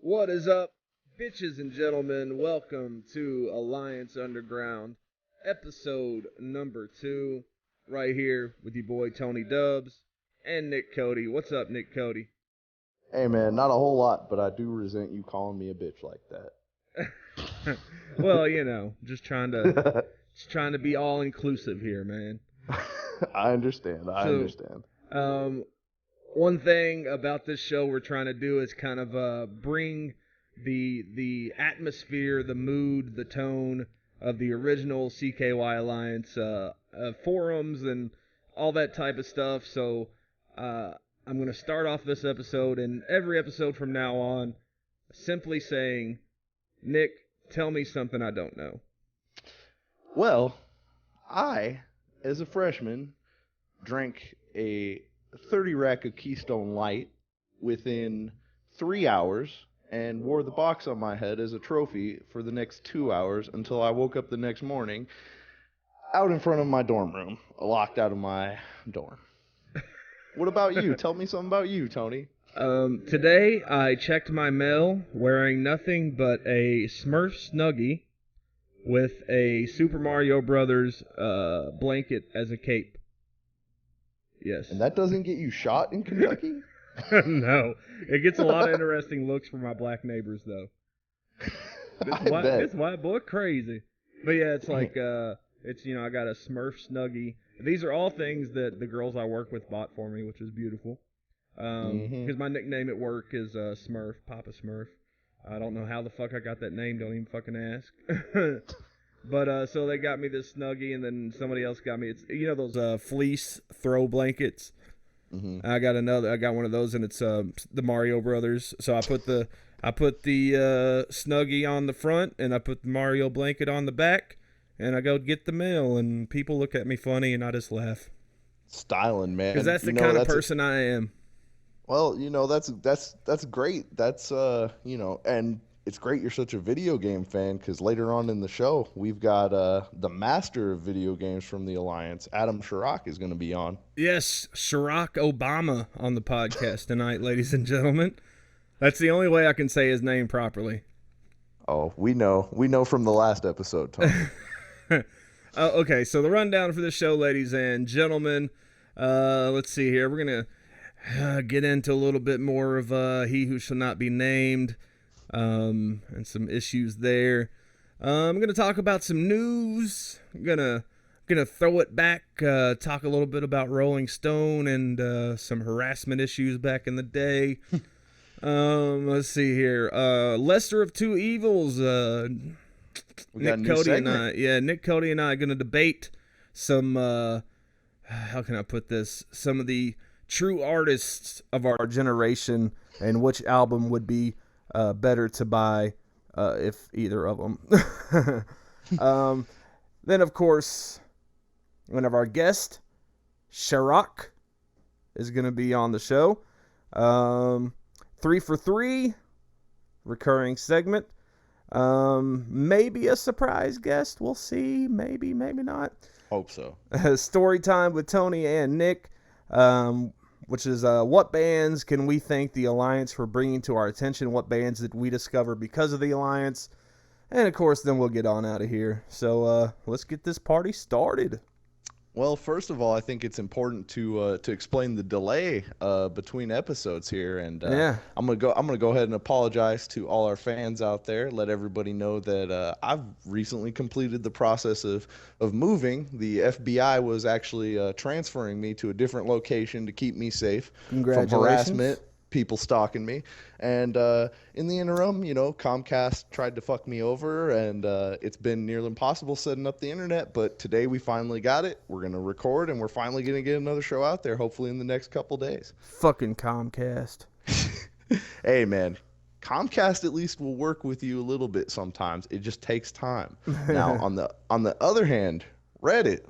What is up, bitches and gentlemen? Welcome to Alliance Underground, episode number 2, right here with your boy Tony Dubs and Nick Cody. What's up, Nick Cody? Hey man, not a whole lot, but I do resent you calling me a bitch like Well, just trying to that. just trying to be all inclusive here, man. I understand. So, um, one thing about this show we're trying to do is kind of bring the atmosphere, the mood, the tone of the original CKY Alliance forums and all that type of stuff. So I'm going to start off this episode and every episode from now on simply saying, Nick, tell me something I don't know. Well, I, as a freshman, drank a 30 rack of Keystone Light within 3 hours and wore the box on my head as a trophy for the next 2 hours until I woke up the next morning out in front of my dorm room, locked out of my dorm. What about you? Tell me something about you, Tony. Today I checked my mail wearing nothing but a Smurf Snuggie with a Super Mario Brothers blanket as a cape. Yes. And that doesn't get you shot in Kentucky? No. It gets a lot of interesting looks from my black neighbors, though. This white boy crazy. But yeah, it's like, I got a Smurf Snuggie. These are all things that the girls I work with bought for me, which is beautiful. Because my nickname at work is Smurf, Papa Smurf. I don't know how the fuck I got that name, don't even fucking ask. But so they got me this Snuggie, and then somebody else got me, it's those fleece throw blankets. I got one of those, and it's the Mario Brothers. So I put the Snuggie on the front, and I put the Mario blanket on the back, and I go get the mail, and people look at me funny, and I just laugh. Styling, man. Because that's the kind of person I am. Well, that's great. That's and it's great you're such a video game fan, because later on in the show we've got the master of video games from the Alliance, Adam Sharrock, is going to be on. Yes, Sharrock Obama on the podcast tonight, ladies and gentlemen. That's the only way I can say his name properly. Oh, we know from the last episode, Tony. Okay, so the rundown for this show, ladies and gentlemen. Let's see here. We're gonna get into a little bit more of He Who Shall Not Be Named, and some issues there. I'm gonna talk about some news. I'm gonna throw it back, talk a little bit about Rolling Stone and some harassment issues back in the day. Let's see here. Lesser of Two Evils. Nick Cody and I are gonna debate some. How can I put this? Some of the true artists of our generation, and which album would be better to buy if either of them. Then, of course, one of our guests, Sharrock, is going to be on the show. 3 for 3, recurring segment. Maybe a surprise guest. We'll see. Maybe not. Hope so. Story time with Tony and Nick, which is what bands can we thank the Alliance for bringing to our attention? What bands did we discover because of the Alliance? And, of course, then we'll get on out of here. So let's get this party started. Well, first of all, I think it's important to explain the delay between episodes here, and I'm gonna go ahead and apologize to all our fans out there. Let everybody know that I've recently completed the process of moving. The FBI was actually transferring me to a different location to keep me safe from harassment, people stalking me, and in the interim, Comcast tried to fuck me over, and it's been nearly impossible setting up the internet, but today we finally got it. We're going to record, and we're finally going to get another show out there, hopefully in the next couple days. Fucking Comcast. Hey, man, Comcast at least will work with you a little bit sometimes. It just takes time. Now, on the other hand, Reddit,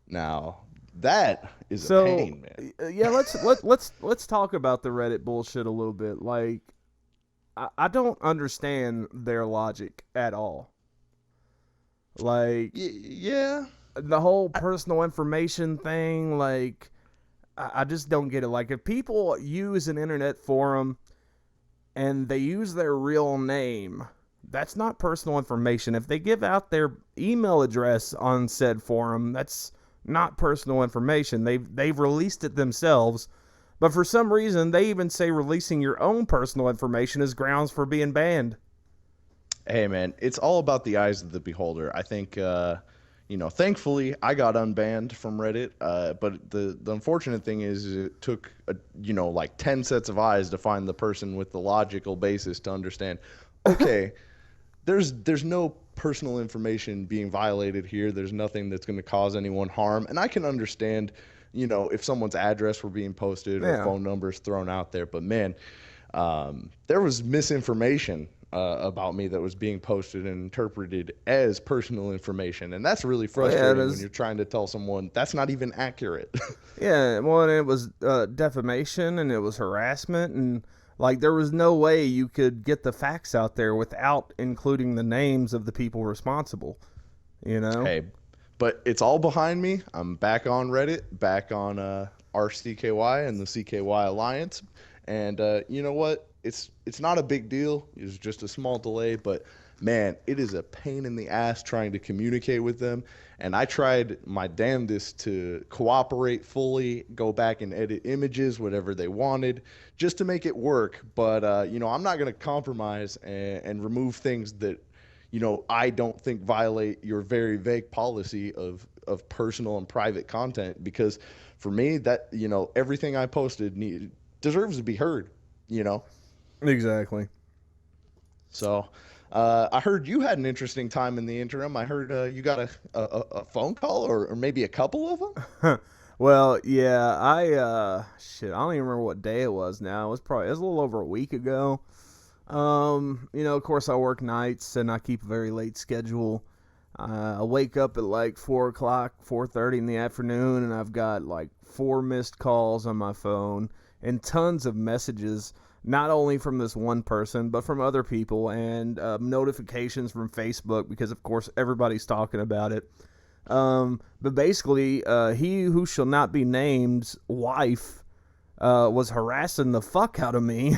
now that is a pain, man. Yeah, let's talk about the Reddit bullshit a little bit. Like, I don't understand their logic at all. Like, yeah, the whole personal information thing. Like, I just don't get it. Like, if people use an internet forum and they use their real name, that's not personal information. If they give out their email address on said forum, that's not personal information. They've released it themselves. But for some reason, they even say releasing your own personal information is grounds for being banned. Hey, man, it's all about the eyes of the beholder. I think, thankfully, I got unbanned from Reddit. But the unfortunate thing is it took, like 10 sets of eyes to find the person with the logical basis to understand, okay, there's no personal information being violated here. There's nothing that's going to cause anyone harm. And I can understand, if someone's address were being posted or phone numbers thrown out there. But, man, there was misinformation about me that was being posted and interpreted as personal information. And that's really frustrating when you're trying to tell someone that's not even accurate. Yeah, well, and it was defamation and it was harassment. And, like, there was no way you could get the facts out there without including the names of the people responsible, Hey, but it's all behind me. I'm back on Reddit, back on RCKY and the CKY Alliance. And you know what? It's not a big deal. It's just a small delay, but man, it is a pain in the ass trying to communicate with them. And I tried my damnedest to cooperate fully, go back and edit images, whatever they wanted, just to make it work. But I'm not going to compromise and remove things that I don't think violate your very vague policy of personal and private content, because for me that everything I posted deserves to be heard. Exactly. So I heard you had an interesting time in the interim. I heard you got a phone call or maybe a couple of them. Well, yeah, I don't even remember what day it was now. It was a little over a week ago. Of course I work nights and I keep a very late schedule. I wake up at like 4 o'clock, 4:30 in the afternoon, and I've got like 4 missed calls on my phone and tons of messages, not only from this one person, but from other people, and notifications from Facebook, because of course everybody's talking about it. But basically, he who shall not be named's wife was harassing the fuck out of me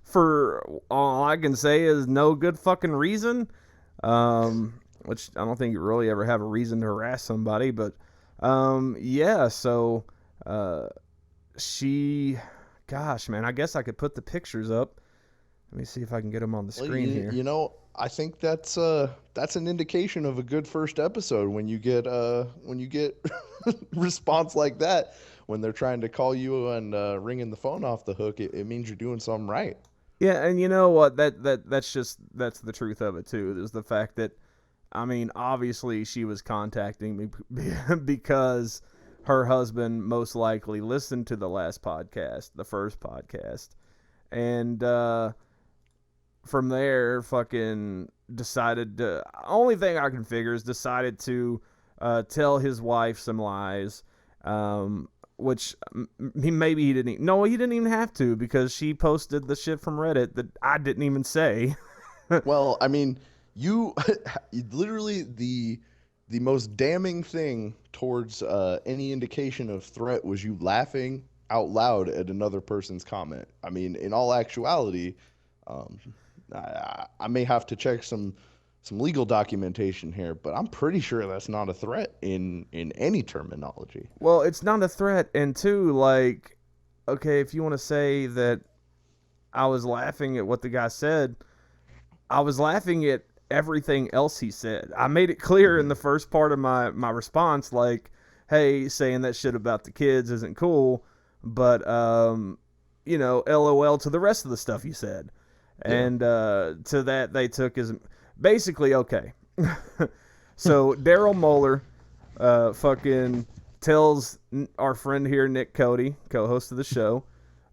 for all I can say is no good fucking reason. Which I don't think you really ever have a reason to harass somebody, but so she, gosh, man, I guess I could put the pictures up. Let me see if I can get them on the screen here. I think that's an indication of a good first episode when you get response like that when they're trying to call you and ringing the phone off the hook. It means you're doing something right. Yeah, and you know what? That's the truth of it too. Is the fact that, I mean, obviously she was contacting me because her husband most likely listened to the last podcast, the first podcast, and from there, fucking decided to. Only thing I can figure is decided to tell his wife some lies. Which maybe he didn't. No, he didn't even have to, because she posted the shit from Reddit that I didn't even say. Well, I mean, you literally the most damning thing towards any indication of threat was you laughing out loud at another person's comment. I mean, in all actuality, I may have to check some legal documentation here, but I'm pretty sure that's not a threat in any terminology. Well, it's not a threat, and two, like, okay, if you want to say that I was laughing at what the guy said, I was laughing at everything else he said. I made it clear in the first part of my response, like, hey, saying that shit about the kids isn't cool, but LOL to the rest of the stuff you said. Yeah. And to that they took as basically, okay. So Daryl Mullar fucking tells our friend here, Nick Cody, co-host of the show,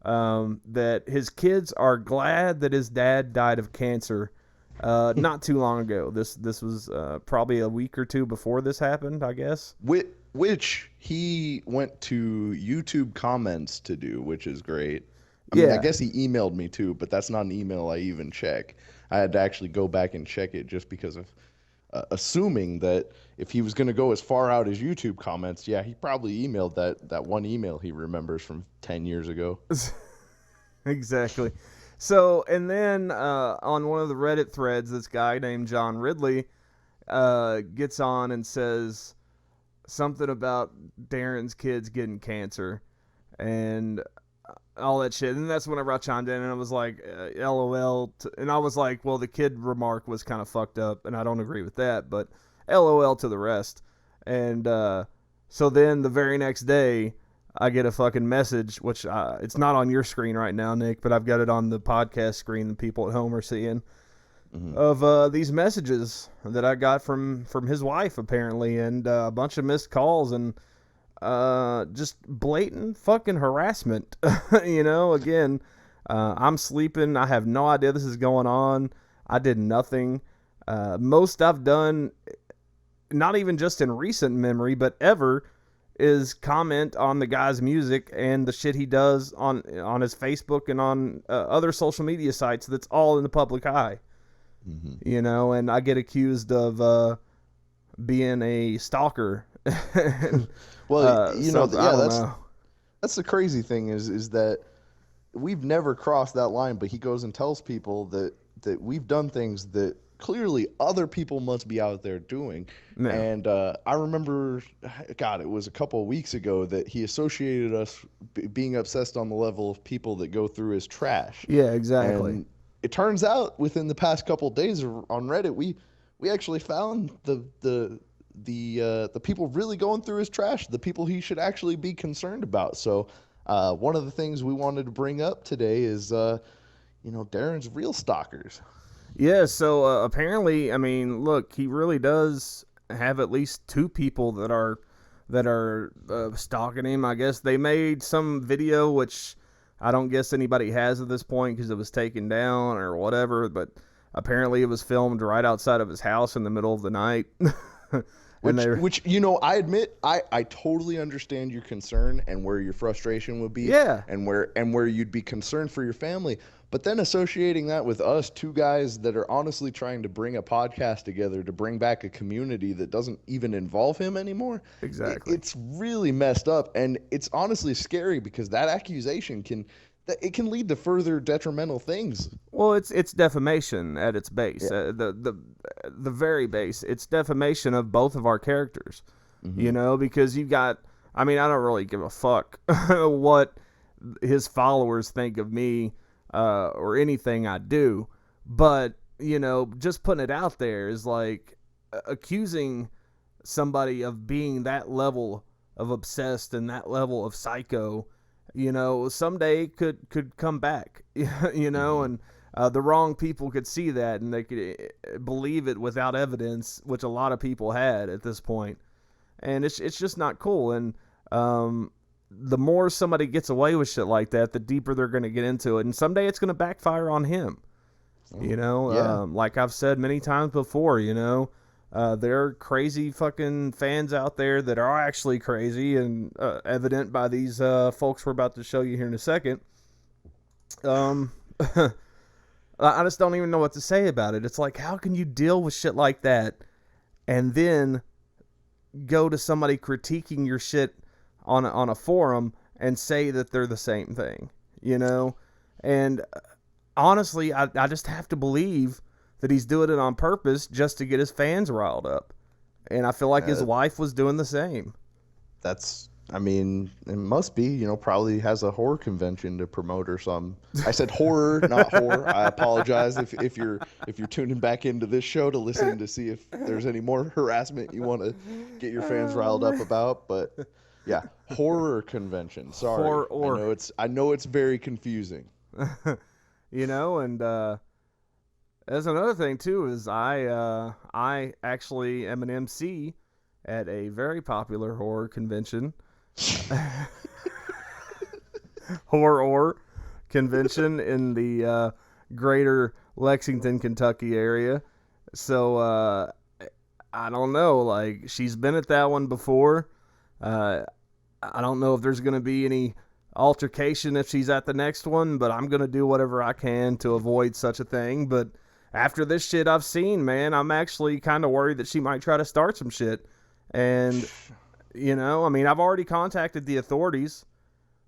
that his kids are glad that his dad died of cancer not too long ago. This was probably a week or two before this happened, I guess. Which he went to YouTube comments to do, which is great. I mean, I guess he emailed me too, but that's not an email I even check. I had to actually go back and check it just because of assuming that if he was going to go as far out as YouTube comments, he probably emailed that one email he remembers from 10 years ago. Exactly. So, and then on one of the Reddit threads, this guy named John Ridley gets on and says something about Darren's kids getting cancer and all that shit. And that's whenever I chimed in and I was like, LOL. And I was like, well, the kid remark was kind of fucked up and I don't agree with that, but LOL to the rest. And so then the very next day, I get a fucking message, which it's not on your screen right now, Nick, but I've got it on the podcast screen that people at home are seeing, of these messages that I got from his wife, apparently, and a bunch of missed calls and just blatant fucking harassment. Again, I'm sleeping. I have no idea this is going on. I did nothing. Most I've done, not even just in recent memory, but ever, is comment on the guy's music and the shit he does on his Facebook and on other social media sites. That's all in the public eye, and I get accused of being a stalker. Well, that's the crazy thing is that we've never crossed that line, but he goes and tells people that we've done things that clearly other people must be out there doing. No. And I remember, God, it was a couple of weeks ago that he associated us being obsessed on the level of people that go through his trash. Yeah, exactly. And it turns out within the past couple of days on Reddit, we actually found the people really going through his trash, the people he should actually be concerned about. So one of the things we wanted to bring up today is, Darren's real stalkers. Yeah, so apparently, I mean, look, he really does have at least two people that are stalking him. I guess they made some video, which I don't guess anybody has at this point because it was taken down or whatever, but apparently it was filmed right outside of his house in the middle of the night. Which I admit, I totally understand your concern and where your frustration would be. Yeah. And where you'd be concerned for your family. But then associating that with us, two guys that are honestly trying to bring a podcast together to bring back a community that doesn't even involve him anymore. Exactly. It's really messed up. And it's honestly scary because that accusation can lead to further detrimental things. Well, it's defamation at its base. Yeah. The very base. It's defamation of both of our characters. Because you've got, I mean, I don't really give a fuck what his followers think of me or anything I do. But, just putting it out there is like accusing somebody of being that level of obsessed and that level of psycho, someday could come back, and the wrong people could see that and they could believe it without evidence, which a lot of people had at this point. And it's just not cool. And the more somebody gets away with shit like that, the deeper they're going to get into it. And someday it's going to backfire on him, like I've said many times before, there are crazy fucking fans out there that are actually crazy and evident by these folks we're about to show you here in a second. I just don't even know what to say about it. It's like, how can you deal with shit like that and then go to somebody critiquing your shit on a forum and say that they're the same thing, And honestly, I just have to believe that he's doing it on purpose just to get his fans riled up. And I feel like his wife was doing the same. It must be, probably has a horror convention to promote or something. I said horror, not horror. I apologize if you're tuning back into this show to listen to see if there's any more harassment you want to get your fans riled up about. But yeah, horror convention. Sorry. Horror. I know it's very confusing. And there's another thing too is I actually am an MC at a very popular horror convention. Horror convention in the greater Lexington, Kentucky area. So I don't know, like, she's been at that one before. I don't know if there's going to be any altercation if she's at the next one, but I'm going to do whatever I can to avoid such a thing. But after this shit I've seen, man, I'm actually kind of worried that she might try to start some shit. And I've already contacted the authorities.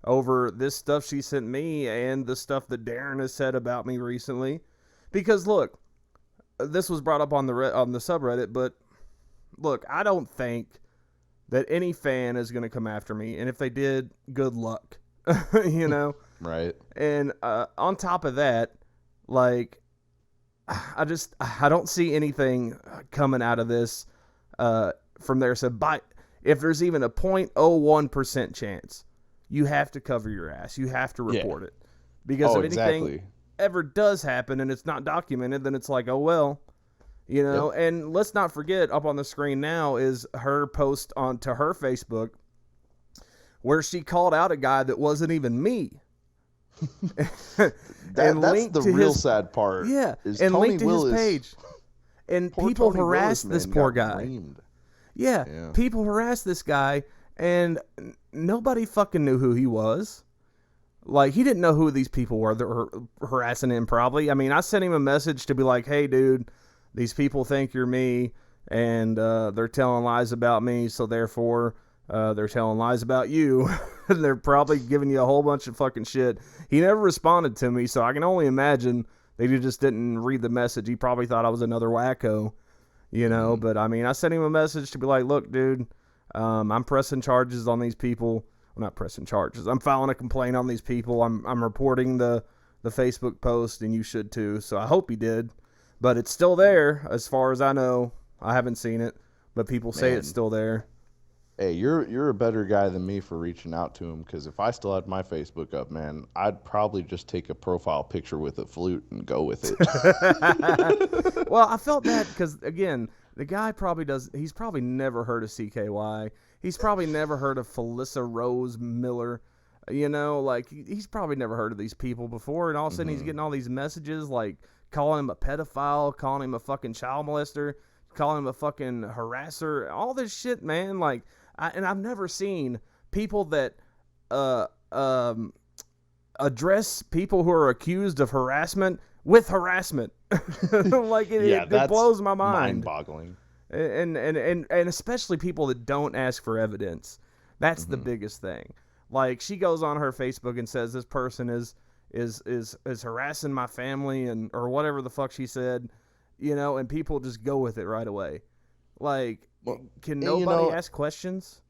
over this stuff she sent me and the stuff that Darren has said about me recently. Because look, this was brought up on the subreddit, but look, I don't think that any fan is going to come after me, and if they did, good luck. You know? Right. And on top of that, like, I don't see anything coming out of this from there. So if there's even a 0.01% chance, you have to cover your ass. You have to report it. Because if anything ever does happen and it's not documented, then it's like, oh, well, you know. Yep. And let's not forget, up on the screen now is her post to her Facebook where she called out a guy that wasn't even me. That's the real sad part. Yeah, and Tony linked to Willis, his page. And people harassed this poor guy. Yeah, people harassed this guy, and nobody fucking knew who he was. Like, he didn't know who these people were that were harassing him, probably. I mean, I sent him a message to be like, hey, dude, these people think you're me, and they're telling lies about me, so therefore they're telling lies about you. They're probably giving you a whole bunch of fucking shit. He never responded to me, so I can only imagine that he just didn't read the message. He probably thought I was another wacko, you know. But, I mean, I sent him a message to be like, look, dude, I'm pressing charges on these people. Well, not pressing charges. I'm filing a complaint on these people. I'm reporting the Facebook post, and you should too. So I hope he did. But it's still there, as far as I know. I haven't seen it, but people say it's still there. Hey, you're a better guy than me for reaching out to him, because if I still had my Facebook up, man, I'd probably just take a profile picture with a flute and go with it. Well, I felt bad because, again, the guy he's probably never heard of CKY. He's probably never heard of Felissa Rose Miller. You know, like, he's probably never heard of these people before, and all of a sudden he's getting all these messages, like, calling him a pedophile, calling him a fucking child molester, calling him a fucking harasser, all this shit, man. Like, and I've never seen people that address people who are accused of harassment with harassment. Like, it blows my mind. Mind-boggling. And especially people that don't ask for evidence. That's the biggest thing. Like, she goes on her Facebook and says this person is harassing my family or whatever the fuck she said, you know, and people just go with it right away. Like, can nobody ask questions?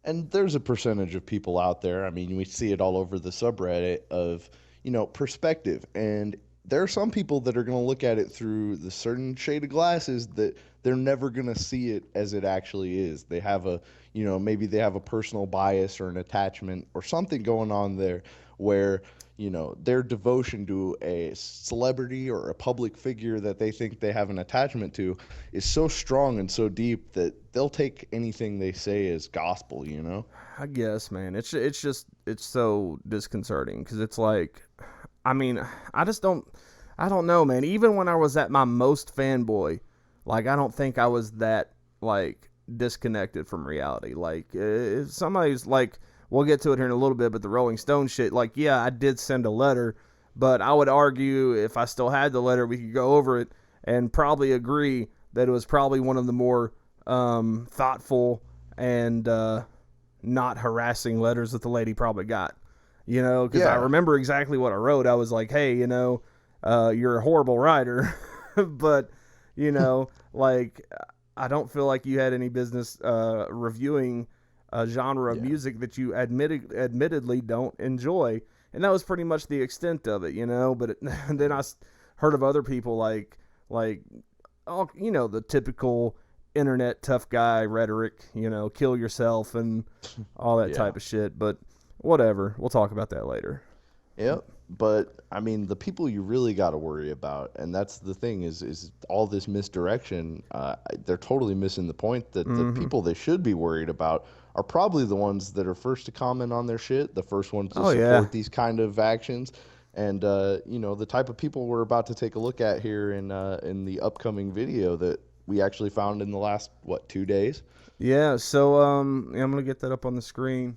And there's a percentage of people out there, I mean, we see it all over the subreddit, of, you know, perspective. And there are some people that are going to look at it through the certain shade of glasses that they're never going to see it as it actually is. They have maybe they have a personal bias or an attachment or something going on there where, you know, their devotion to a celebrity or a public figure that they think they have an attachment to is so strong and so deep that they'll take anything they say as gospel, you know? I guess, man. It's so disconcerting because it's like, I mean, I don't know, man. Even when I was at my most fanboy, like, I don't think I was that, like, disconnected from reality. Like, if somebody's like, we'll get to it here in a little bit, but the Rolling Stone shit, like, yeah, I did send a letter, but I would argue if I still had the letter, we could go over it and probably agree that it was probably one of the more thoughtful and not harassing letters that the lady probably got. You know, because I remember exactly what I wrote. I was like, hey, you know, you're a horrible writer, but, you know, like, I don't feel like you had any business reviewing a genre of music that you admittedly don't enjoy. And that was pretty much the extent of it, you know. But then I heard of other people like all, you know, the typical internet tough guy rhetoric, you know, kill yourself and all that type of shit. But whatever, we'll talk about that later. Yep. But I mean, the people you really got to worry about, and that's the thing, is all this misdirection. They're totally missing the point that the people they should be worried about are probably the ones that are first to comment on their shit, the first ones to support these kind of actions, and you know, the type of people we're about to take a look at here in the upcoming video that we actually found in the last 2 days. Yeah. So I'm gonna get that up on the screen.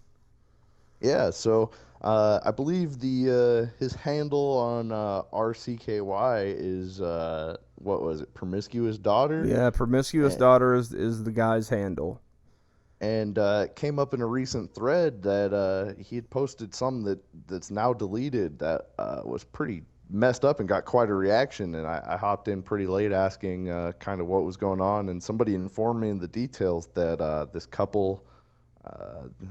Yeah. So. I believe his handle on RCKY is what was it? Promiscuous Daughter. Yeah, Promiscuous Daughter is the guy's handle. and it came up in a recent thread that he had posted some that's now deleted that was pretty messed up and got quite a reaction. And I hopped in pretty late asking kind of what was going on, and somebody informed me in the details that this couple,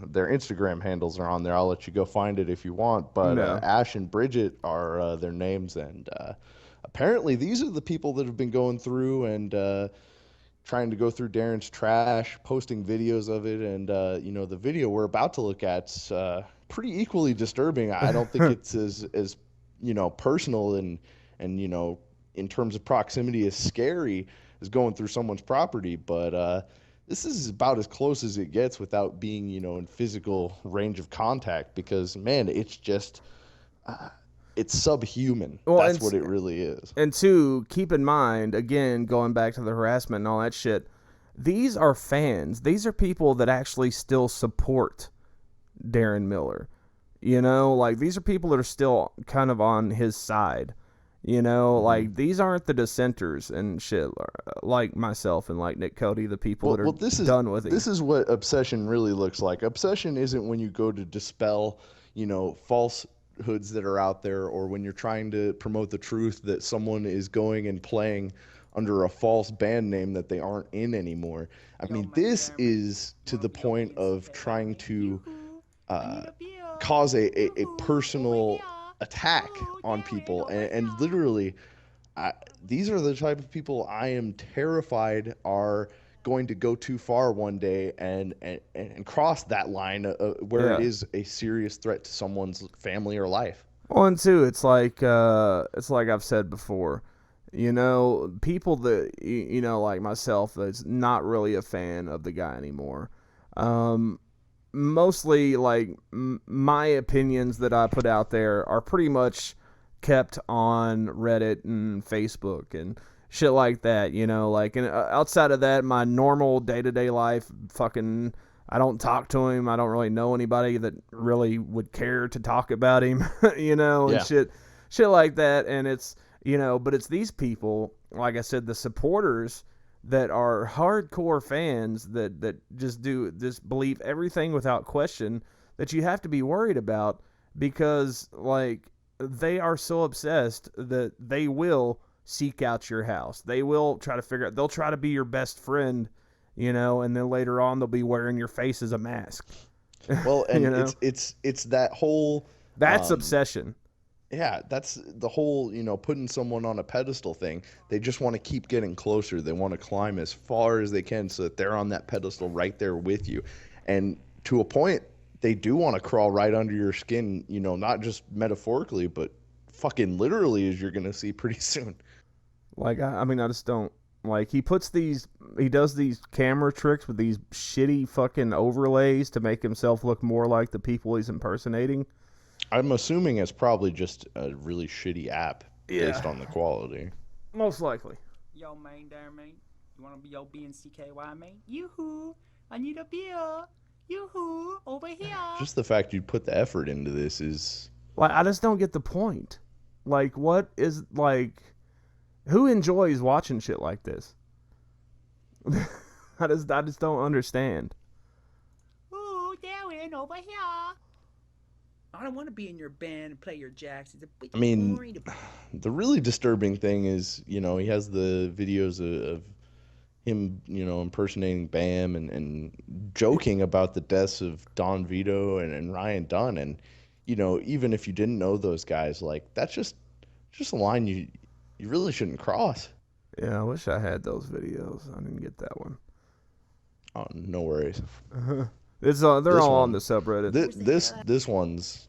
their Instagram handles are on there. I'll let you go find it if you want, but No. Ash and Bridget are their names, and apparently these are the people that have been going through and trying to go through Darren's trash, posting videos of it, and the video we're about to look at's pretty equally disturbing. I don't think it's as personal and in terms of proximity as scary as going through someone's property, but this is about as close as it gets without being in physical range of contact, because man, it's just it's subhuman. Well, that's what it really is. And two, keep in mind, again, going back to the harassment and all that shit, these are fans. These are people that actually still support Darren Mullar. Like, these are people that are still kind of on his side. Like, these aren't the dissenters and shit, like myself and like Nick Cody, the people that are done with it. This is what obsession really looks like. Obsession isn't when you go to dispel, falsehoods that are out there, or when you're trying to promote the truth that someone is going and playing under a false band name that they aren't in anymore. I mean, this is to the point of trying to cause a personal attack on people, and literally these are the type of people I am terrified are going to go too far one day and cross that line where it is a serious threat to someone's family or life. Well, and two, it's like I've said before, people that like myself, that's not really a fan of the guy anymore. Mostly, like, my opinions that I put out there are pretty much kept on Reddit and Facebook and shit like that, like, and outside of that, my normal day-to-day life, fucking, I don't talk to him. I don't really know anybody that really would care to talk about him, and shit like that. And it's, but it's these people, like I said, the supporters that are hardcore fans that just believe everything without question, that you have to be worried about, because, like, they are so obsessed that they will seek out your house. They will try to figure out, they'll try to be your best friend, and then later on they'll be wearing your face as a mask. Well, and it's that whole... That's obsession. Yeah, that's the whole, putting someone on a pedestal thing. They just want to keep getting closer. They want to climb as far as they can so that they're on that pedestal right there with you. And to a point, they do want to crawl right under your skin, not just metaphorically, but fucking literally, as you're going to see pretty soon. Like, I just don't, like, he does these camera tricks with these shitty fucking overlays to make himself look more like the people he's impersonating. I'm assuming it's probably just a really shitty app based on the quality. Most likely. Yo, man, there, man. You want to be your BNCKY, man? Yoo-hoo! I need a beer! Yoo-hoo! Over here! Just the fact you put the effort into this is... Like, I just don't get the point. Like, what is, like... Who enjoys watching shit like this? I just don't understand. Ooh, Darren, over here! I don't want to be in your band and play your jacks. I mean, the really disturbing thing is, he has the videos of him, impersonating Bam and joking about the deaths of Don Vito and Ryan Dunn. And, even if you didn't know those guys, like, that's just a line you really shouldn't cross. Yeah, I wish I had those videos. I didn't get that one. Oh, no worries. They're all on the subreddit. This one's...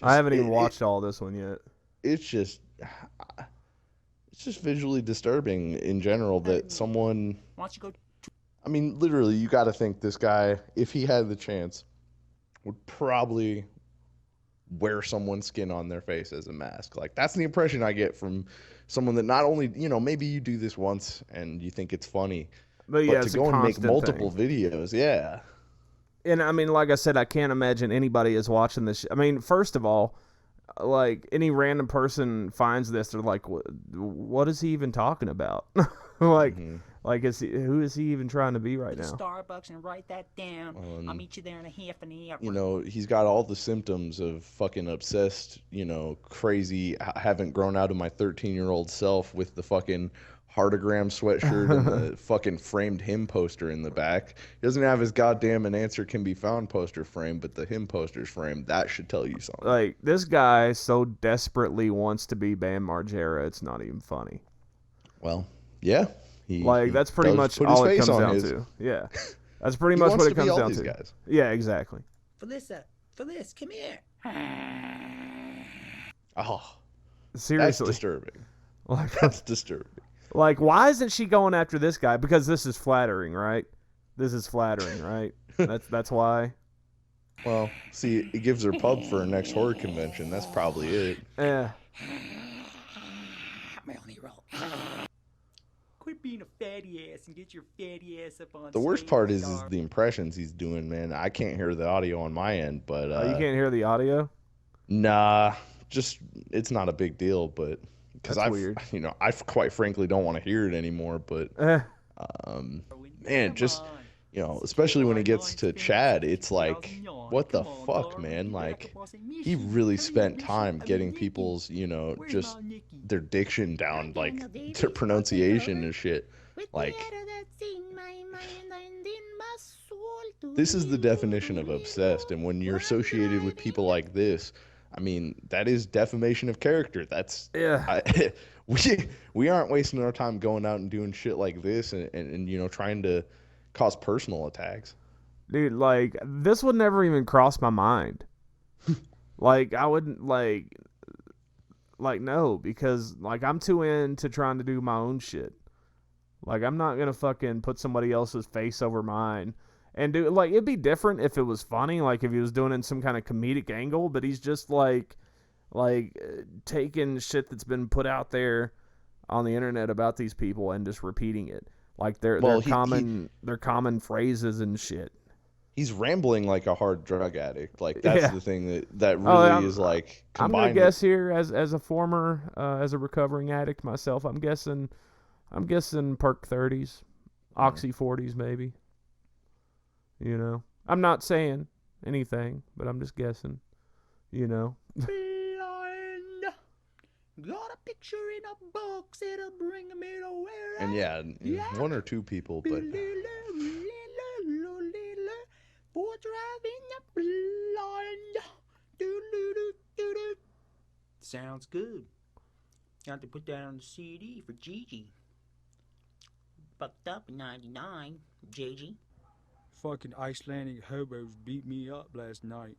I haven't even watched all this one yet. It's just visually disturbing in general that someone... Why don't you go... I mean, literally, you got to think this guy, if he had the chance, would probably wear someone's skin on their face as a mask. Like, that's the impression I get from someone that not only, maybe you do this once and you think it's funny, but to go and make multiple videos, yeah. And I mean, like I said, I can't imagine anybody is watching this. I mean, first of all, like, any random person finds this, they're like, what is he even talking about? Like, Like, who is he even trying to be right now? Starbucks and write that down. I'll meet you there in a half an hour. You know, he's got all the symptoms of fucking obsessed, you know, crazy, haven't grown out of my 13-year-old self with the fucking heartogram sweatshirt and the fucking framed him poster in the back. He doesn't have his goddamn An Answer Can Be Found poster frame, but the him poster's frame. That should tell you something. Like, this guy so desperately wants to be Bam Margera, it's not even funny. Well, yeah. That's pretty much all it comes down to. Yeah. That's pretty much what it comes down to. Guys. Yeah, exactly. Felicia, come here. Oh. Seriously. That's disturbing. That's disturbing. Like, why isn't she going after this guy? Because this is flattering, right? This is flattering, right? That's why. Well, see, it gives her pub for her next horror convention. That's probably it. Yeah. My only role. Quit being a fatty ass and get your fatty ass up on The worst part is the impressions he's doing, man. I can't hear the audio on my end, but... you can't hear the audio? Nah, just, it's not a big deal, but... Because I quite frankly don't want to hear it anymore, but... man, just... You know, especially when it gets to Chad, it's like, what the fuck, man? Like, he really spent time getting people's, you know, just their diction down, like, their pronunciation and shit. Like, this is the definition of obsessed, and when you're associated with people like this, I mean, that is defamation of character. That's... Yeah. We aren't wasting our time going out and doing shit like this and you know, trying to cause personal attacks. Dude, like, this would never even cross my mind. Like, I wouldn't, like, no, because, like, I'm too into trying to do my own shit. Like, I'm not gonna fucking put somebody else's face over mine. And, do like, it'd be different if it was funny, like, if he was doing it in some kind of comedic angle, but he's just, like, taking shit that's been put out there on the internet about these people and just repeating it. Like their common phrases and shit. He's rambling like a hard drug addict. Like that's the thing that really is like. I'm gonna guess here as a former as a recovering addict myself. I'm guessing perk 30s, oxy 40s maybe. You know, I'm not saying anything, but I'm just guessing. You know. Got a picture in a box, it'll bring me to where and yeah, one or two people, but for driving a blind. Sounds good. Got to put that on the CD for Gigi. Fucked up in 99, JG. Fucking Icelandic hobos beat me up last night.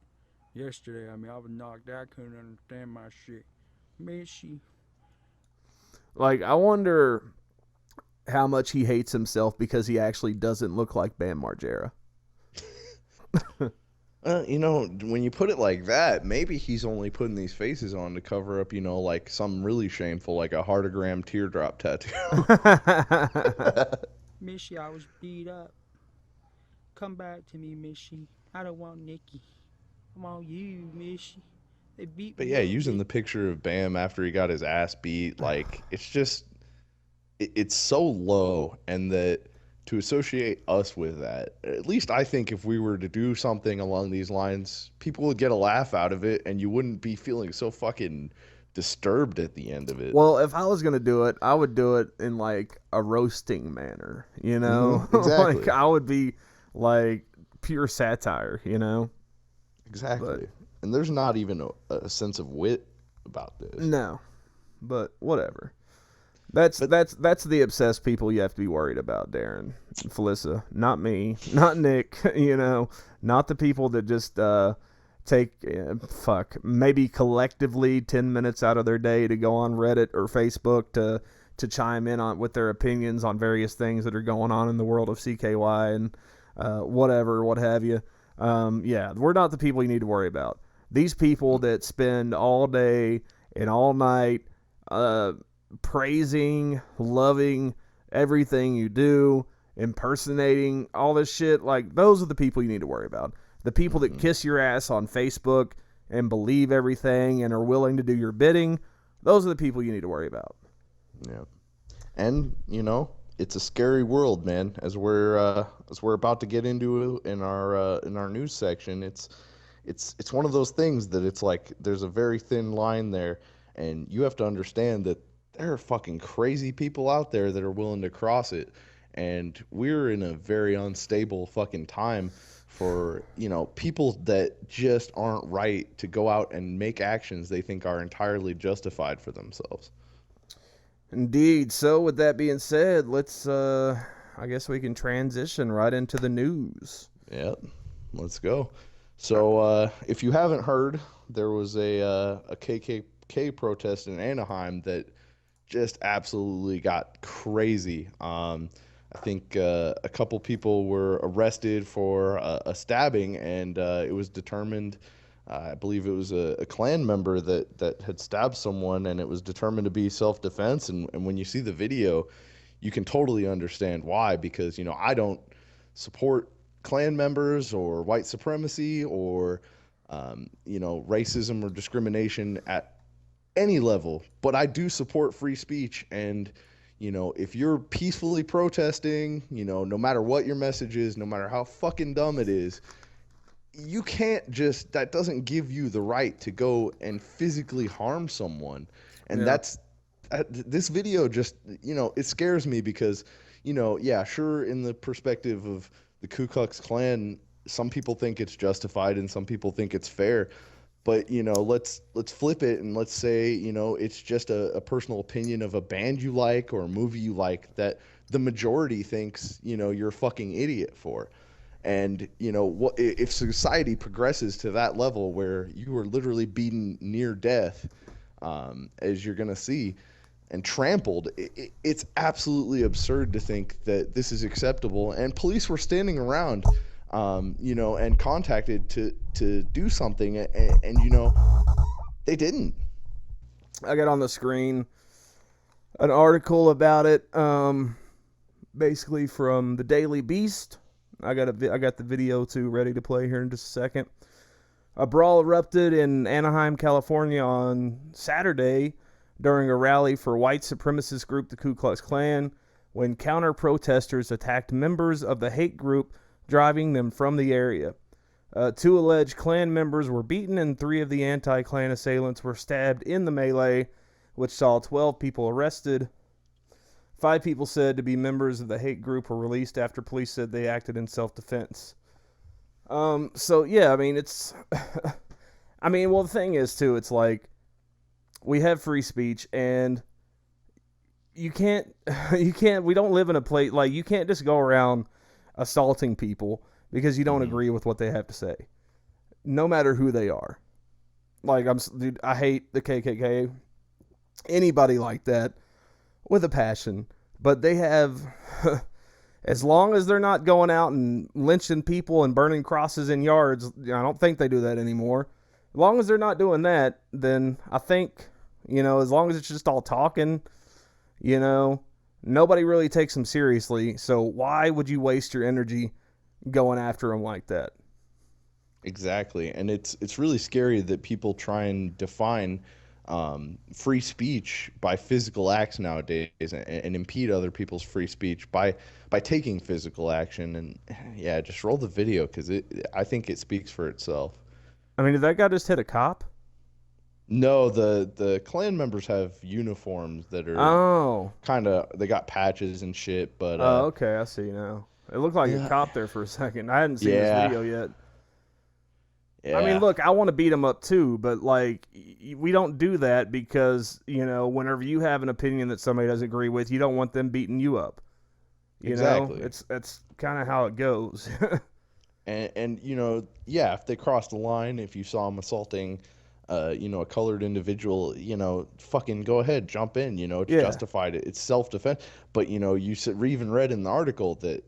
Yesterday, I mean, I was knocked out, couldn't understand my shit. Mishy. Like, I wonder how much he hates himself because he actually doesn't look like Bam Margera. You know, when you put it like that, maybe he's only putting these faces on to cover up, you know, like some really shameful, like a heartogram teardrop tattoo. Mishy, I was beat up. Come back to me, Mishy. I don't want Nikki. I want you, Mishy. But yeah, using the picture of Bam after he got his ass beat, like, it's just, it's so low, and that to associate us with that, at least I think if we were to do something along these lines, people would get a laugh out of it, and you wouldn't be feeling so fucking disturbed at the end of it. Well, if I was going to do it, I would do it in, like, a roasting manner, you know? Mm-hmm, exactly. Like, I would be, like, pure satire, you know? Exactly. But, and there's not even a sense of wit about this. No, but whatever. That's the obsessed people you have to be worried about, Darren and Felissa. Not me, not Nick. You know, not the people that just take maybe collectively 10 minutes out of their day to go on Reddit or Facebook to chime in on with their opinions on various things that are going on in the world of CKY and whatever, what have you. Yeah, we're not the people you need to worry about. These people that spend all day and all night praising, loving everything you do, impersonating, all this shit, like, those are the people you need to worry about. The people that kiss your ass on Facebook and believe everything and are willing to do your bidding, those are the people you need to worry about. Yeah. And, you know, it's a scary world, man. As we're about to get into in our news section, it's one of those things that it's like there's a very thin line there, and you have to understand that there are fucking crazy people out there that are willing to cross it, and we're in a very unstable fucking time for, people that just aren't right to go out and make actions they think are entirely justified for themselves. Indeed. So with that being said, let's I guess we can transition right into the news. Yep. Let's go. So if you haven't heard, there was a KKK protest in Anaheim that just absolutely got crazy. I think a couple people were arrested for a stabbing, and it was determined, I believe it was a Klan member that had stabbed someone, and it was determined to be self-defense. And when you see the video, you can totally understand why, because, I don't support Klan members or white supremacy or, racism or discrimination at any level, but I do support free speech. And, if you're peacefully protesting, no matter what your message is, no matter how fucking dumb it is, you can't that doesn't give you the right to go and physically harm someone. And this video just, it scares me because, sure, in the perspective of the Ku Klux Klan, some people think it's justified and some people think it's fair. But, let's flip it and let's say, it's just a personal opinion of a band you like or a movie you like that the majority thinks, you're a fucking idiot for. And, what if society progresses to that level where you are literally beaten near death, as you're going to see, and trampled, it's absolutely absurd to think that this is acceptable. And police were standing around, and contacted to do something, and they didn't. I got on the screen an article about it, basically from the Daily Beast. I got the video too ready to play here in just a second. A brawl erupted in Anaheim, California on Saturday during a rally for white supremacist group the Ku Klux Klan when counter-protesters attacked members of the hate group, driving them from the area. 2 alleged Klan members were beaten and 3 of the anti-Klan assailants were stabbed in the melee, which saw 12 people arrested. 5 people said to be members of the hate group were released after police said they acted in self-defense. So yeah, I mean, it's, well, the thing is too, it's like, we have free speech and we don't live in a place, like, you can't just go around assaulting people because you don't agree with what they have to say, no matter who they are. Like, dude, I hate the KKK, anybody like that, with a passion, but they have, as long as they're not going out and lynching people and burning crosses in yards, I don't think they do that anymore. As long as they're not doing that, then I think, as long as it's just all talking, nobody really takes them seriously. So why would you waste your energy going after them like that? Exactly. And it's really scary that people try and define free speech by physical acts nowadays and impede other people's free speech by taking physical action. And yeah, just roll the video because I think it speaks for itself. I mean, did that guy just hit a cop? No, the Klan members have uniforms that are kind of, they got patches and shit, but okay, I see now. It looked like a cop there for a second. I hadn't seen this video yet. Yeah. I mean, look, I want to beat him up too, but like, we don't do that because, whenever you have an opinion that somebody doesn't agree with, you don't want them beating you up. Exactly. That's kind of how it goes. and if they crossed the line, if you saw them assaulting a colored individual, fucking go ahead, jump in, it's justified. It's self-defense. But, you even read in the article that,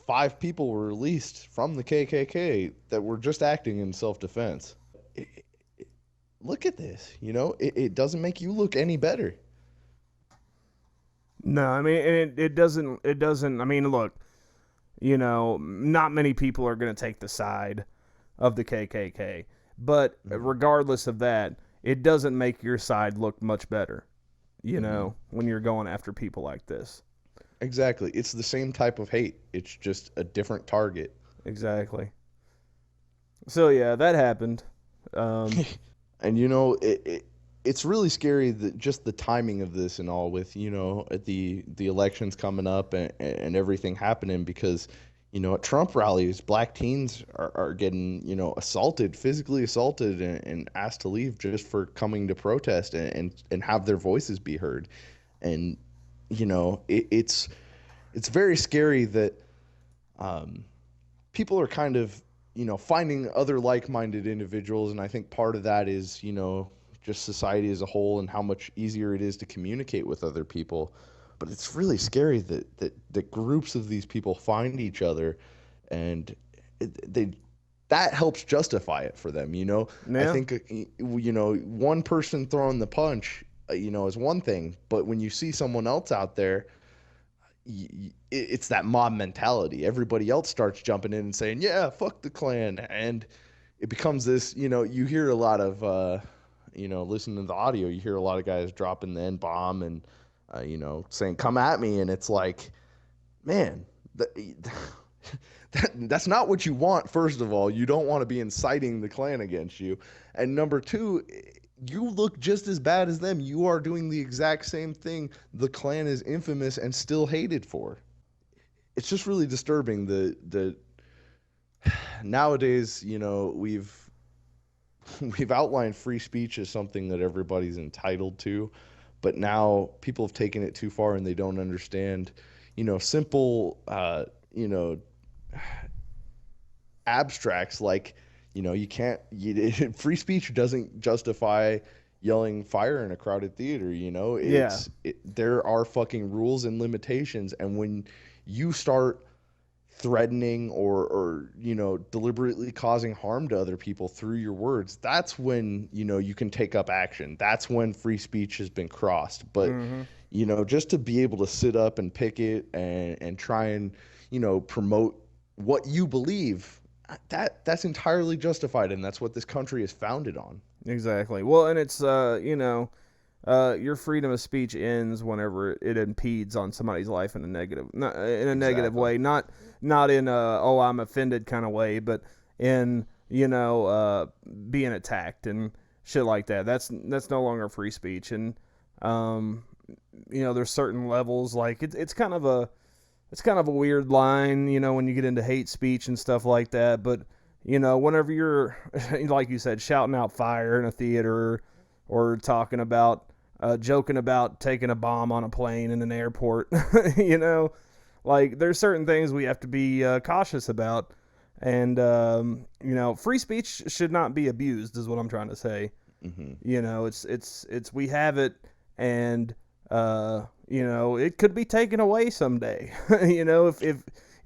5 people were released from the KKK that were just acting in self-defense. Look at this, it doesn't make you look any better. No, I mean, it doesn't, I mean, look, not many people are going to take the side of the KKK. But regardless of that, it doesn't make your side look much better, when you're going after people like this. Exactly. It's the same type of hate. It's just a different target. Exactly. So yeah, that happened. And it's really scary that just the timing of this and all with at the elections coming up and everything happening because at Trump rallies black teens are getting assaulted, physically assaulted, and asked to leave just for coming to protest and have their voices be heard. And it's very scary that people are kind of finding other like-minded individuals, and I think part of that is just society as a whole and how much easier it is to communicate with other people. But it's really scary that groups of these people find each other, and that helps justify it for them. I Yeah. think one person throwing the punch is one thing, but when you see someone else out there, it's that mob mentality. Everybody else starts jumping in and saying, yeah, fuck the Klan. And it becomes this, you hear a lot of, listening to the audio, you hear a lot of guys dropping the N-bomb and, saying, come at me. And it's like, man, that's not what you want. First of all, you don't want to be inciting the Klan against you. And number two, you look just as bad as them. You are doing the exact same thing the Klan is infamous and still hated for. It's just really disturbing that nowadays, we've outlined free speech as something that everybody's entitled to, but now people have taken it too far and they don't understand, simple, abstracts like you can't free speech doesn't justify yelling fire in a crowded theater. There are fucking rules and limitations, and when you start threatening or deliberately causing harm to other people through your words, that's when you can take up action. That's when free speech has been crossed. But just to be able to sit up and picket and try and promote what you believe, that's entirely justified, and that's what this country is founded on. Exactly. Well, and it's your freedom of speech ends whenever it impedes on somebody's life in a negative, negative way, not in a oh I'm offended kind of way, but in being attacked and shit like that. That's no longer free speech, and there's certain levels like it's kind of a weird line, when you get into hate speech and stuff like that. But, whenever you're, like you said, shouting out fire in a theater or talking about, joking about taking a bomb on a plane in an airport, like there's certain things we have to be cautious about. And, free speech should not be abused is what I'm trying to say. Mm-hmm. It's we have it, and it could be taken away someday.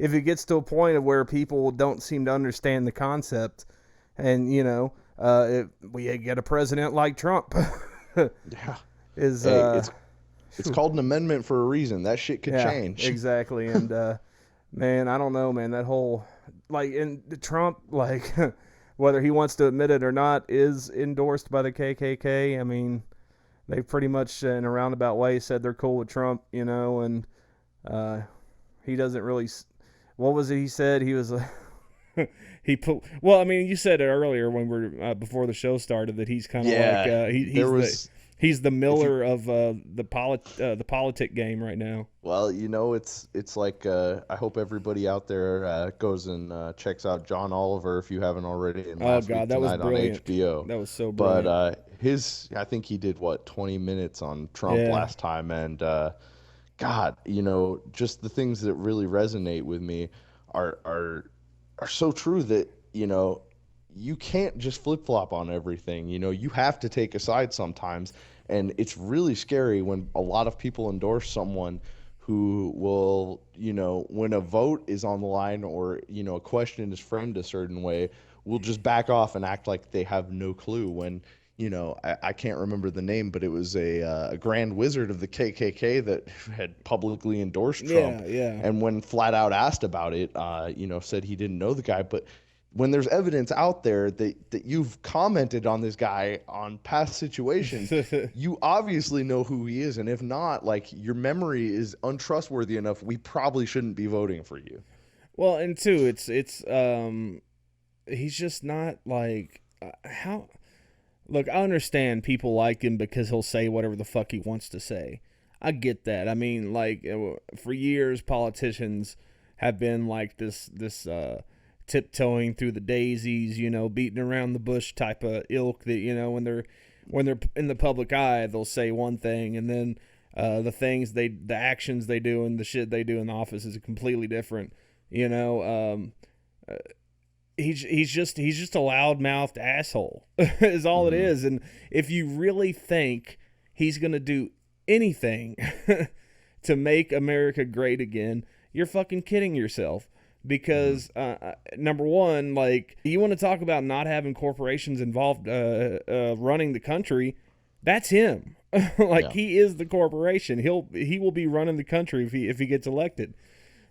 If it gets to a point of where people don't seem to understand the concept, and if we get a president like Trump, yeah, it's called an amendment for a reason. That shit could change. Exactly. And man, I don't know, man. That whole in Trump, whether he wants to admit it or not, is endorsed by the KKK. I mean, they pretty much, in a roundabout way, said they're cool with Trump, and he doesn't really. What was it he said? He was he put. Well, I mean, you said it earlier when we're before the show started that he's kind of he's the Mullar of the politic game right now. Well, it's like I hope everybody out there goes and checks out John Oliver if you haven't already. And oh God, that was brilliant. On HBO. That was so brilliant. But I think he did 20 minutes on Trump last time, and God, just the things that really resonate with me are so true that you can't just flip-flop on everything. You have to take a side sometimes, and it's really scary when a lot of people endorse someone who will, when a vote is on the line or a question is framed a certain way, will just back off and act like they have no clue when I can't remember the name, but it was a grand wizard of the KKK that had publicly endorsed Trump. Yeah. And when flat out asked about it, said he didn't know the guy. But, when there's evidence out there that you've commented on this guy on past situations, you obviously know who he is. And if not, like, your memory is untrustworthy enough, we probably shouldn't be voting for you. Well, and two, it's he's just not like how. Look, I understand people like him because he'll say whatever the fuck he wants to say. I get that. I mean, like, for years, politicians have been like this tiptoeing through the daisies, you know, beating around the bush type of ilk that, you know, when they're in the public eye, they'll say one thing, and then the actions they do and the shit they do in the office is completely different. You know, he's just a loudmouthed asshole is all it is. And if you really think he's gonna do anything to make America great again, you're fucking kidding yourself. Because number one, like, you want to talk about not having corporations involved running the country, that's him. He is the corporation. He will be running the country if he gets elected.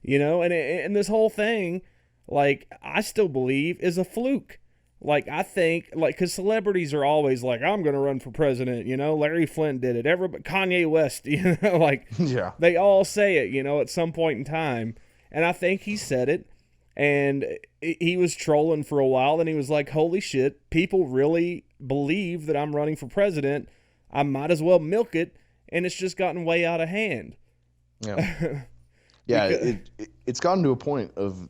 You know, and this whole thing, like, I still believe is a fluke. Like, I think, like, because celebrities are always like, I'm going to run for president, you know, Larry Flint did it, Kanye West, you know, like, yeah. They all say it, you know, at some point in time, and I think he said it, and he was trolling for a while, and he was like, holy shit, people really believe that I'm running for president, I might as well milk it, and it's just gotten way out of hand. Yeah. Yeah, it's gotten to a point of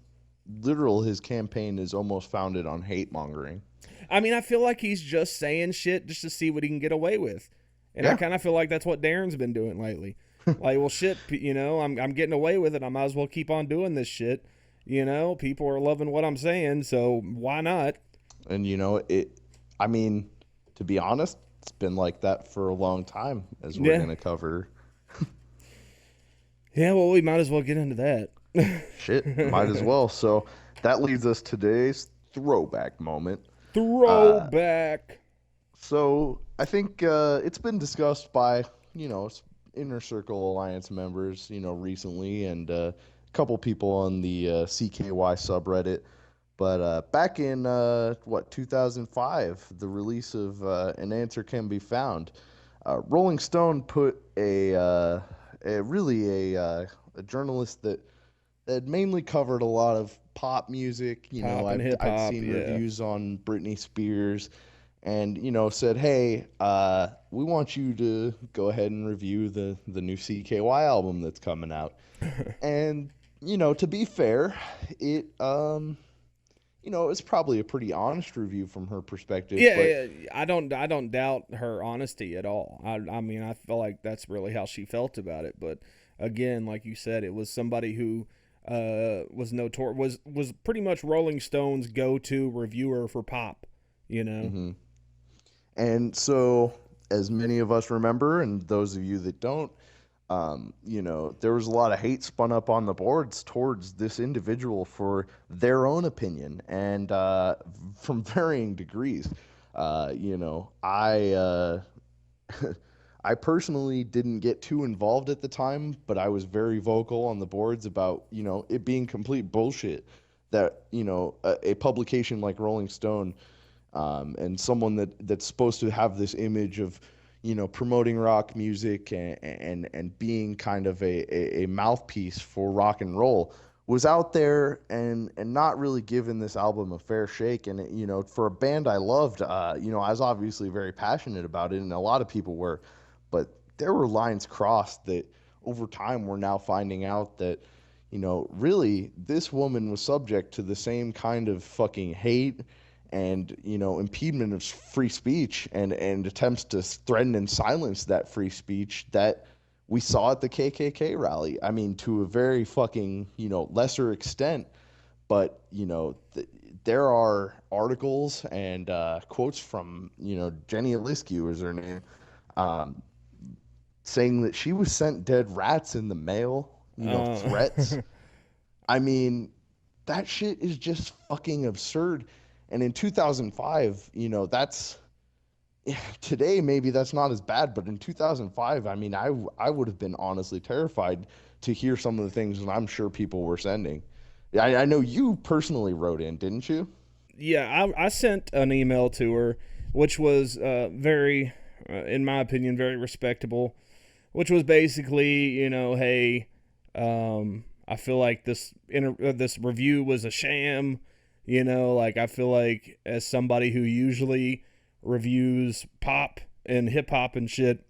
his campaign is almost founded on hate mongering. I mean, I feel like he's just saying shit just to see what he can get away with. And I kind of feel like that's what Darren's been doing lately. Like, well, shit, you know, I'm getting away with it. I might as well keep on doing this shit. You know, people are loving what I'm saying, so why not? And, you know, I mean, to be honest, it's been like that for a long time, as we're going to cover. Yeah, well, we might as well get into that. Shit, might as well. So that leads us to today's throwback moment. Throwback. So I think it's been discussed by, you know, Inner Circle Alliance members, you know, recently, and a couple people on the CKY subreddit. But back in, 2005, the release of An Answer Can Be Found, Rolling Stone put a journalist that had mainly covered a lot of pop music. You know, I've seen reviews on Britney Spears, and, you know, said, hey, we want you to go ahead and review the new CKY album that's coming out. And, you know, to be fair, it you know, it's probably a pretty honest review from her perspective. Yeah, I don't doubt her honesty at all. I mean, I feel like that's really how she felt about it. But again, like you said, it was somebody who was pretty much Rolling Stone's go-to reviewer for pop. You know, mm-hmm. And so, as many of us remember, and those of you that don't, you know, there was a lot of hate spun up on the boards towards this individual for their own opinion, and from varying degrees. You know, I personally didn't get too involved at the time, but I was very vocal on the boards about, you know, it being complete bullshit that, you know, a publication like Rolling Stone, and someone that's supposed to have this image of, you know, promoting rock music and being kind of a mouthpiece for rock and roll, was out there and not really giving this album a fair shake. And, you know, for a band I loved, you know, I was obviously very passionate about it, and a lot of people were, but there were lines crossed that over time we're now finding out that, you know, really this woman was subject to the same kind of fucking hate and, you know, impediment of free speech and attempts to threaten and silence that free speech that we saw at the KKK rally. I mean, to a very fucking, you know, lesser extent, but, you know, there are articles and quotes from, you know, Jenny Eliscu is her name, saying that she was sent dead rats in the mail, you know, threats. I mean, that shit is just fucking absurd. And in 2005, you know, today maybe that's not as bad, but in 2005, I mean, I would have been honestly terrified to hear some of the things that I'm sure people were sending. I know you personally wrote in, didn't you? I sent an email to her, which was very, in my opinion, very respectable, which was basically, hey, I feel like this review was a sham. I feel like as somebody who usually reviews pop and hip hop and shit,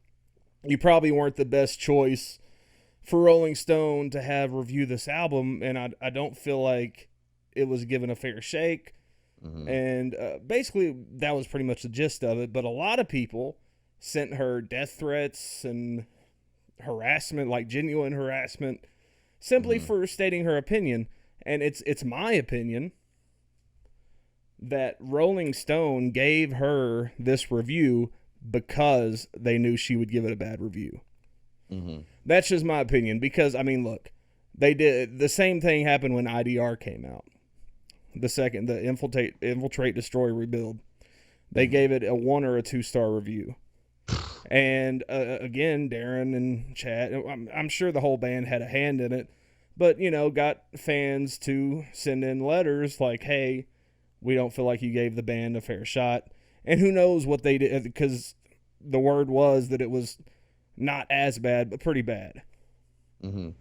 you probably weren't the best choice for Rolling Stone to have review this album, and I don't feel like it was given a fair shake. Mm-hmm. And basically that was pretty much the gist of it. But a lot of people sent her death threats and harassment, like genuine harassment, simply for stating her opinion. And it's my opinion that Rolling Stone gave her this review because they knew she would give it a bad review. Mm-hmm. That's just my opinion, because, look, they did the same thing happened when IDR came out. The Infiltrate, Destroy, Rebuild. They gave it a 1 or a 2-star review. And again, Darren and Chad, I'm sure the whole band had a hand in it, but, got fans to send in letters like, hey, we don't feel like you gave the band a fair shot. And who knows what they did, because the word was that it was not as bad, but pretty bad. Mm-hmm.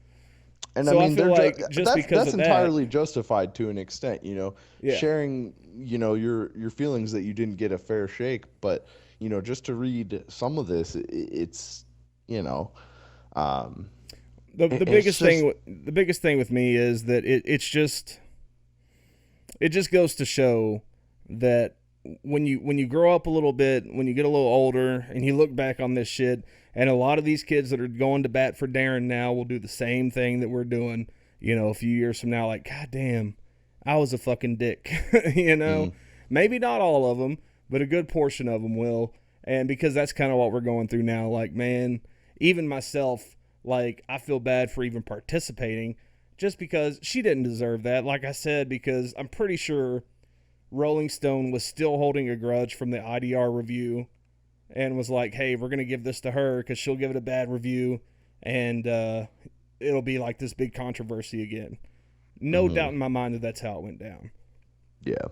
And so I feel like just because that's of entirely justified to an extent, Yeah. sharing, your feelings that you didn't get a fair shake. But, just to read some of this, it's, the biggest thing with me is that it just goes to show that when you grow up a little bit, when you get a little older and you look back on this shit, and a lot of these kids that are going to bat for Darren now will do the same thing that we're doing, a few years from now, like, God damn, I was a fucking dick, Maybe not all of them, but a good portion of them will. And because that's kind of what we're going through now, like, man, even myself, like, I feel bad for even participating, just because she didn't deserve that. Like I said, because I'm pretty sure Rolling Stone was still holding a grudge from the IDR review and was like, hey, we're going to give this to her because she'll give it a bad review and it'll be like this big controversy again. No doubt in my mind that that's how it went down. Yeah,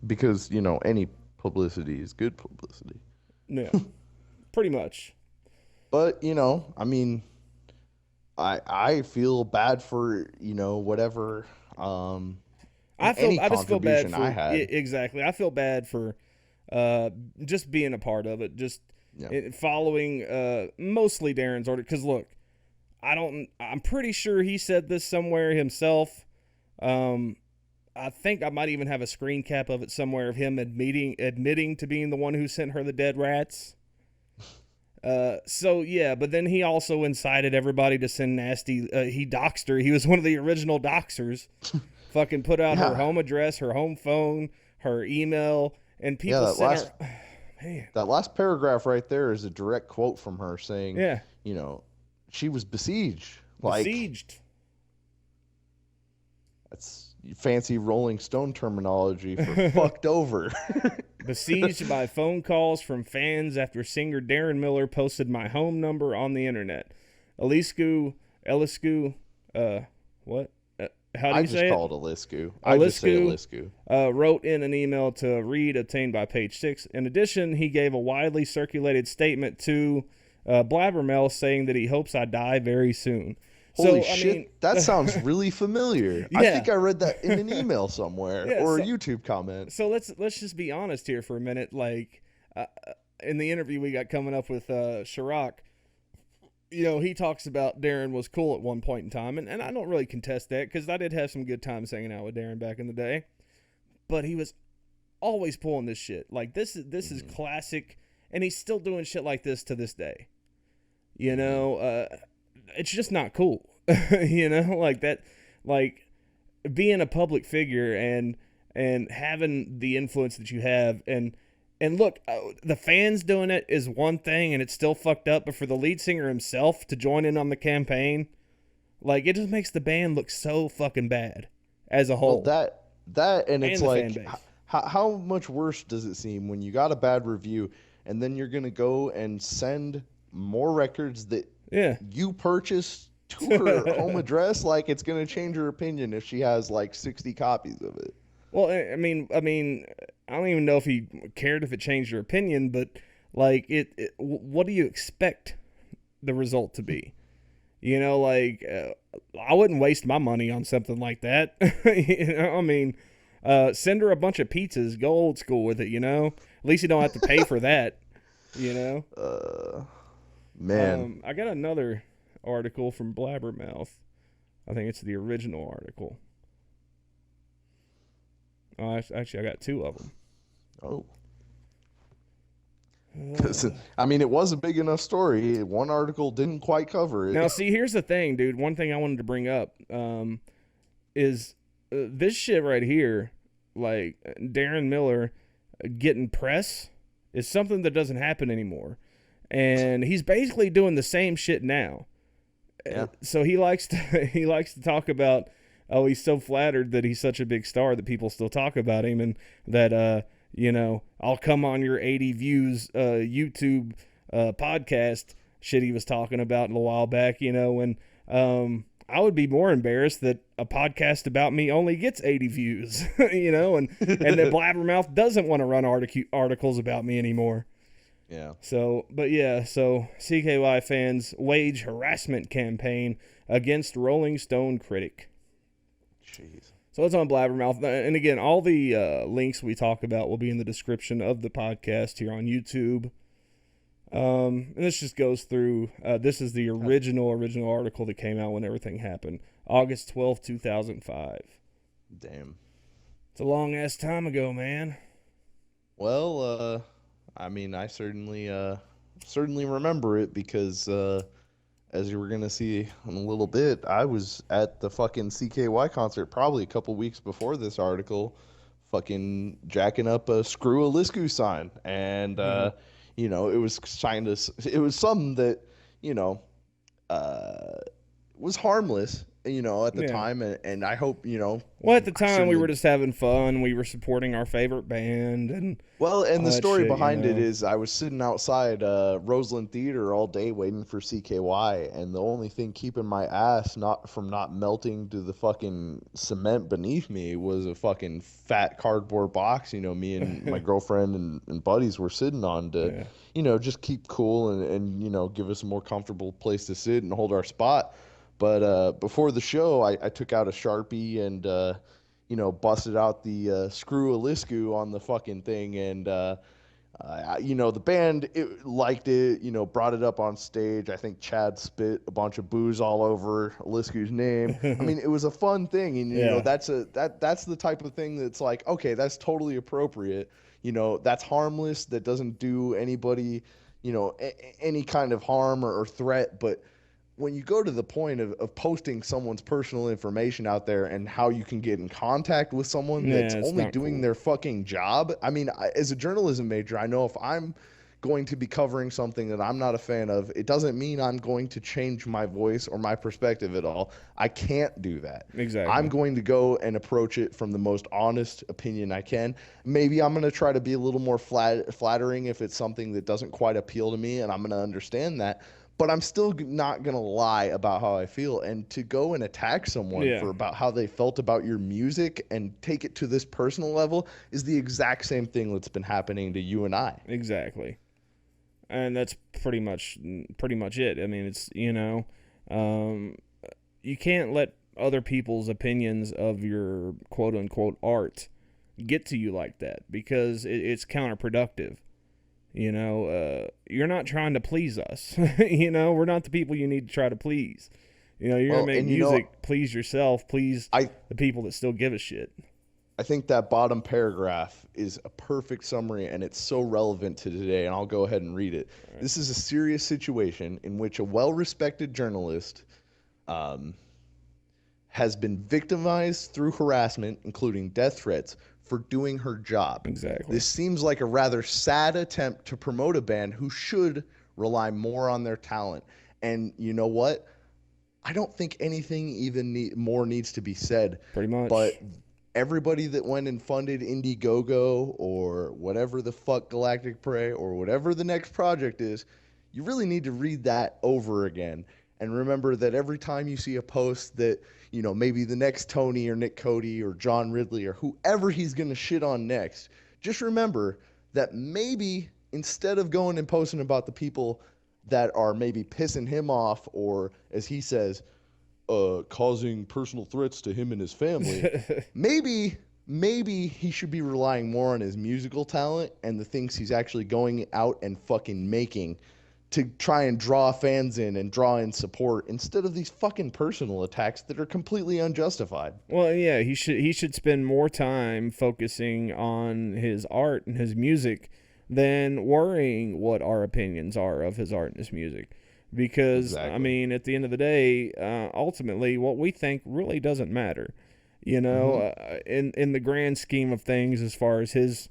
because, any publicity is good publicity. Yeah, pretty much. But, I feel bad for, whatever I just feel bad for, I had. Exactly. I feel bad for just being a part of it, just following mostly Darren's order. Because look, I'm pretty sure he said this somewhere himself. I think I might even have a screen cap of it somewhere of him admitting to being the one who sent her the dead rats. So yeah, but then he also incited everybody to send nasty. He doxed her. He was one of the original doxers. Fucking put out her home address, her home phone, her email, and people sent her. Man. That last paragraph right there is a direct quote from her saying, she was besieged. Besieged. That's fancy Rolling Stone terminology for fucked over. Besieged by phone calls from fans after singer Darren Miller posted my home number on the internet. Eliscu, what? How do you say it? I just call it Eliscu. I just say Eliscu. Wrote in an email to Reed, obtained by Page 6. In addition, he gave a widely circulated statement to Blabbermouth saying that he hopes I die very soon. Holy shit, that sounds really familiar. Yeah. I think I read that in an email somewhere or a YouTube comment. So let's just be honest here for a minute. Like in the interview we got coming up with Sharrock, he talks about Darren was cool at one point in time, and I don't really contest that because I did have some good times hanging out with Darren back in the day. But he was always pulling this shit. Like this is classic, and he's still doing shit like this to this day. It's just not cool, like that, like being a public figure and having the influence that you have. And look, the fans doing it is one thing and it's still fucked up, but for the lead singer himself to join in on the campaign, like it just makes the band look so fucking bad as a whole. Well, that, and it's like, how much worse does it seem when you got a bad review and then you're going to go and send more records that you purchased to her home address? Like it's going to change her opinion if she has like 60 copies of it. Well, I mean, I don't even know if he cared if it changed your opinion, but like what do you expect the result to be? You know, like I wouldn't waste my money on something like that. You know, I mean, send her a bunch of pizzas, go old school with it, you know? At least you don't have to pay for that, you know? Man. I got another article from Blabbermouth. I think it's the original article. Oh, actually, I got two of them. Oh. I mean, it was a big enough story. One article didn't quite cover it. Now, see, here's the thing, dude. One thing I wanted to bring up is this shit right here, like Darren Mullar getting press, is something that doesn't happen anymore. And he's basically doing the same shit now. Yeah. So he likes to talk about, oh, he's so flattered that he's such a big star that people still talk about him, and that you know, I'll come on your 80 views YouTube podcast shit he was talking about a while back, you know, and I would be more embarrassed that a podcast about me only gets 80 views, you know, and that Blabbermouth doesn't want to run articles about me anymore. Yeah. So, but yeah, so CKY fans wage harassment campaign against Rolling Stone critic. Jeez. So it's on Blabbermouth. And again, all the links we talk about will be in the description of the podcast here on YouTube. And this just goes through, this is the original article that came out when everything happened. August 12th, 2005. Damn. It's a long-ass time ago, man. Well, I mean, I certainly remember it because, as you were going to see in a little bit, I was at the fucking CKY concert probably a couple weeks before this article, fucking jacking up a Screw Eliscu sign. And, you know, it was something that, you know, was harmless, you know, at the time. And I hope, you know. Well, at the time, we were just having fun. We were supporting our favorite band. And the story behind it know. is I was sitting outside Roseland Theater all day waiting for CKY, and the only thing keeping my ass from not melting to the fucking cement beneath me was a fucking fat cardboard box, you know, me and my girlfriend and buddies were sitting on to, you know, just keep cool and, you know, give us a more comfortable place to sit and hold our spot. But before the show, I took out a Sharpie and, you know, busted out the Screw Eliscu on the fucking thing. And, you know, the band liked it, you know, brought it up on stage. I think Chad spit a bunch of booze all over Eliscu's name. I mean, it was a fun thing. And, you know, that's the type of thing that's like, okay, that's totally appropriate. You know, that's harmless. That doesn't do anybody, you know, any kind of harm or threat. But when you go to the point of posting someone's personal information out there and how you can get in contact with someone that's only doing their fucking job. I mean, as a journalism major, I know if I'm going to be covering something that I'm not a fan of, it doesn't mean I'm going to change my voice or my perspective at all. I can't do that. Exactly. I'm going to go and approach it from the most honest opinion I can. Maybe I'm going to try to be a little more flattering if it's something that doesn't quite appeal to me, and I'm going to understand that. But I'm still not going to lie about how I feel. And to go and attack someone for about how they felt about your music and take it to this personal level is the exact same thing that's been happening to you and I. Exactly. And that's pretty much it. I mean, it's, you know, you can't let other people's opinions of your quote unquote art get to you like that, because it's counterproductive. You know, you're not trying to please us. You know, we're not the people you need to try to please. You know, you're going to make music, please yourself, please the people that still give a shit. I think that bottom paragraph is a perfect summary, and it's so relevant to today, and I'll go ahead and read it. Right. This is a serious situation in which a well-respected journalist has been victimized through harassment, including death threats, for doing her job. Exactly. This seems like a rather sad attempt to promote a band who should rely more on their talent. And you know what? I don't think anything even more needs to be said. Pretty much. But everybody that went and funded Indiegogo or whatever the fuck Galactic Prey or whatever the next project is, you really need to read that over again. And remember that every time you see a post that, you know, maybe the next Tony or Nick Cody or John Ridley or whoever he's going to shit on next, just remember that maybe instead of going and posting about the people that are maybe pissing him off, or as he says, causing personal threats to him and his family, maybe he should be relying more on his musical talent and the things he's actually going out and fucking making to try and draw fans in and draw in support instead of these fucking personal attacks that are completely unjustified. Well, yeah, he should spend more time focusing on his art and his music than worrying what our opinions are of his art and his music. Because, exactly. I mean, at the end of the day, ultimately, what we think really doesn't matter. You know, in the grand scheme of things, as far as his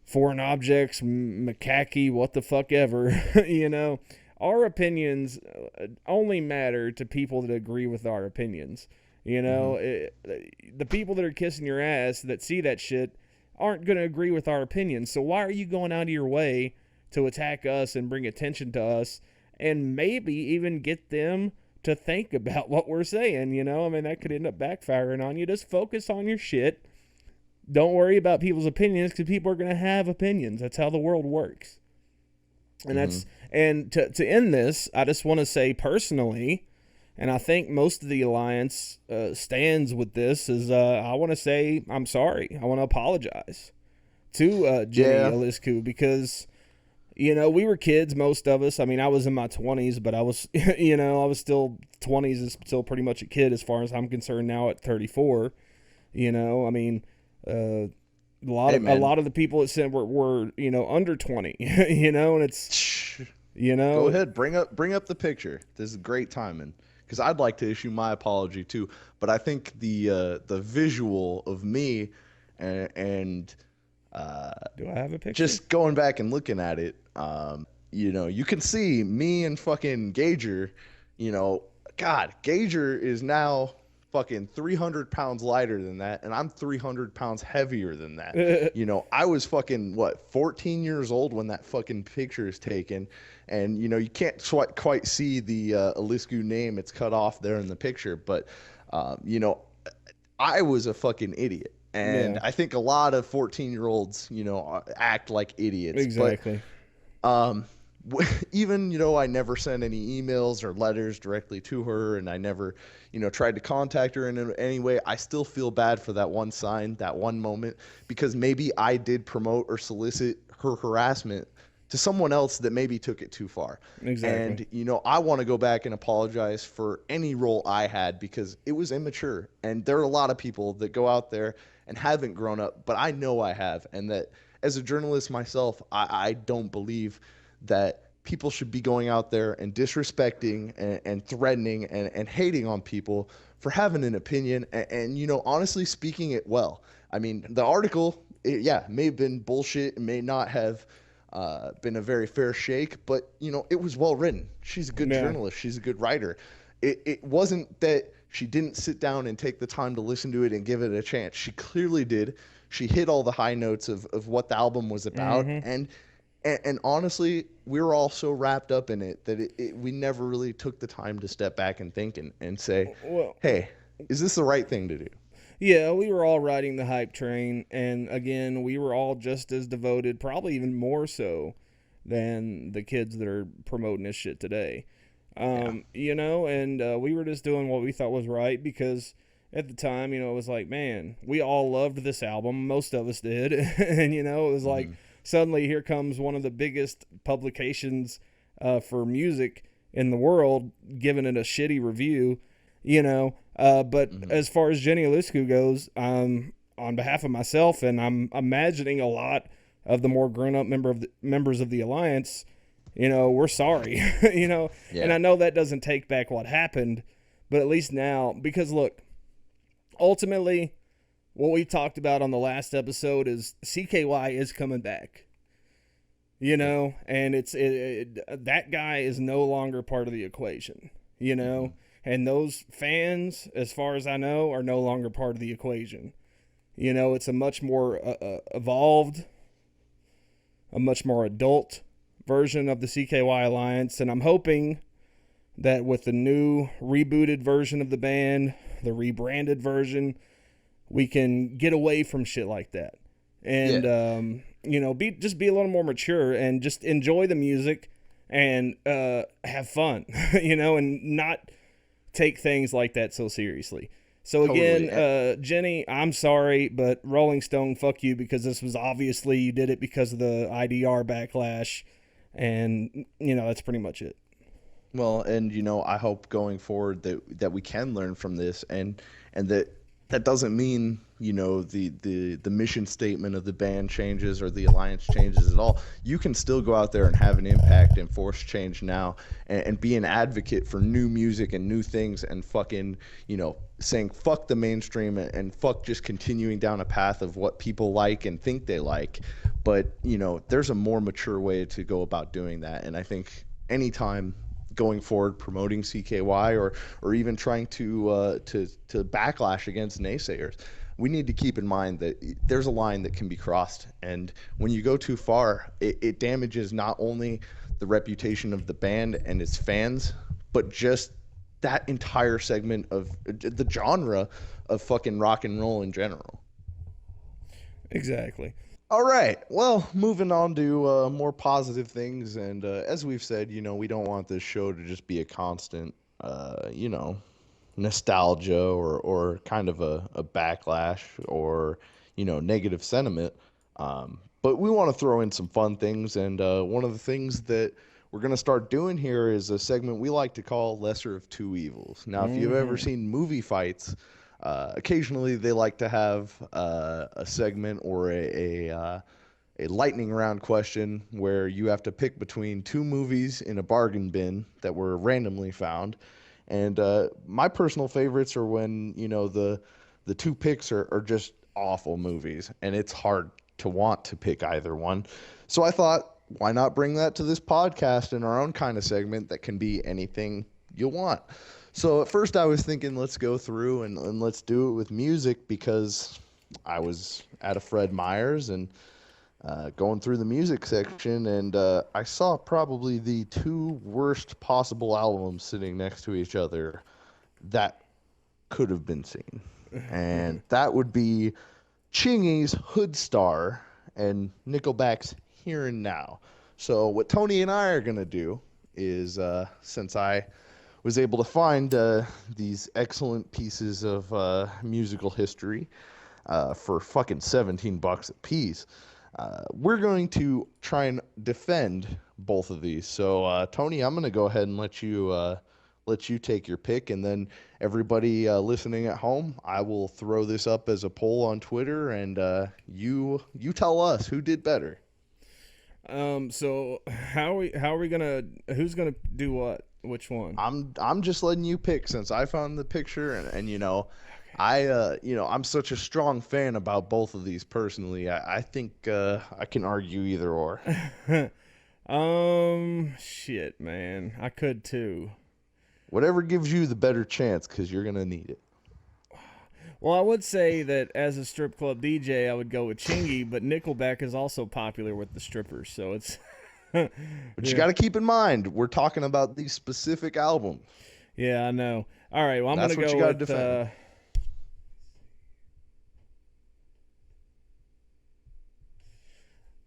foreign objects, macaque, what the fuck ever, you know, our opinions only matter to people that agree with our opinions. You know, the people that are kissing your ass that see that shit aren't going to agree with our opinions. So why are you going out of your way to attack us and bring attention to us and maybe even get them to think about what we're saying? You know, I mean, that could end up backfiring on you. Just focus on your shit. Don't worry about people's opinions, because people are going to have opinions. That's how the world works. And to end this, I just want to say personally, and I think most of the Alliance stands with this, is I want to say I'm sorry. I want to apologize to Chingy Eliscu, because, you know, we were kids, most of us. I mean, I was in my 20s, but I was, you know, I was still 20s is still pretty much a kid as far as I'm concerned now at 34. You know, I mean, a lot of the people that said were you know, under 20. You know, and it's, you know, go ahead, bring up the picture. This is great timing, because I'd like to issue my apology too. But I think the visual of me and do I have a picture? Just going back and looking at it, you know, you can see me and fucking Gager. You know, God, Gager is now fucking 300 pounds lighter than that, and I'm 300 pounds heavier than that. You know, I was fucking, 14 years old when that fucking picture is taken, and, you know, you can't quite see the Eliscu name. It's cut off there in the picture, but, you know, I was a fucking idiot, and I think a lot of 14-year-olds, you know, act like idiots. Exactly. But, even, you know, I never sent any emails or letters directly to her, and I never, you know, tried to contact her in any way. I still feel bad for that one sign, that one moment, because maybe I did promote or solicit her harassment to someone else that maybe took it too far. Exactly. And, you know, I want to go back and apologize for any role I had, because it was immature. And there are a lot of people that go out there and haven't grown up, but I know I have. And that as a journalist myself, I don't believe that people should be going out there and disrespecting and threatening and hating on people for having an opinion and, you know, honestly speaking it well. I mean, the article, may have been bullshit. It may not have been a very fair shake, but, you know, it was well written. She's a good journalist. She's a good writer. It wasn't that she didn't sit down and take the time to listen to it and give it a chance. She clearly did. She hit all the high notes of what the album was about. And honestly, we were all so wrapped up in it that we never really took the time to step back and think and say, hey, is this the right thing to do? Yeah, we were all riding the hype train. And again, we were all just as devoted, probably even more so, than the kids that are promoting this shit today. You know, and we were just doing what we thought was right, because at the time, you know, it was like, man, we all loved this album. Most of us did. And, you know, it was like, suddenly here comes one of the biggest publications for music in the world giving it a shitty review, you know. But as far as Chingy Eliscu goes, on behalf of myself, and I'm imagining a lot of the more grown-up members of the Alliance, you know, we're sorry, you know. And I know that doesn't take back what happened, but at least now, because look, ultimately, what we talked about on the last episode is CKY is coming back, you know, and that guy is no longer part of the equation, you know, and those fans, as far as I know, are no longer part of the equation. You know, it's a much more evolved, a much more adult version of the CKY Alliance, and I'm hoping that with the new rebooted version of the band, the rebranded version, we can get away from shit like that. and be a little more mature and just enjoy the music and have fun, and not take things like that so seriously. So again, Jenny, I'm sorry, but Rolling Stone, fuck you, because this was obviously, you did it because of the IDR backlash, and that's pretty much it. Well, and I hope going forward that we can learn from this, and that doesn't mean the mission statement of the band changes or the alliance changes at all. You can still go out there and have an impact and force change now, and be an advocate for new music and new things, and fucking saying fuck the mainstream and fuck just continuing down a path of what people like and think they like. But there's a more mature way to go about doing that, and I think anytime going forward promoting CKY or even trying to backlash against naysayers, we need to keep in mind that there's a line that can be crossed, and when you go too far, it damages not only the reputation of the band and its fans, but just that entire segment of the genre of fucking rock and roll in general. Exactly. All right. Well, moving on to more positive things, and as we've said, we don't want this show to just be a constant, nostalgia or kind of a backlash or negative sentiment. But we want to throw in some fun things, and one of the things that we're going to start doing here is a segment we like to call Lesser of Two Evils. Now, if you've ever seen movie fights, occasionally they like to have a segment or a lightning round question where you have to pick between two movies in a bargain bin that were randomly found. And my personal favorites are when the two picks are just awful movies, and it's hard to want to pick either one. So I thought, why not bring that to this podcast in our own kind of segment that can be anything you want? So at first I was thinking, let's go through and let's do it with music, because I was at a Fred Meyer's and going through the music section, and I saw probably the two worst possible albums sitting next to each other that could have been seen. And that would be Chingy's Hood Star and Nickelback's Here and Now. So what Tony and I are going to do is, since I was able to find these excellent pieces of musical history for fucking $17 a piece, we're going to try and defend both of these. So Tony, I'm going to go ahead and let you take your pick, and then everybody listening at home, I will throw this up as a poll on Twitter, and you tell us who did better. So how are we gonna, who's gonna do what? Which one? I'm just letting you pick, since I found the picture, and I'm such a strong fan about both of these personally. I think I can argue either or. Shit, man, I could too. Whatever gives you the better chance, because you're gonna need it. Well, I would say that as a strip club DJ, I would go with Chingy, but Nickelback is also popular with the strippers, so it's... But you got to keep in mind, we're talking about these specific albums. Yeah, I know. All right, well, I'm going to go with...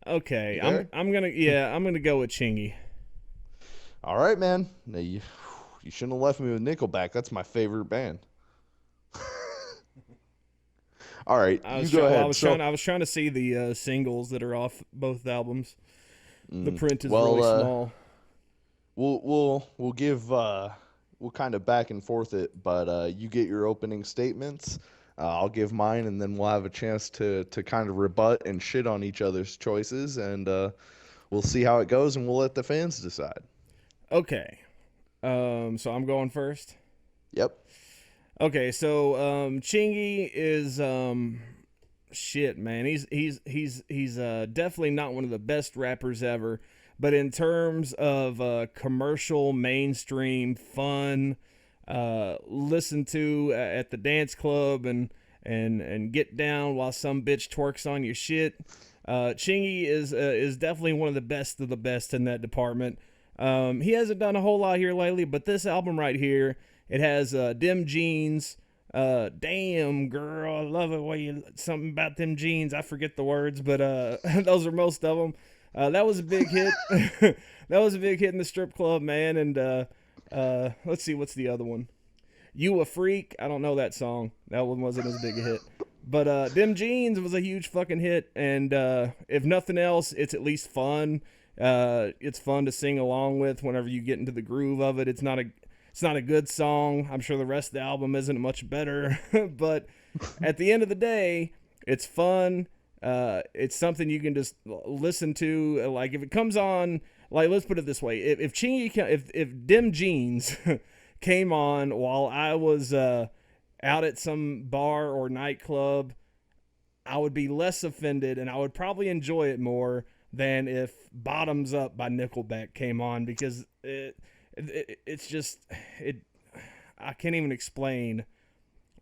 Okay, I'm gonna go with Chingy. All right, man. Now you shouldn't have left me with Nickelback. That's my favorite band. All right, you go ahead. I was trying to see the singles that are off both albums. The print is really small. We'll give we'll kind of back and forth it, but you get your opening statements. I'll give mine, and then we'll have a chance to kind of rebut and shit on each other's choices, and we'll see how it goes, and we'll let the fans decide. Okay. So I'm going first? Yep. Okay, so Chingy is shit, man. He's definitely not one of the best rappers ever, but in terms of commercial, mainstream, fun, listen to at the dance club and get down while some bitch twerks on your shit, Chingy is definitely one of the best in that department. He hasn't done a whole lot here lately, but this album right here, it has Dim Jeans, Damn girl, I love it way you something about them jeans. I forget the words, but those are most of them. That was a big hit. That was a big hit in the strip club, man. And let's see, what's the other one? You a Freak. I don't know that song. That one wasn't as big a hit. But Them Jeans was a huge fucking hit. And if nothing else, it's at least fun. It's fun to sing along with whenever you get into the groove of it. It's not a good song. I'm sure the rest of the album isn't much better. But at the end of the day, it's fun. It's something you can just listen to. Like if it comes on, like let's put it this way: if Chingy, if Dim Jeans came on while I was out at some bar or nightclub, I would be less offended and I would probably enjoy it more than if Bottoms Up by Nickelback came on, because it's just I can't even explain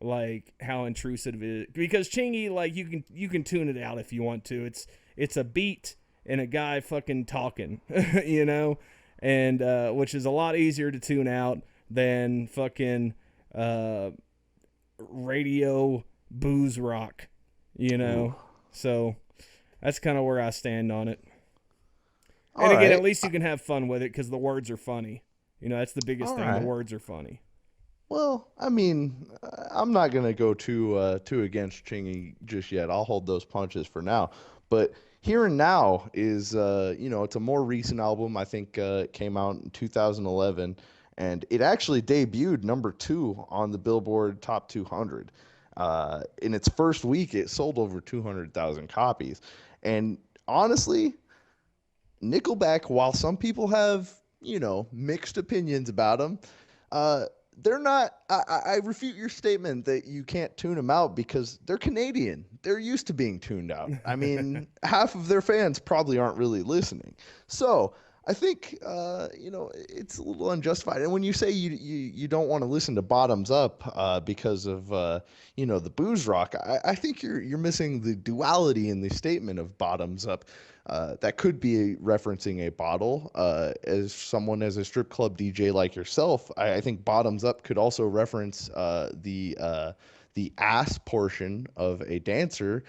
like how intrusive it is, because Chingy, like you can tune it out if you want to. It's a beat and a guy fucking talking, you know, and which is a lot easier to tune out than fucking radio booze rock, you know. Ooh. So that's kind of where I stand on it. And again, at least you can have fun with it because the words are funny. You know, that's the biggest thing. The words are funny. Well, I mean, I'm not going to go too against Chingy just yet. I'll hold those punches for now. But Here and Now is, it's a more recent album. I think it came out in 2011. And it actually debuted number 2 on the Billboard Top 200. In its first week, it sold over 200,000 copies. And honestly, Nickelback, while some people have, mixed opinions about them, they're not. I refute your statement that you can't tune them out because they're Canadian. They're used to being tuned out. I mean, half of their fans probably aren't really listening. So I think, it's a little unjustified. And when you say you don't want to listen to Bottoms Up because of, the booze rock, I think you're missing the duality in the statement of Bottoms Up. That could be referencing a bottle. As a strip club DJ like yourself, I think Bottoms Up could also reference the ass portion of a dancer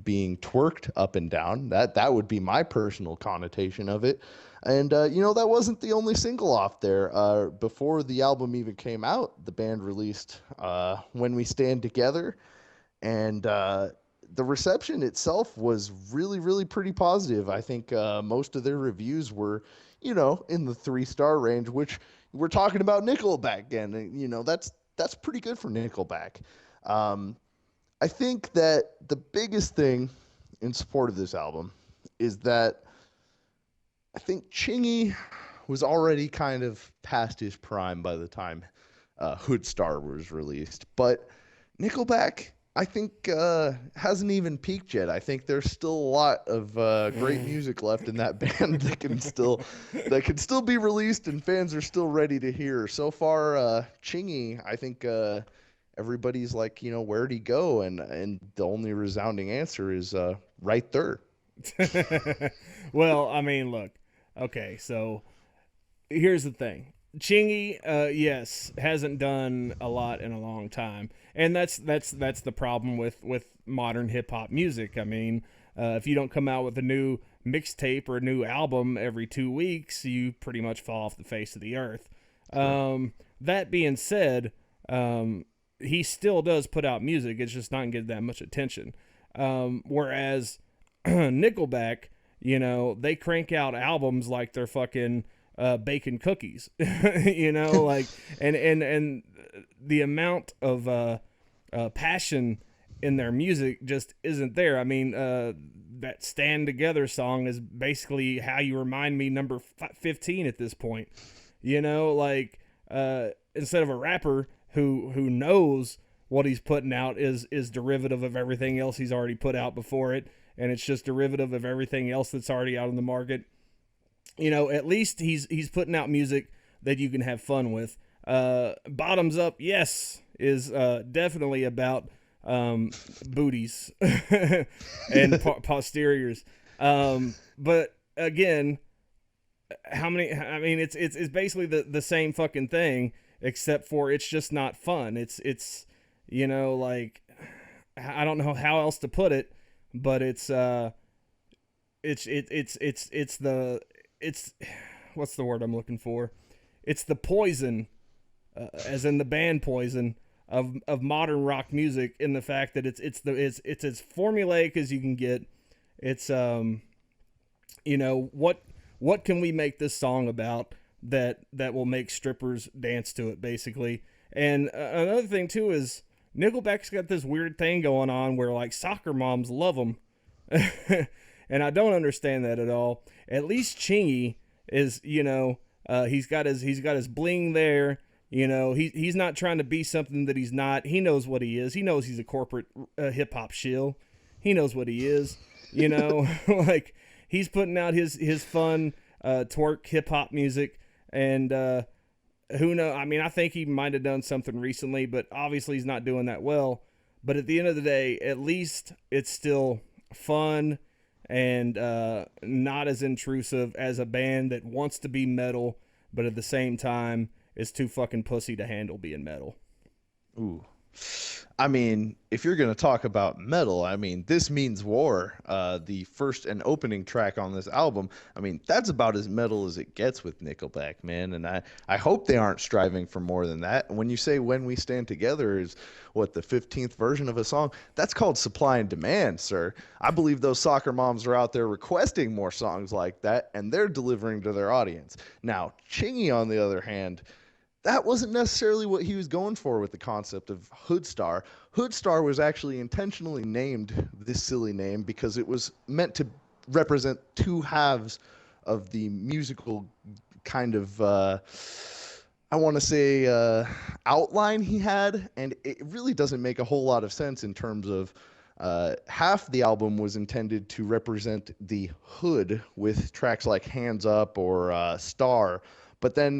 being twerked up and down. That would be my personal connotation of it. And, that wasn't the only single off there. Before the album even came out, the band released When We Stand Together. And the reception itself was really, really pretty positive. I think most of their reviews were, in the 3-star range, which we're talking about Nickelback again. And, that's pretty good for Nickelback. I think that the biggest thing in support of this album is that I think Chingy was already kind of past his prime by the time Hood Star was released. But Nickelback, I think, hasn't even peaked yet. I think there's still a lot of great music left in that band that can still be released and fans are still ready to hear. So far, Chingy, I think everybody's like, where'd he go? And the only resounding answer is right there. Well, I mean, look. Okay, so here's the thing. Chingy, yes, hasn't done a lot in a long time, and that's the problem with modern hip hop music. I mean, if you don't come out with a new mixtape or a new album every 2 weeks, you pretty much fall off the face of the earth. That being said, he still does put out music. It's just not getting that much attention. Whereas Nickelback, they crank out albums like they're fucking bacon cookies, like, and the amount of passion in their music just isn't there. I mean, that Stand Together song is basically How You Remind Me number 15 at this point. Like, instead of a rapper who knows what he's putting out is derivative of everything else he's already put out before it, and it's just derivative of everything else that's already out in the market. At least he's putting out music that you can have fun with. Bottoms Up, yes, is definitely about booties and posteriors. But again, how many? I mean, it's basically the same fucking thing, except for it's just not fun. It's You know, like, I don't know how else to put it, but it's what's the word I'm looking for? It's the poison, as in the band Poison of modern rock music, in the fact that it's as formulaic as you can get. It's you know, what can we make this song about that will make strippers dance to it, basically. And another thing too is Nickelback's got this weird thing going on where like soccer moms love them. And I don't understand that at all. At least Chingy is, you know, he's got his bling there. You know, he's not trying to be something that he's not. He knows what he is. He knows he's a corporate hip hop shill. He knows what he is. You know, like he's putting out his fun twerk hip hop music, and who knows? I mean, I think he might have done something recently, but obviously he's not doing that well. But at the end of the day, at least it's still fun and not as intrusive as a band that wants to be metal, but at the same time is too fucking pussy to handle being metal. Ooh. I mean, if you're going to talk about metal, I mean, This Means War, the first and opening track on this album, I mean, that's about as metal as it gets with Nickelback, man. And I hope they aren't striving for more than that. When you say When We Stand Together is, what, the 15th version of a song, that's called supply and demand, sir. I believe those soccer moms are out there requesting more songs like that, and they're delivering to their audience. Now, Chingy, on the other hand, that wasn't necessarily what he was going for with the concept of Hoodstar. Hoodstar was actually intentionally named this silly name because it was meant to represent two halves of the musical kind of, I want to say, outline he had. And it really doesn't make a whole lot of sense in terms of half the album was intended to represent the hood with tracks like Hands Up or Star. But then,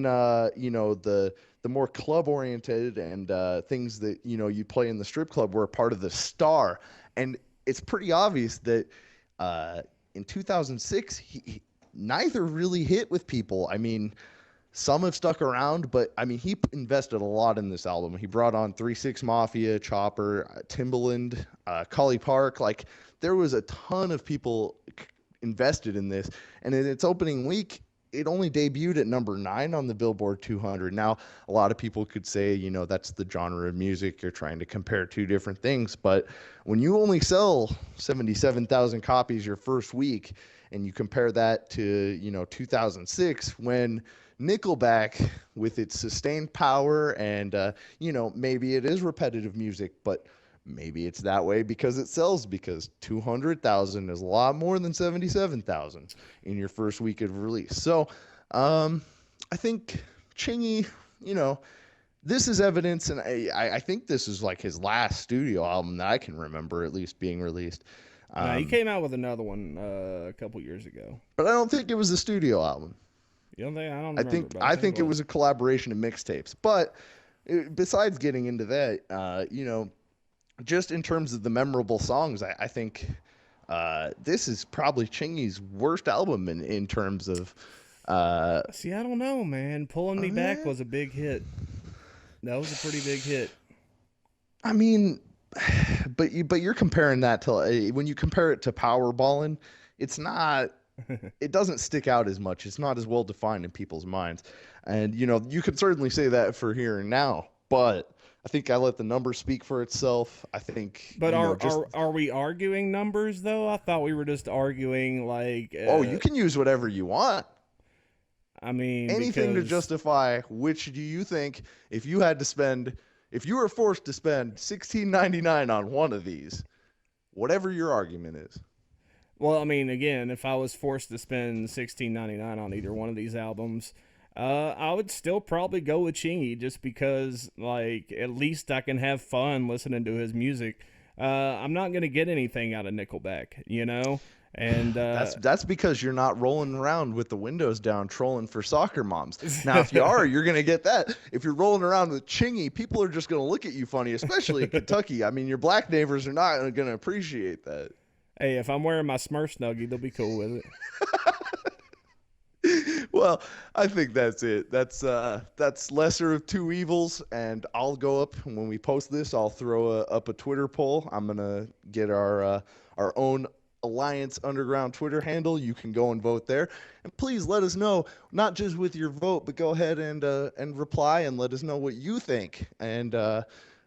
you know, the more club-oriented and things that, you know, you play in the strip club were a part of the star. And it's pretty obvious that in 2006, neither really hit with people. I mean, some have stuck around, but, I mean, he invested a lot in this album. He brought on 3 6 Mafia, Chopper, Timbaland, Collie Park. Like, there was a ton of people invested in this. And in its opening week, it only debuted at number 9 on the Billboard 200. Now, a lot of people could say, you know, that's the genre of music. You're trying to compare two different things. But when you only sell 77,000 copies your first week, and you compare that to, you know, 2006, when Nickelback, with its sustained power and, you know, maybe it is repetitive music, but maybe it's that way because it sells, because 200,000 is a lot more than 77,000 in your first week of release. So I think Chingy, you know, this is evidence, and I think this is like his last studio album that I can remember at least being released. He came out with another one a couple years ago. But I don't think it was a studio album. You don't think? I don't remember. I think it was a collaboration of mixtapes. But besides getting into that, you know, just in terms of the memorable songs, I think this is probably Chingy's worst album in terms of... See, I don't know, man. Pulling Me Back was a big hit. That was a pretty big hit. I mean, but you're comparing that to... When you compare it to Powerballin', it's not... It doesn't stick out as much. It's not as well defined in people's minds. And, you know, you could certainly say that for Here and Now, but... I think I let the numbers speak for itself. I think. But are we arguing numbers though? I thought we were just arguing like. Oh, you can use whatever you want. I mean, anything to justify which do you think if you were forced to spend $16.99 on one of these, whatever your argument is. Well, I mean, again, if I was forced to spend $16.99 on either one of these albums. I would still probably go with Chingy just because, like, at least I can have fun listening to his music. I'm not going to get anything out of Nickelback, you know? And that's because you're not rolling around with the windows down trolling for soccer moms. Now, if you are, you're going to get that. If you're rolling around with Chingy, people are just going to look at you funny, especially in Kentucky. I mean, your black neighbors are not going to appreciate that. Hey, if I'm wearing my Smurf Snuggie, they'll be cool with it. Well, I think that's it. That's lesser of two evils, and I'll go up when we post this. I'll throw up a Twitter poll. I'm gonna get our own Alliance Underground Twitter handle. You can go and vote there, and please let us know, not just with your vote, but go ahead and reply and let us know what you think. And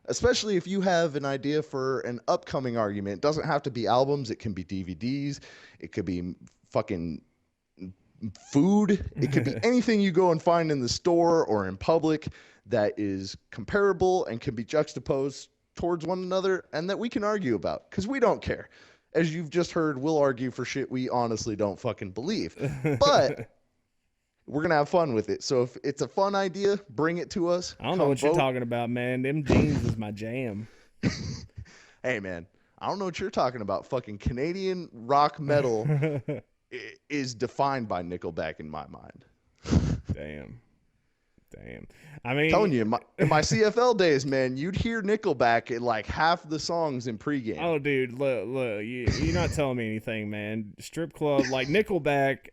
especially if you have an idea for an upcoming argument, it doesn't have to be albums. It can be DVDs. It could be fucking food. It could be anything you go and find in the store or in public that is comparable and can be juxtaposed towards one another and that we can argue about, because we don't care. As you've just heard, we'll argue for shit we honestly don't fucking believe, but we're gonna have fun with it. So if it's a fun idea, bring it to us. I don't know what you're talking about, man. Them jeans is my jam. Hey man, I don't know what you're talking about. Fucking Canadian rock metal is defined by Nickelback in my mind. Damn. I mean, I'm telling you, in my CFL days, man, you'd hear Nickelback in like half the songs in pregame. Oh, dude, look, you're not telling me anything, man. Strip club, like Nickelback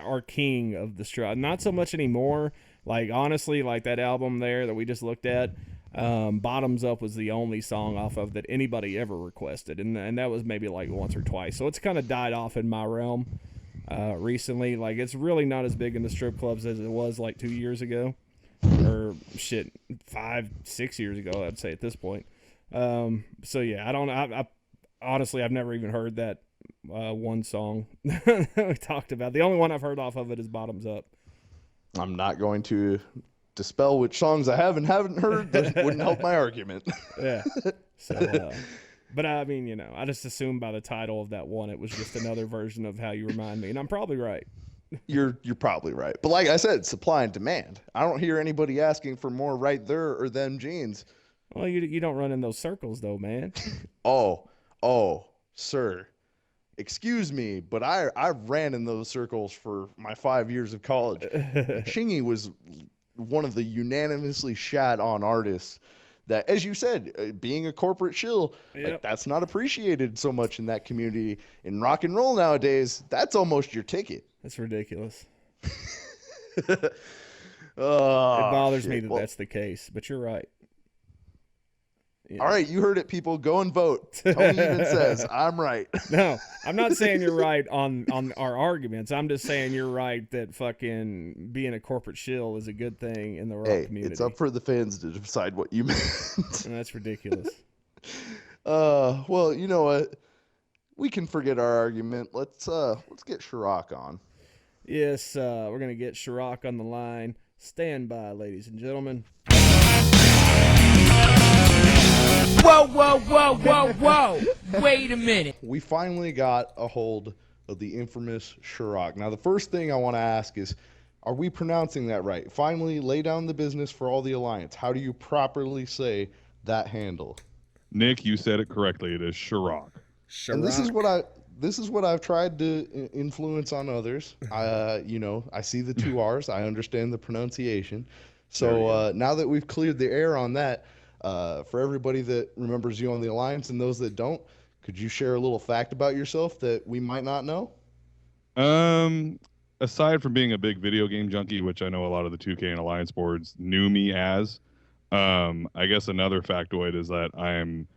are king of the strip. Not so much anymore. Like, honestly, like that album there that we just looked at, Bottoms Up was the only song off of that anybody ever requested, and that was maybe like once or twice. So it's kind of died off in my realm recently. Like, it's really not as big in the strip clubs as it was like 2 years ago, or shit, 5-6 years ago, I'd say at this point. So yeah, I honestly, I've never even heard that one song that we talked about. The only one I've heard off of it is Bottoms Up. I'm not going to dispel which songs I haven't heard. That wouldn't help my argument. Yeah. So, but I mean, you know, I just assumed by the title of that one, it was just another version of How You Remind Me, and I'm probably right. You're probably right. But like I said, supply and demand. I don't hear anybody asking for more right there or them jeans. Well, you don't run in those circles though, man. Oh, sir. Excuse me, but I ran in those circles for my 5 years of college. Chingy was one of the unanimously shat on artists that, as you said, being a corporate shill, Yep. like, that's not appreciated so much in that community. In rock and roll nowadays, that's almost your ticket. That's ridiculous. Oh, It bothers shit. me that Well, that's the case, but you're right. Yeah. all right, you heard it, people. Go and vote. Tony even says I'm right. No, I'm not saying you're right on our arguments. I'm just saying you're right that fucking being a corporate shill is a good thing in the rock community. It's up for the fans to decide what you meant. And that's ridiculous. Well, you know what? We can forget our argument. Let's get Sharrock on. Yes, we're gonna get Sharrock on the line. Stand by, ladies and gentlemen. Whoa. Wait a minute. We finally got a hold of the infamous Sharrock. Now, the first thing I want to ask is, are we pronouncing that right? Finally, lay down the business for all the Alliance. How do you properly say that handle? Nick, you said it correctly. It is Sharrock. And this is what I've tried to influence on others. I see the two R's. I understand the pronunciation. So now that we've cleared the air on that, for everybody that remembers you on the Alliance and those that don't, could you share a little fact about yourself that we might not know? Aside from being a big video game junkie, which I know a lot of the 2K and Alliance boards knew me as, I guess another factoid is that I'm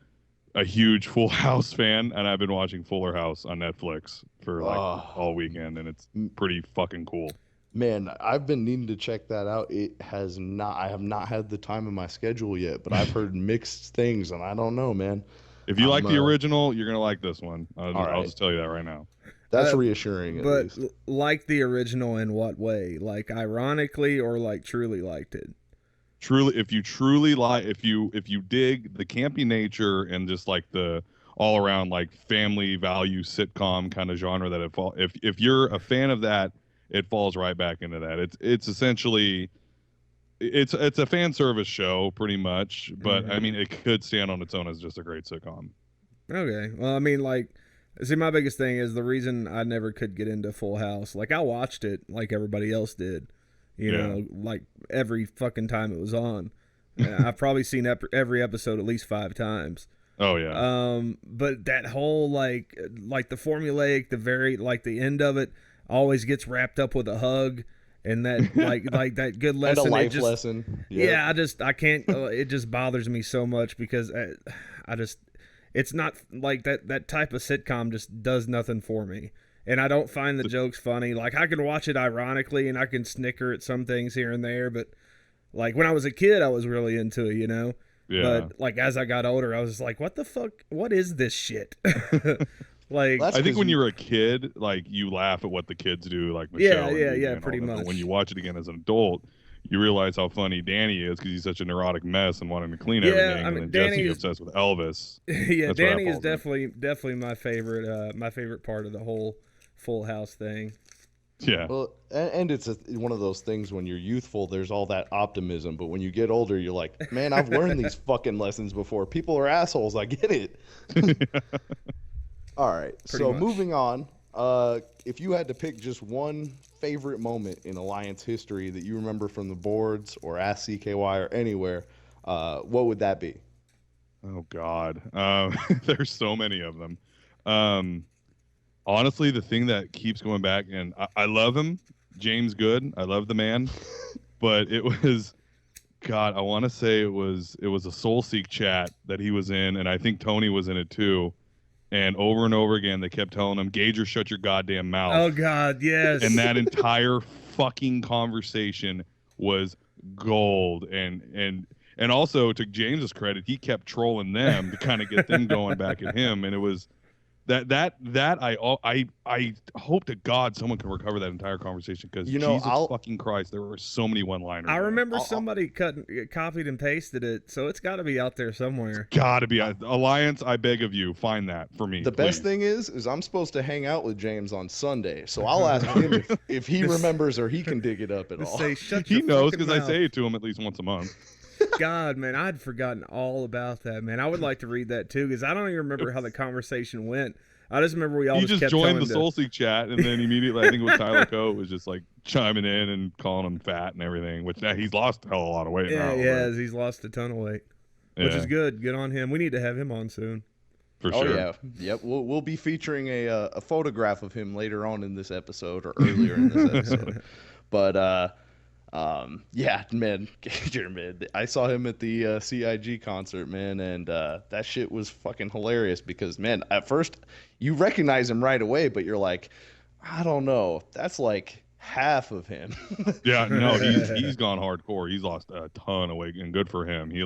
a huge Full House fan, and I've been watching Fuller House on Netflix for like all weekend, and it's pretty fucking cool. Man, I've been needing to check that out. I have not had the time in my schedule yet, but I've heard mixed things, and I don't know, man. If you like the original, you're gonna like this one. I'll just tell you that right now. That's reassuring, at But least. like the original in what way? Like ironically or like truly liked it? Truly, if you dig the campy nature and just like the all around like family value sitcom kind of genre that if you're a fan of that, it falls right back into that. It's essentially it's a fan service show pretty much, but I mean it could stand on its own as just a great sitcom. Okay. Well, I mean, like, see, my biggest thing is the reason I never could get into Full House. Like, I watched it like everybody else did, you know, like every fucking time it was on. I've probably seen every episode at least 5 times. Oh yeah. But that whole like the formulaic, the end of it always gets wrapped up with a hug, and that like that good lesson. And a life lesson. Yeah, I can't. It just bothers me so much because I just it's not like that type of sitcom just does nothing for me. And I don't find the jokes funny. Like, I can watch it ironically and I can snicker at some things here and there, but like when I was a kid, I was really into it, you know? Yeah. But like as I got older, I was like, what the fuck? What is this shit? Like, I think when you're a kid, like you laugh at what the kids do, like Michelle. Yeah, pretty that. much. But when you watch it again as an adult, you realize how funny Danny is because he's such a neurotic mess and wanting to clean everything. I mean, and then Jesse obsessed with Elvis. Yeah, Danny is definitely my favorite part of the whole Full House thing. Yeah. Well, and it's one of those things when you're youthful, there's all that optimism, but when you get older, you're like, man, I've learned these fucking lessons before. People are assholes. I get it. All right. So moving on, if you had to pick just one favorite moment in Alliance history that you remember from the boards or Ask CKY or anywhere, what would that be? Oh God, there's so many of them. Honestly, the thing that keeps going back, and I love him, James Good. I love the man, but it was, God, I want to say it was a Soul Seek chat that he was in, and I think Tony was in it too. And over again, they kept telling him, "Gager, shut your goddamn mouth." Oh God, yes. And that entire fucking conversation was gold. And also, to James's credit, he kept trolling them to kind of get them going back at him, and it was. I hope to God someone can recover that entire conversation because Jesus fucking Christ, there were so many one-liners. I remember somebody copied and pasted it, so it's got to be out there somewhere. Got to be Alliance. I beg of you, find that for me. The best thing is I'm supposed to hang out with James on Sunday, so I'll ask him if he remembers or he can dig it up at all. Say, he knows because I say it to him at least once a month. God, man, I'd forgotten all about that, man. I would like to read that too because I don't even remember how the conversation went. I just remember we all he just kept joined the Soul Seek chat, and then immediately, I think it was Tyler Coe was just like chiming in and calling him fat and everything. Which now he's lost a hell of a lot of weight. Yeah, he has. He's lost a ton of weight, which is good. Good on him. We need to have him on soon. For sure. Oh yeah, yep. We'll be featuring a photograph of him later on in this episode or earlier in this episode, but. Yeah, man, Gager, man. I saw him at the CIG concert, man, and that shit was fucking hilarious because, man, at first you recognize him right away, but you're like, I don't know, that's like half of him. Yeah, no, he's gone hardcore. He's lost a ton of weight, and good for him. He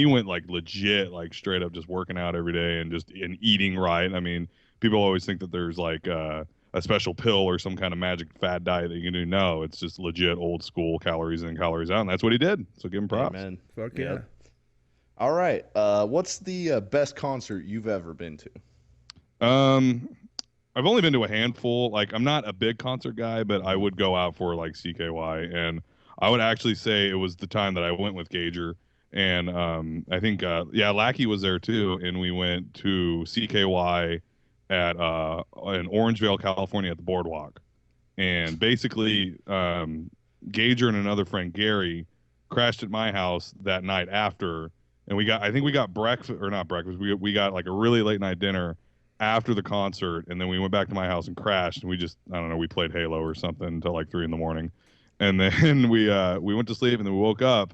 went like legit, like straight up just working out every day and eating right. I mean, people always think that there's like a special pill or some kind of magic fad diet that you can do. No, it's just legit old school calories in, calories out, and that's what he did. So give him props. Amen. Fuck yeah. All right. What's the best concert you've ever been to? I've only been to a handful. Like, I'm not a big concert guy, but I would go out for like CKY, and I would actually say it was the time that I went with Gager, and I think Lackey was there too, and we went to CKY at in Orangevale, California, at the Boardwalk. And basically, Gager and another friend, Gary, crashed at my house that night after, and I think we got breakfast, or not breakfast, we got like a really late night dinner after the concert, and then we went back to my house and crashed, and we played Halo or something until like 3 a.m. And then we went to sleep, and then we woke up,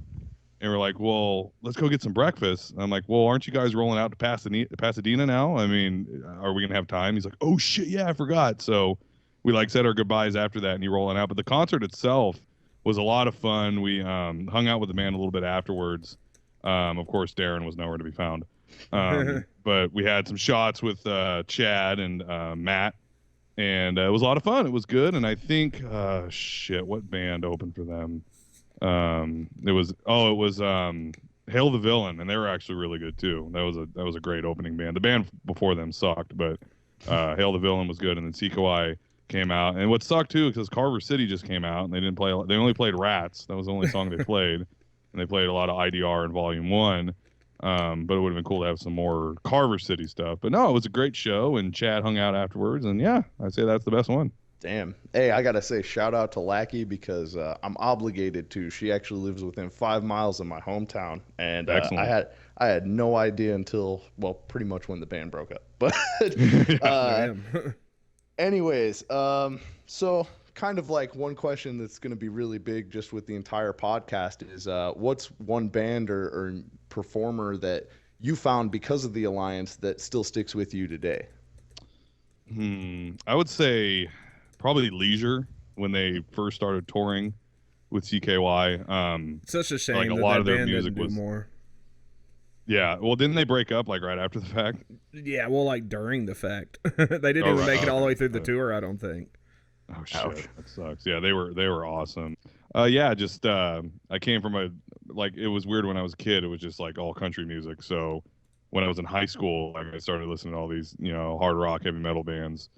and we're like, well, let's go get some breakfast. And I'm like, well, aren't you guys rolling out to Pasadena now? I mean, are we going to have time? He's like, oh, shit, yeah, I forgot. So we like said our goodbyes after that, and he rolling out. But the concert itself was a lot of fun. We hung out with the band a little bit afterwards. Of course, Darren was nowhere to be found. But we had some shots with Chad and Matt, and it was a lot of fun. It was good. And I think, what band opened for them? It was Hail the Villain, and they were actually really good too. That was a great opening band. The band before them sucked, but Hail the Villain was good, and then CKY came out. And what sucked too, because Carver City just came out, and they only played Rats. That was the only song they played, and they played a lot of IDR in Volume 1. But it would have been cool to have some more Carver City stuff. But no, it was a great show, and Chad hung out afterwards, and yeah, I'd say that's the best one. Damn. Hey, I gotta say shout out to Lackey because I'm obligated to. She actually lives within 5 miles of my hometown, and I had no idea until pretty much when the band broke up. But anyways, so kind of like one question that's going to be really big just with the entire podcast is what's one band or performer that you found because of the Alliance that still sticks with you today? I would say probably Leisure when they first started touring with CKY. Such a shame like a that lot that of their band music didn't was do more. Yeah, well, didn't they break up like right after the fact? Yeah, well, like during the fact, they didn't even make it all the way through the tour. I don't think. Oh shit, Ouch. That sucks. Yeah, they were awesome. Yeah, just I came from it was weird when I was a kid. It was just like all country music. So when I was in high school, like I started listening to all these hard rock, heavy metal bands.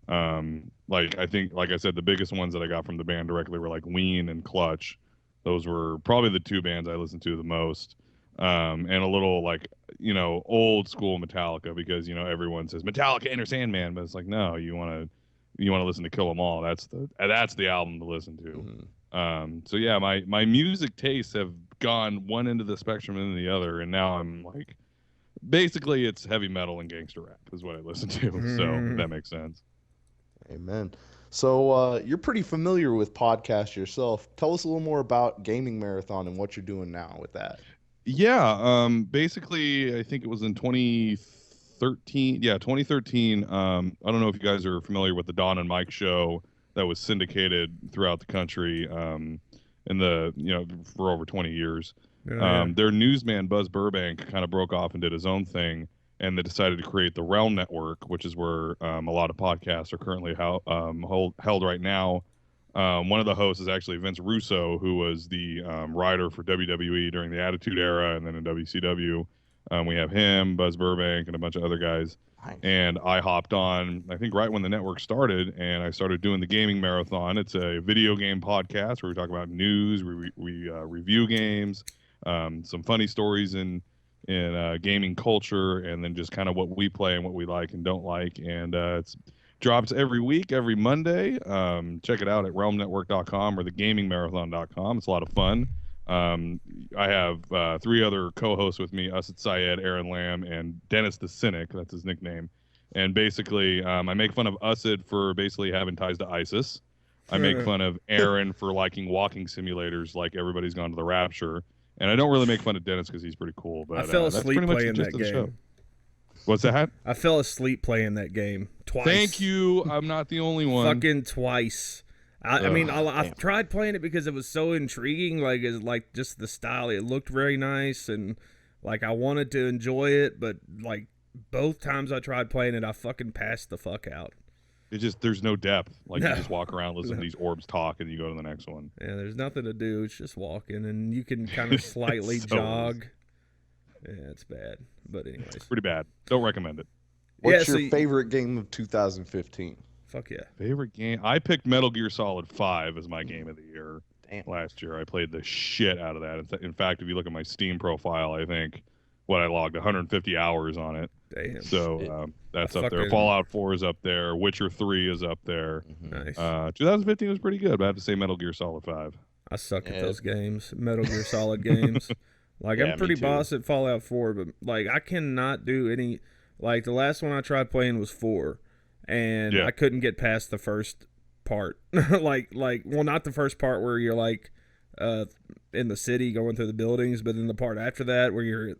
I think, like I said, the biggest ones that I got from the band directly were like Ween and Clutch. Those were probably the two bands I listened to the most. And a little old school Metallica, because everyone says Metallica, Enter Sandman, but it's like, no, you want to listen to Kill 'Em All. That's the album to listen to. Mm-hmm. So yeah, my music tastes have gone one end of the spectrum and the other, and now I'm like, basically it's heavy metal and gangster rap is what I listen to. So if that makes sense. Amen. So you're pretty familiar with podcasts yourself. Tell us a little more about Gaming Marathon and what you're doing now with that. Yeah, basically, I think it was in 2013. Yeah, 2013. I don't know if you guys are familiar with the Don and Mike show that was syndicated throughout the country for over 20 years. Their newsman, Buzz Burbank, kind of broke off and did his own thing, and they decided to create the Realm Network, which is where a lot of podcasts are currently held right now. One of the hosts is actually Vince Russo, who was the writer for WWE during the Attitude Era, and then in WCW. We have him, Buzz Burbank, and a bunch of other guys. Nice. And I hopped on, I think, right when the network started, and I started doing the Gaming Marathon. It's a video game podcast where we talk about news, we review games, some funny stories in gaming culture, and then just kind of what we play and what we like and don't like. And it's drops every week, every Monday. Check it out at realmnetwork.com or thegamingmarathon.com. It's a lot of fun. I have 3 other co-hosts with me, Asad Syed, Aaron Lamb, and Dennis the Cynic. That's his nickname. And basically, I make fun of Asad for basically having ties to ISIS. I make fun of Aaron for liking walking simulators like Everybody's Gone to the Rapture. And I don't really make fun of Dennis because he's pretty cool. But I fell asleep playing that game. What's that? I fell asleep playing that game twice. Thank you. I'm not the only one. Fucking twice. I've tried playing it because it was so intriguing. Like just the style. It looked very nice, and like I wanted to enjoy it, but like both times I tried playing it, I fucking passed the fuck out. There's no depth. You just walk around, listen to these orbs talk, and you go to the next one. Yeah, there's nothing to do. It's just walking, and you can kind of slightly jog. Yeah, it's bad. But anyways. Pretty bad. Don't recommend it. What's your favorite game of 2015? Fuck yeah. Favorite game? I picked Metal Gear Solid 5 as my game of the year. Damn. Last year. I played the shit out of that. In fact, if you look at my Steam profile, I think I logged 150 hours on it. Damn. So that's up there. Fallout 4 is up there. Witcher 3 is up there. Nice. 2015 was pretty good, but I have to say Metal Gear Solid 5. I suck at those games. Metal Gear Solid games. I'm pretty boss at Fallout 4, but I cannot do any. The last one I tried playing was 4, and I couldn't get past the first part. Not the first part where you're in the city going through the buildings, but then the part after that where you're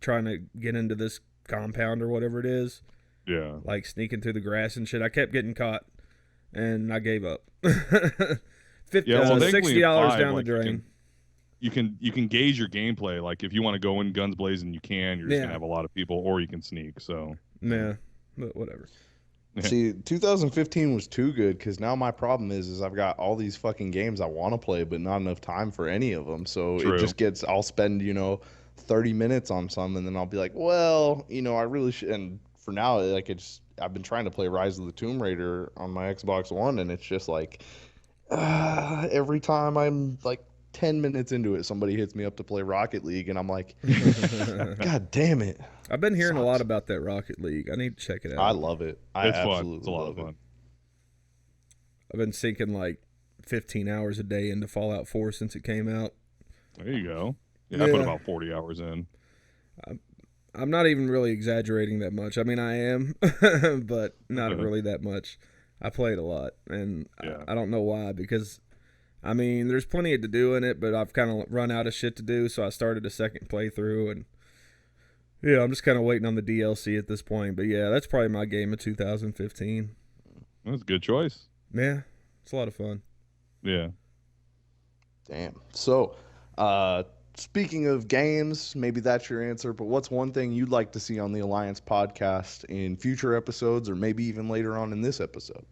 trying to get into this compound or whatever it is. Yeah. Sneaking through the grass and shit. I kept getting caught, and I gave up. $60 down the drain. You can gauge your gameplay. If you want to go in guns blazing, you can. You're just gonna have a lot of people, or you can sneak. So yeah, but whatever. See, 2015 was too good because now my problem is I've got all these fucking games I want to play, but not enough time for any of them. So It just gets. I'll spend 30 minutes on some, and then I'll be like, well, I really should. And for now, I've been trying to play Rise of the Tomb Raider on my Xbox One, and it's just every time I'm 10 minutes into it, somebody hits me up to play Rocket League, and I'm like, God damn it. I've been hearing a lot about that Rocket League. I need to check it out. I love it. It's fun. It's a lot of fun. I've been sinking 15 hours a day into Fallout 4 since it came out. There you go. Yeah, I put about 40 hours in. I'm not even really exaggerating that much. I mean, I am, but not really that much. I played a lot, and Yeah. I don't know why, because, I mean, there's plenty to do in it, but I've kind of run out of shit to do, so I started a second playthrough, and yeah, I'm just kind of waiting on the DLC at this point. But yeah, that's probably my game of 2015. That's a good choice. Yeah, it's a lot of fun. Yeah. Damn. So, speaking of games, maybe that's your answer, but what's one thing you'd like to see on the Alliance podcast in future episodes, or maybe even later on in this episode?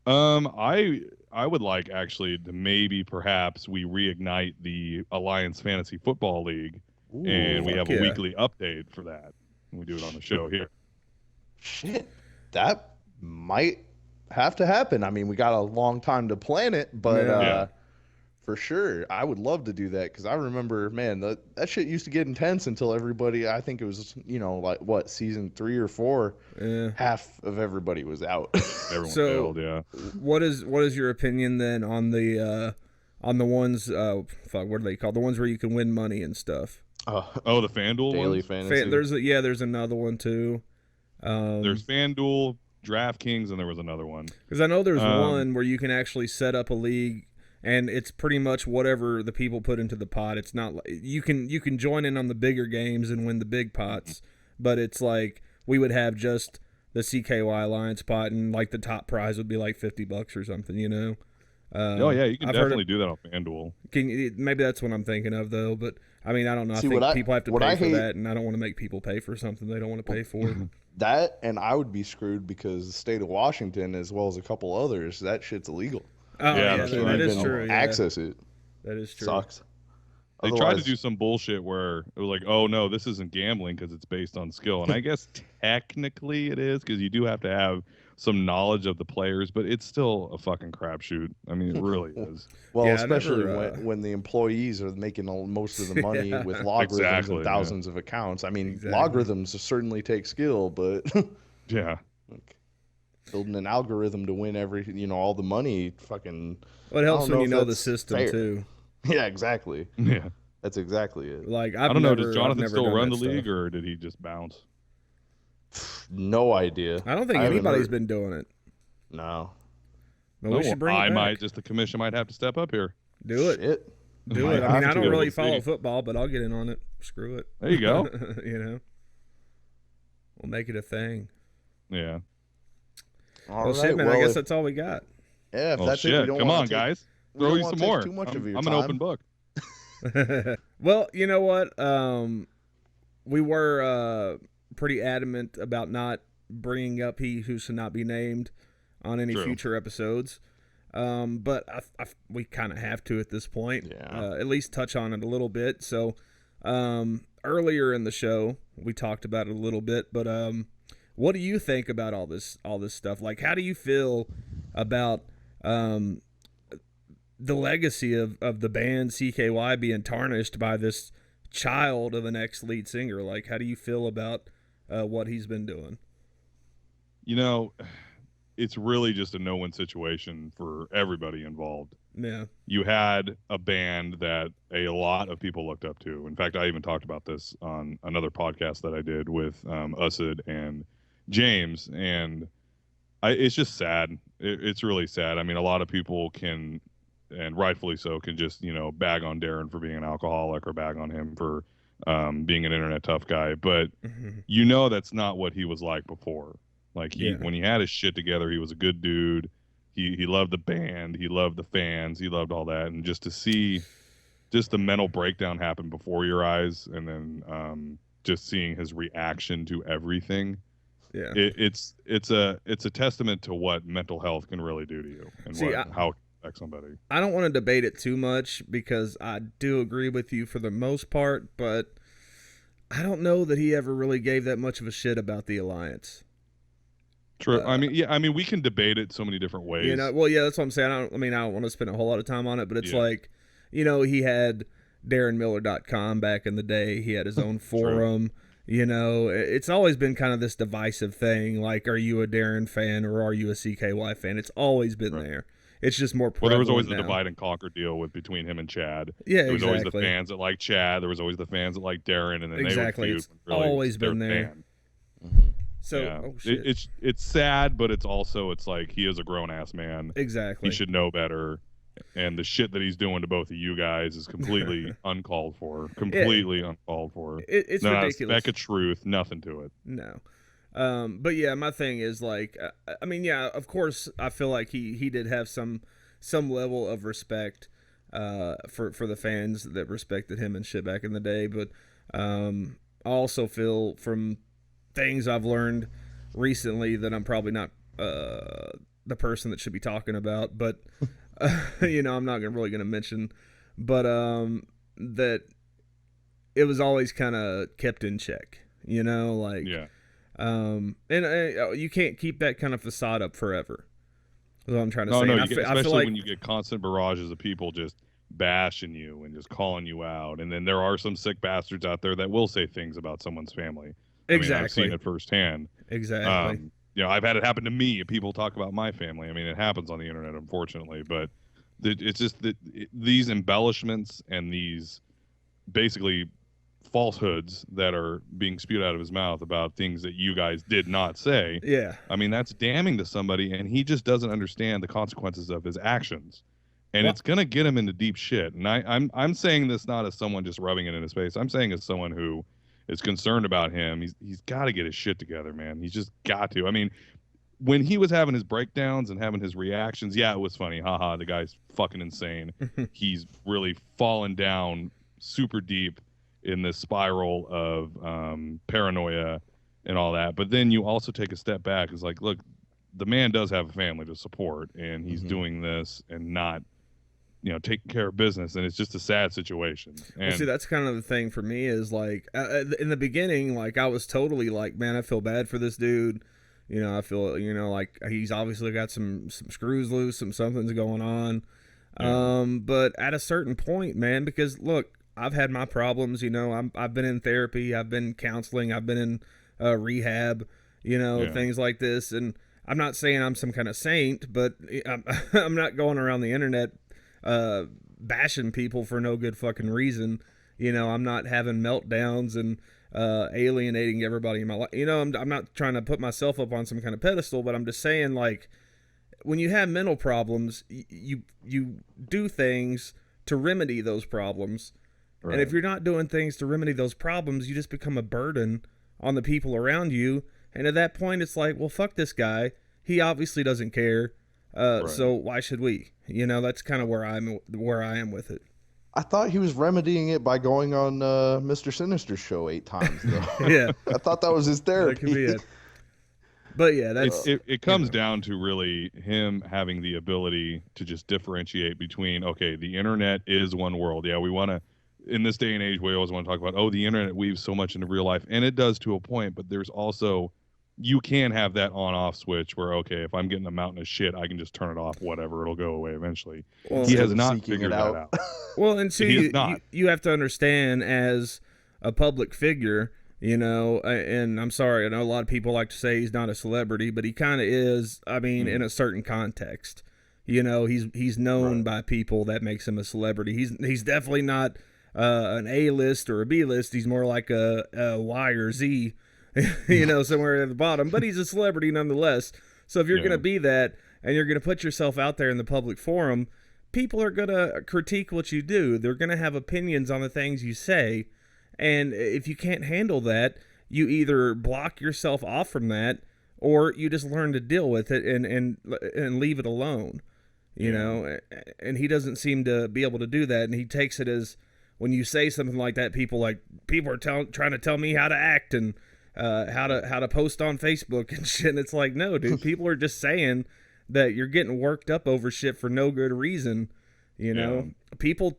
I would like actually to maybe perhaps we reignite the Alliance Fantasy Football League, and we have a weekly update for that. We do it on the show here. Shit, that might have to happen. I mean, we got a long time to plan it, but for sure, I would love to do that, because I remember, man, that shit used to get intense until everybody, I think it was, like what, season 3 or 4, half of everybody was out. Everyone failed, yeah. What is your opinion then on the ones, what are they called? The ones where you can win money and stuff. The FanDuel Daily ones? Fantasy. There's another one too. There's FanDuel, DraftKings, and there was another one. Because I know there's one where you can actually set up a league, and it's pretty much whatever the people put into the pot. It's not like you can join in on the bigger games and win the big pots, but it's like we would have just the CKY Alliance pot, and like the top prize would be like $50 or something, Oh yeah, you can definitely do that on FanDuel. Maybe that's what I'm thinking of though, but I mean I don't know. I think people have to pay for that, and I don't want to make people pay for something they don't want to pay for. That, and I would be screwed because the state of Washington, as well as a couple others, that shit's illegal. Oh yeah, that's can't that is even true. access it. That is true. Sucks. They tried to do some bullshit where it was like, oh no, this isn't gambling because it's based on skill. And I guess technically it is, because you do have to have some knowledge of the players, but it's still a fucking crapshoot. I mean, it really is. Well, especially when the employees are making most of the money with logarithms and thousands of accounts. I mean, logarithms certainly take skill, but yeah. Building an algorithm to win all the money, fucking. Well, it helps when you know the system too. Yeah, exactly. Yeah, that's exactly it. Like I don't know. Does Jonathan still run the league, or did he just bounce? No idea. I don't think anybody's been doing it. No. But we should bring it back. The commission might have to step up here. Do it. Do it. I mean, I don't really follow football, but I'll get in on it. Screw it. There you go. We'll make it a thing. Yeah. All right, shit, man. I guess that's all we got. Yeah, if that's it, we don't come on, guys. Throw you some more. Too much of your I'm time. an open book. Well, you know what? We were pretty adamant about not bringing up he who should not be named on any future episodes. But we kind of have to at this point. Yeah. At least touch on it a little bit. So earlier in the show, we talked about it a little bit. But what do you think about all this stuff? Like, how do you feel about the legacy of the band CKY being tarnished by this child of an ex-lead singer? Like, how do you feel about what he's been doing? It's really just a no-win situation for everybody involved. Yeah. You had a band that a lot of people looked up to. In fact, I even talked about this on another podcast that I did with Usid and James, and it's just sad. It's really sad. I mean, a lot of people can, and rightfully so, can just, bag on Darren for being an alcoholic or bag on him for being an internet tough guy. But that's not what he was like before. Like when he had his shit together, he was a good dude. He loved the band. He loved the fans. He loved all that. And just to see just the mental breakdown happen before your eyes, and then just seeing his reaction to everything. Yeah, it's a testament to what mental health can really do to you, and how it affects somebody. I don't want to debate it too much, because I do agree with you for the most part, but I don't know that he ever really gave that much of a shit about the Alliance. True. I mean, we can debate it so many different ways. That's what I'm saying. I don't want to spend a whole lot of time on it, but it's like, he had DarrenMiller.com back in the day. He had his own forum. It's always been kind of this divisive thing. Like, are you a Darren fan or are you a CKY fan? It's always been there. It's just more prevalent. Well, there was always now. the divide and conquer deal between him and Chad. Yeah, there was always the fans that like Chad. There was always the fans that like Darren, and then they would feud. Really always been there. So, yeah. oh shit. It's sad, but it's like he is a grown ass man. Exactly. He should know better. And the shit that he's doing to both of you guys is completely uncalled for. Completely uncalled for. It's not ridiculous. a speck of truth, nothing to it. No. But yeah, my thing is like, I mean, yeah, of course, I feel like he did have some level of respect for the fans that respected him and shit back in the day. But I also feel from things I've learned recently that I'm probably not the person that should be talking about. But you know, I'm not really going to mention. But that it was always kind of kept in check. You know, like yeah. And you can't keep that kind of facade up forever. That's what I'm trying to say. No, I especially feel like, when you get constant barrages of people just bashing you and just calling you out, and then there are some sick bastards out there that will say things about someone's family. Exactly. I mean, I've seen it firsthand. Exactly. You know, I've had it happen to me. People talk about my family. I mean, it happens on the internet, unfortunately, but it's just that these embellishments and these basically falsehoods that are being spewed out of his mouth about things that you guys did not say. Yeah. I mean, that's damning to somebody, and he just doesn't understand the consequences of his actions. And it's gonna get him into deep shit. And I'm saying this not as someone just rubbing it in his face. I'm saying as someone who is concerned about him. He's got to get his shit together, man. He's just got to. I mean, when he was having his breakdowns and having his reactions, yeah, it was funny. Haha, the guy's fucking insane. He's really fallen down super deep in this spiral of paranoia and all that. But then you also take a step back. It's like, look, the man does have a family to support, and he's doing this and not, you know, taking care of business, and it's just a sad situation. And well, see, that's kind of the thing for me is like in the beginning, like I was totally like, man, I feel bad for this dude. You know, I feel, you know, like he's obviously got some screws loose, something's going on. Yeah. But at a certain point, man, because look, I've had my problems. You know, I've been in therapy, I've been counseling, I've been in rehab. You know, things like this, and I'm not saying I'm some kind of saint, but I'm not going around the internet bashing people for no good fucking reason. You know, I'm not having meltdowns and alienating everybody in my life. You know, I'm not trying to put myself up on some kind of pedestal, but I'm just saying, like, when you have mental problems, you do things to remedy those problems. Right. And if you're not doing things to remedy those problems, you just become a burden on the people around you. And at that point, it's like, well, fuck this guy. He obviously doesn't care. Right. So why should we? You know, that's kind of where I am with it. I thought he was remedying it by going on Mr. Sinister's show 8 times, though. Yeah. I thought that was his therapy. That could be it. But yeah, that's it comes down to really him having the ability to just differentiate between, okay, the internet is one world. Yeah, we want to, in this day and age, we always want to talk about, oh, the internet weaves so much into real life, and it does to a point, but there's also, you can have that on-off switch where, okay, if I'm getting a mountain of shit, I can just turn it off, whatever, it'll go away eventually. Well, he has not figured that out. Well, and see, you have to understand, as a public figure, you know, and I'm sorry, I know a lot of people like to say he's not a celebrity, but he kind of is, I mean, in a certain context. You know, he's known by people, that makes him a celebrity. He's definitely not an A-list or a B-list. He's more like a Y or Z, you know, somewhere at the bottom. But he's a celebrity nonetheless. So if you're going to be that, and you're going to put yourself out there in the public forum, people are going to critique what you do. They're going to have opinions on the things you say. And if you can't handle that, you either block yourself off from that, or you just learn to deal with it and leave it alone. You know, and he doesn't seem to be able to do that. And he takes it as, when you say something like that, people are trying to tell me how to act and how to post on Facebook and shit. And it's like, no, dude, people are just saying that you're getting worked up over shit for no good reason. You know, people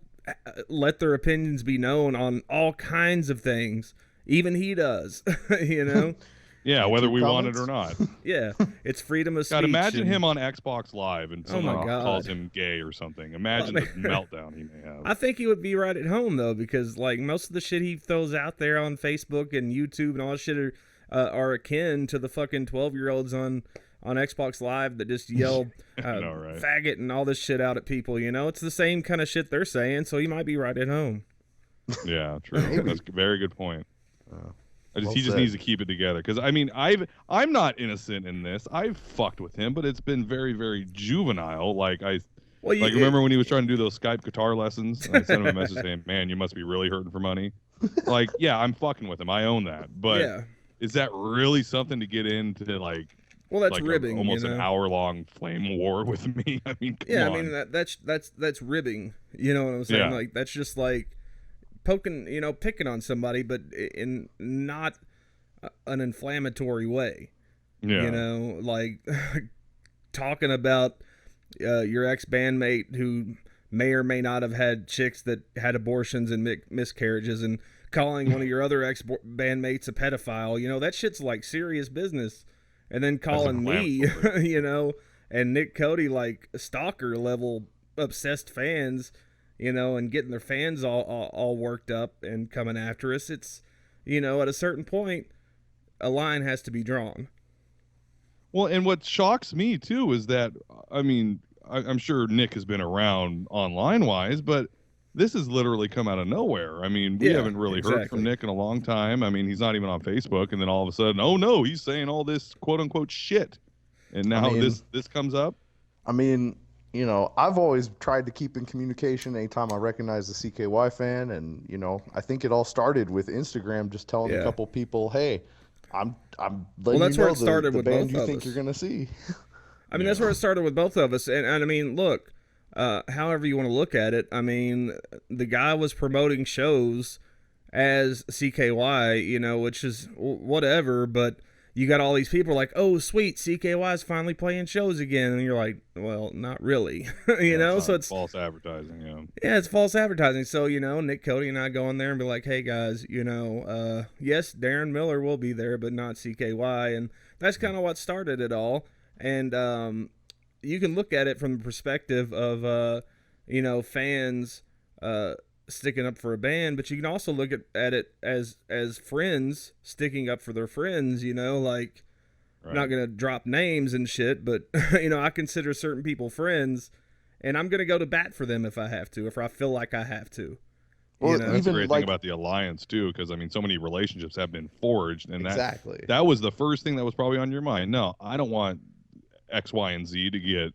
let their opinions be known on all kinds of things. Even he does, you know? Yeah, whether we want it or not. Yeah, it's freedom of speech. God, imagine him on Xbox Live and someone calls him gay or something. Imagine the meltdown he may have. I think he would be right at home, though, because like most of the shit he throws out there on Facebook and YouTube and all that shit are akin to the fucking 12-year-olds on Xbox Live that just yell faggot and all this shit out at people. You know, it's the same kind of shit they're saying, so he might be right at home. Yeah, true. That's a very good point. He just needs to keep it together. Because I mean, I'm not innocent in this. I've fucked with him, but it's been very, very juvenile. Remember when he was trying to do those Skype guitar lessons? And I sent him a message saying, "Man, you must be really hurting for money." Like, yeah, I'm fucking with him. I own that. But is that really something to get into Well, that's ribbing. Almost an hour-long flame war with me. I mean, come on. I mean that's ribbing. You know what I'm saying? Yeah. Like that's just like poking, picking on somebody, but in not an inflammatory way. Yeah. Like talking about your ex-bandmate who may or may not have had chicks that had abortions and miscarriages, and calling one of your other ex-bandmates a pedophile. That shit's like serious business. And then calling me, and Nick Cody like stalker level obsessed fans, and getting their fans all worked up and coming after us. It's, at a certain point, a line has to be drawn. Well, and what shocks me too is that, I mean, I'm sure Nick has been around online wise, but this has literally come out of nowhere. I mean, we haven't really heard from Nick in a long time. I mean, he's not even on Facebook, and then all of a sudden, oh no, he's saying all this quote unquote shit. And now this comes up. I mean, I've always tried to keep in communication anytime I recognize a CKY fan, and I think it all started with Instagram just telling a couple people, "Hey, I'm letting you know the band you think you're gonna see." I mean, that's where it started with both of us, and I mean, look. However you want to look at it, I mean, the guy was promoting shows as CKY, which is whatever, but you got all these people like, oh, sweet, CKY is finally playing shows again, and you're like, well, not really, so it's false advertising, Yeah, it's false advertising. So, Nick Cody and I go in there and be like, hey, guys, yes, Darren Miller will be there, but not CKY, and that's kind of what started it all, and, you can look at it from the perspective of, fans sticking up for a band, but you can also look at it as friends sticking up for their friends, like, right. Not going to drop names and shit, but, I consider certain people friends, and I'm going to go to bat for them if I have to, if I feel like I have to. Well, that's the great thing about the alliance, too, because, I mean, so many relationships have been forged, and that was the first thing that was probably on your mind. No, I don't want X, Y, and Z to get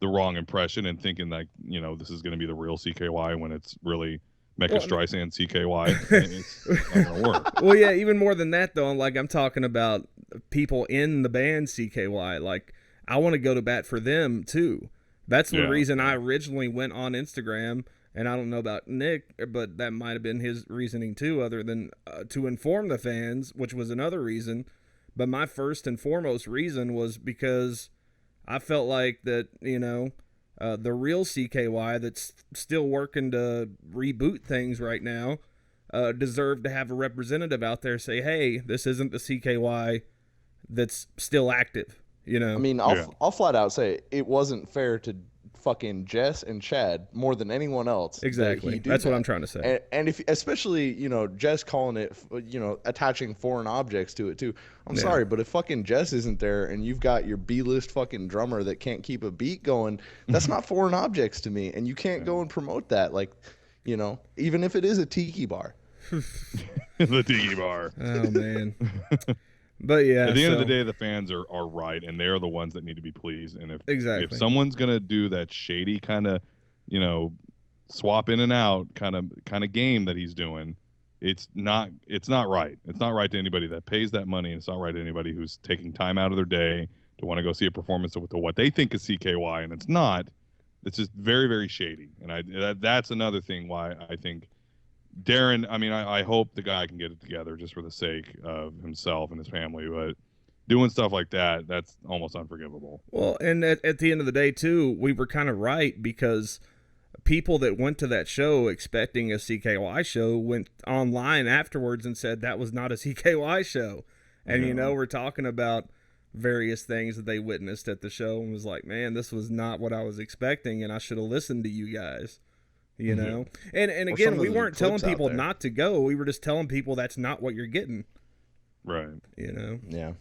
the wrong impression and thinking like, this is going to be the real CKY when it's really Mecca Streisand CKY. It's not going to work. Well, yeah, even more than that, though, like I'm talking about people in the band CKY. Like, I want to go to bat for them, too. That's the reason I originally went on Instagram, and I don't know about Nick, but that might have been his reasoning, too, other than to inform the fans, which was another reason. But my first and foremost reason was because I felt like that, the real CKY that's still working to reboot things right now deserved to have a representative out there say, hey, this isn't the CKY that's still active, I mean, I'll flat out say it wasn't fair to fucking Jess and Chad more than anyone else. Exactly. That's what I'm trying to say. And if, especially, Jess calling it, attaching foreign objects to it too. I'm sorry, but if fucking Jess isn't there and you've got your B-list fucking drummer that can't keep a beat going, that's not foreign objects to me. And you can't go and promote that. Like, even if it is a tiki bar. The tiki bar. Oh, man. But yeah, at the end of the day, the fans are right, and they're the ones that need to be pleased. And if someone's gonna do that shady kind of, swap in and out kind of game that he's doing, it's not right. It's not right to anybody that pays that money, and it's not right to anybody who's taking time out of their day to want to go see a performance of what they think is CKY, and it's not. It's just very, very shady, and that's another thing why I think. Darren, I mean, I hope the guy can get it together just for the sake of himself and his family, but doing stuff like that, that's almost unforgivable. Well, and at the end of the day, too, we were kind of right because people that went to that show expecting a CKY show went online afterwards and said that was not a CKY show. And, we're talking about various things that they witnessed at the show and was like, man, this was not what I was expecting, and I should have listened to you guys. And again, we weren't telling people not to go. We were just telling people that's not what you're getting. Right. Yeah.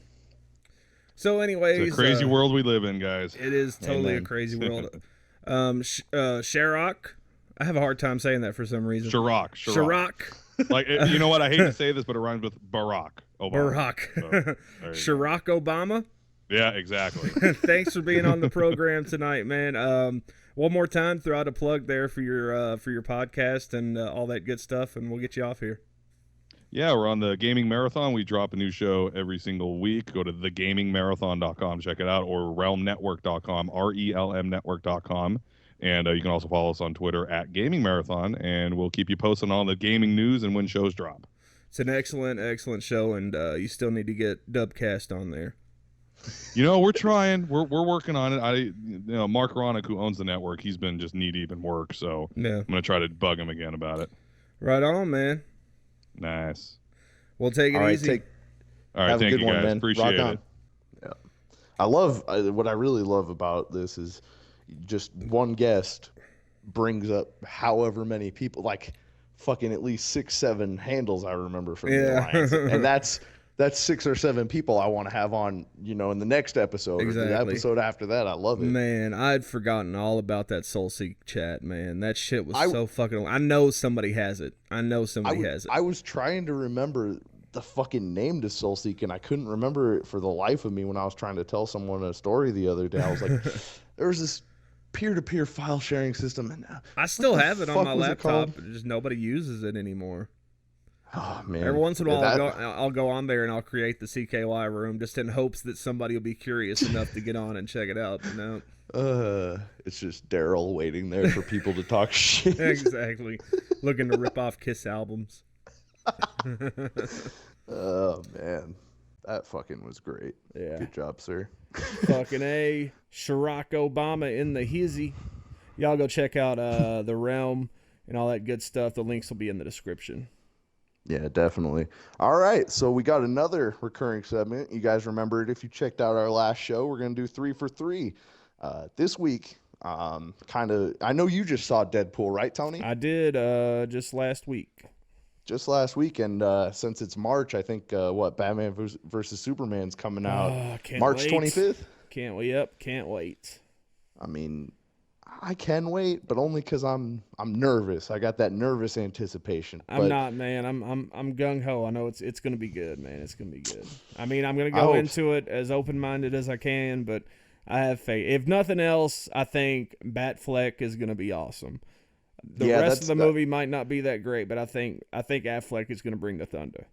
So anyways. It's a crazy world we live in, guys. It is totally a crazy world. Sharrock. I have a hard time saying that for some reason. Sharrock. Like, you know what? I hate to say this, but it rhymes with Barack Obama. Barack. So, Sharrock Obama. Yeah, exactly. Thanks for being on the program tonight, man. One more time, throw out a plug there for your podcast and all that good stuff, and we'll get you off here. Yeah, we're on the Gaming Marathon. We drop a new show every single week. Go to thegamingmarathon.com, check it out, or realmnetwork.com, RELMnetwork.com. And you can also follow us on Twitter at Gaming Marathon, and we'll keep you posted on the gaming news and when shows drop. It's an excellent show, and you still need to get dubCast on there. You know, we're trying. We're working on it. Mark Ronick, who owns the network, he's been just knee deep in work, so yeah. I'm going to try to bug him again about it. Right on, man. Nice. We'll take it easy. All right, thank you guys. Man. Appreciate it. Yeah. What I really love about this is just one guest brings up however many people, like fucking at least 6-7 handles I remember from the Alliance. And that's 6 or 7 people I want to have on, in the next episode. Exactly. Or the episode after that. I love it. Man, I'd forgotten all about that SoulSeek chat, man. That shit was so fucking... I know somebody has it. I was trying to remember the fucking name to SoulSeek, and I couldn't remember it for the life of me when I was trying to tell someone a story the other day. I was like, there was this peer-to-peer file sharing system, and I still have it on my laptop. Just nobody uses it anymore. Oh man! Every once in a while, I'll go on there and I'll create the CKY room just in hopes that somebody will be curious enough to get on and check it out. No. It's just Daryl waiting there for people to talk shit. Exactly, looking to rip off Kiss albums. Oh man, that fucking was great. Yeah, good job, sir. Fucking A. Sharrock Obama in the hizzy. Y'all go check out the Realm and all that good stuff. The links will be in the description. Yeah, definitely. All right, so we got another recurring segment. You guys remember it if you checked out our last show. We're going to do 3 for 3. This week, I know you just saw Deadpool, right, Tony? I did just last week. Just last week, and since it's March, I think, Batman versus Superman's coming out March 25th? Can't wait. I mean, I can wait, but only because I'm nervous. I got that nervous anticipation. I'm not, man. I'm gung ho. I know it's gonna be good, man. It's gonna be good. I mean, I'm gonna go into it as open minded as I can, but I have faith. If nothing else, I think Batfleck is gonna be awesome. The rest of the movie might not be that great, but I think Affleck is gonna bring the thunder.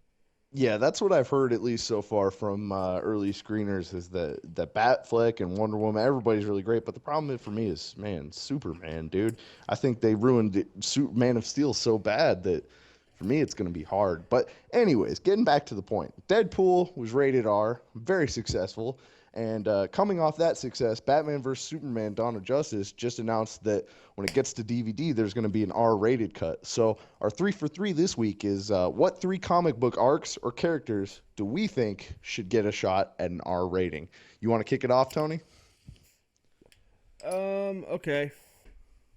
Yeah, that's what I've heard, at least so far from early screeners, is that Batfleck and Wonder Woman, everybody's really great. But the problem for me is, man, Superman, dude. I think they ruined Man of Steel so bad that for me it's going to be hard. But anyways, getting back to the point. Deadpool was rated R, very successful. And coming off that success, Batman vs. Superman Dawn of Justice just announced that when it gets to DVD, there's going to be an R-rated cut. So our 3 for 3 this week is what 3 comic book arcs or characters do we think should get a shot at an R rating? You want to kick it off, Tony? Okay.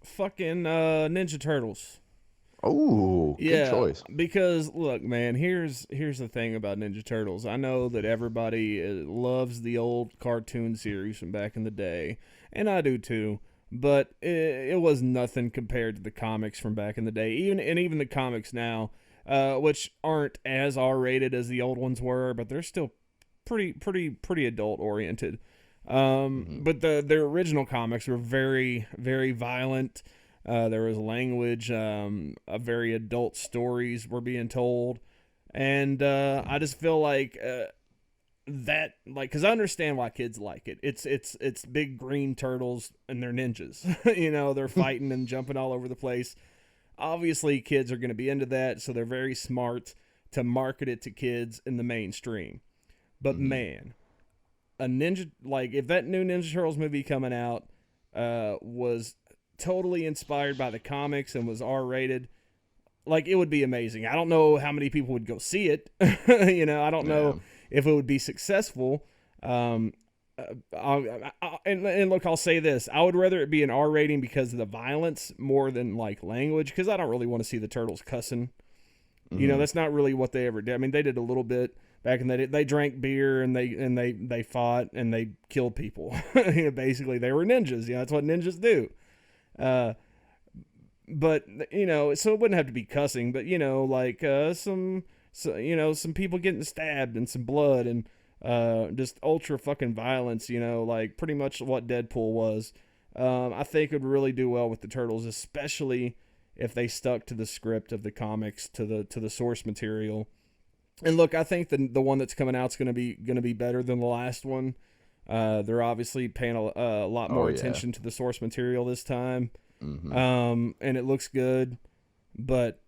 Fucking Ninja Turtles. Oh, good choice. Because look, man, here's the thing about Ninja Turtles. I know that everybody loves the old cartoon series from back in the day, and I do too. But it was nothing compared to the comics from back in the day. Even the comics now, which aren't as R-rated as the old ones were, but they're still pretty adult oriented. But their original comics were very, very violent. There was language, very adult stories were being told. And I just feel like because I understand why kids like it. It's big green turtles and they're ninjas. They're fighting and jumping all over the place. Obviously, kids are going to be into that, so they're very smart to market it to kids in the mainstream. But man, if that new Ninja Turtles movie coming out was totally inspired by the comics and was R-rated, it would be amazing. I don't know how many people would go see it. I don't know if it would be successful. And look, I'll say this. I would rather it be an R rating because of the violence more than language, because I don't really want to see the turtles cussing. That's not really what they ever did. I mean, they did a little bit back in the day. They drank beer and they fought and they killed people. Basically, they were ninjas. That's what ninjas do. but you know, so it wouldn't have to be cussing, but you know, like some people getting stabbed and some blood and just ultra fucking violence, you know, like pretty much what Deadpool was. I think it would really do well with the Turtles, especially if they stuck to the script of the comics, to the source material. And look, I think the one that's coming out is gonna be better than the last one. They're obviously paying a lot more attention to the source material this time. Mm-hmm. And it looks good, but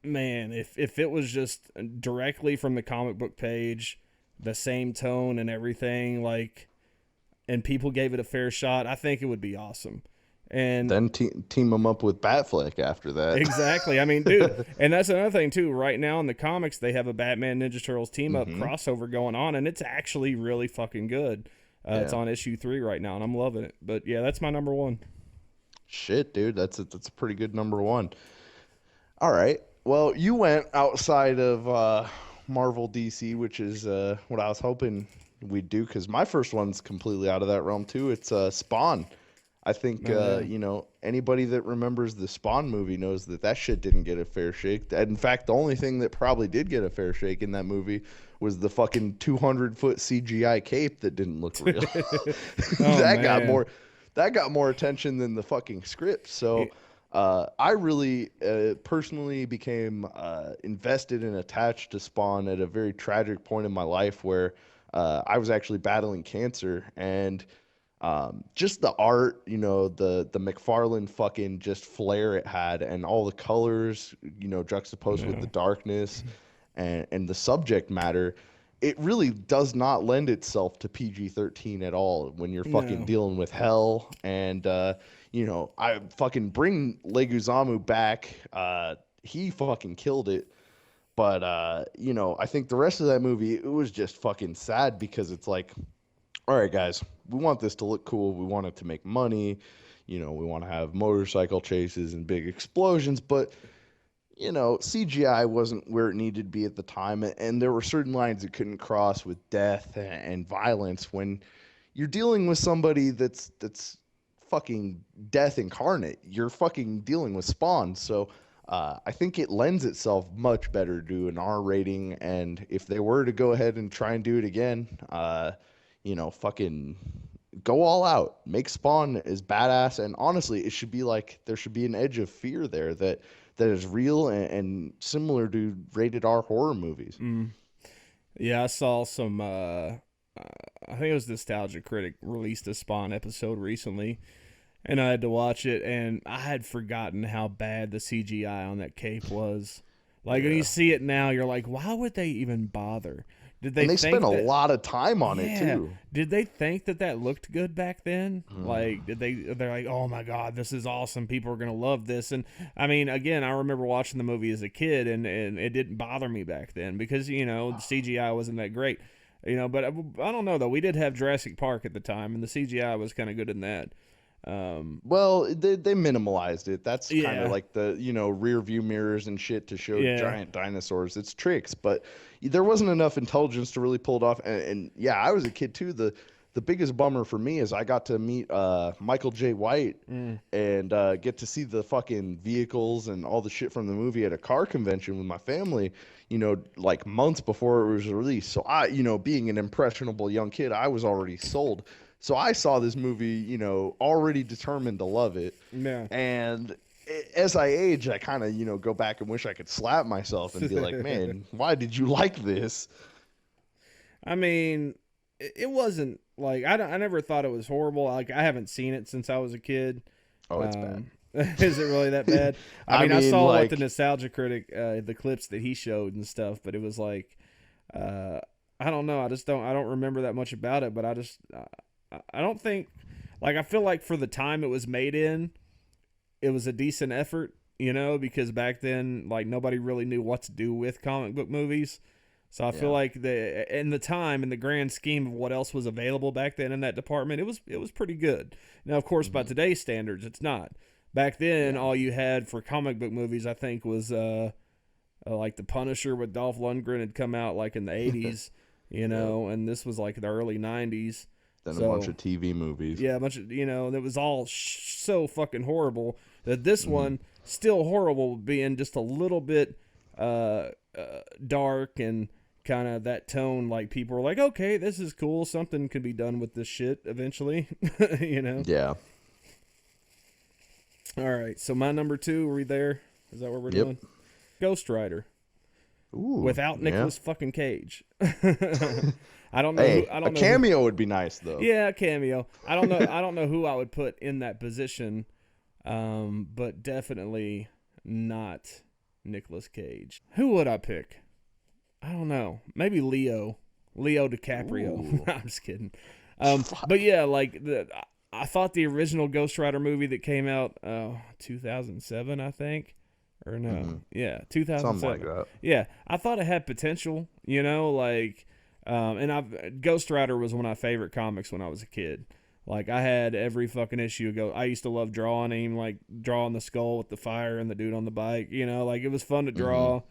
man, if it was just directly from the comic book page, the same tone and everything, like, and people gave it a fair shot, I think it would be awesome. And then team them up with Batfleck after that. Exactly. I mean, dude, and that's another thing too. Right now in the comics, they have a Batman Ninja Turtles team up crossover going on, and it's actually really fucking good. It's on issue 3 right now, and I'm loving it. But yeah, that's my number 1. Shit, dude, that's a pretty good number 1. All right. Well, you went outside of Marvel DC, which is what I was hoping we'd do, because my first one's completely out of that realm too. It's Spawn. I think you know, anybody that remembers the Spawn movie knows that shit didn't get a fair shake. In fact, the only thing that probably did get a fair shake in that movie was the fucking 200-foot CGI cape that didn't look real. That got more attention than the fucking script. So I really personally became invested and attached to Spawn at a very tragic point in my life where I was actually battling cancer, and just the art, you know, the McFarlane fucking just flair it had, and all the colors, you know, juxtaposed with the darkness and the subject matter, it really does not lend itself to PG-13 at all when you're fucking dealing with hell. And you know, I fucking bring Leguizamo back. He fucking killed it. But you know, I think the rest of that movie, it was just fucking sad, because it's like, all right, guys, we want this to look cool. We want it to make money. You know, we want to have motorcycle chases and big explosions. But, you know, CGI wasn't where it needed to be at the time. And there were certain lines it couldn't cross with death and violence when you're dealing with somebody that's fucking death incarnate. You're fucking dealing with Spawn. So I think it lends itself much better to an R rating. And if they were to go ahead and try and do it again, you know, fucking go all out. Make Spawn as badass. And honestly, it should be like, there should be an edge of fear there that is real and similar to rated R horror movies. Yeah, I saw some, I think it was Nostalgia Critic released a Spawn episode recently, and I had to watch it, and I had forgotten how bad the CGI on that cape was. Like, when you see it now, you're like, why would they even bother? Did they? And they spent a lot of time on it too. Did they think that looked good back then? Like, they're like, oh my God, this is awesome. People are gonna love this. And I mean, again, I remember watching the movie as a kid, and it didn't bother me back then because, you know, the CGI wasn't that great. You know, but I don't know though. We did have Jurassic Park at the time, and the CGI was kind of good in that. Well, they minimalized it. That's kind of like the, you know, rear view mirrors and shit to show giant dinosaurs. It's tricks, but there wasn't enough intelligence to really pull it off. And yeah, I was a kid too. The biggest bummer for me is I got to meet Michael J. White and get to see the fucking vehicles and all the shit from the movie at a car convention with my family, you know, like months before it was released. So I, you know, being an impressionable young kid, I was already sold. So I saw this movie, you know, already determined to love it. Yeah. And as I age, I kind of, you know, go back and wish I could slap myself and be like, man, why did you like this? I mean, it wasn't like, I never thought it was horrible. Like, I haven't seen it since I was a kid. Oh, it's bad. Is it really that bad? I mean, I saw like the Nostalgia Critic, the clips that he showed and stuff, but it was like, I don't know. I don't remember that much about it, but I don't think, like, I feel like for the time it was made in, it was a decent effort, you know, because back then, like, nobody really knew what to do with comic book movies. So I feel like in the time, in the grand scheme of what else was available back then in that department, it was pretty good. Now, of course, by today's standards, it's not. Back then, all you had for comic book movies, I think, was like The Punisher with Dolph Lundgren had come out like in the 80s, you know, and this was like the early 90s. Then a bunch of TV movies. Yeah, a bunch of, you know, that was all so fucking horrible. That this one, still horrible, being just a little bit dark and kind of that tone. Like, people are like, okay, this is cool. Something could be done with this shit eventually, you know? Yeah. All right, so my number 2, are we there? Is that what we're doing? Ghost Rider. Ooh, without Nicolas fucking Cage. I don't know. Hey, I don't know cameo would be nice though. Yeah, a cameo. I don't know who I would put in that position, but definitely not Nicolas Cage. Who would I pick? I don't know. Maybe Leo DiCaprio. I'm just kidding. But yeah, like I thought the original Ghost Rider movie that came out 2007, I think. Or no, yeah, 2007. Something like that. Yeah, I thought it had potential, you know, like, and Ghost Rider was one of my favorite comics when I was a kid. Like, I had every fucking issue. I used to love drawing him, like drawing the skull with the fire and the dude on the bike, you know, like it was fun to draw.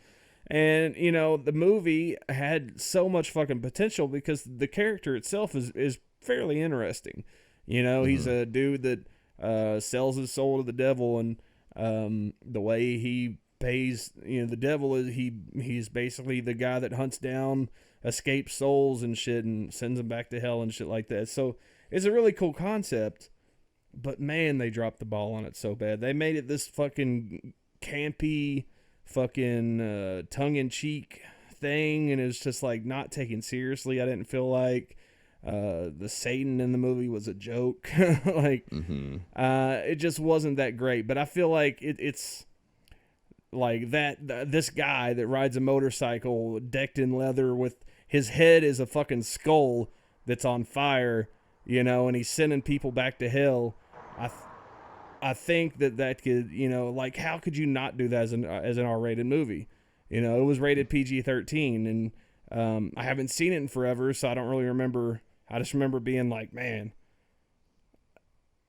And, you know, the movie had so much fucking potential because the character itself is fairly interesting. You know, he's a dude that sells his soul to the devil, and the way he pays, you know, the devil is he's basically the guy that hunts down escaped souls and shit and sends them back to hell and shit like that. So it's a really cool concept, but man, they dropped the ball on it so bad. They made it this fucking campy, fucking tongue-in-cheek thing, and it was just like not taken seriously. I didn't feel like the Satan in the movie was a joke. Like, it just wasn't that great. But I feel like it's like that. This guy that rides a motorcycle decked in leather with his head is a fucking skull that's on fire, you know, and he's sending people back to hell. I think that could, you know, like, how could you not do that as an R-rated movie? You know, it was rated PG-13, and I haven't seen it in forever, so I don't really remember. I just remember being like, man,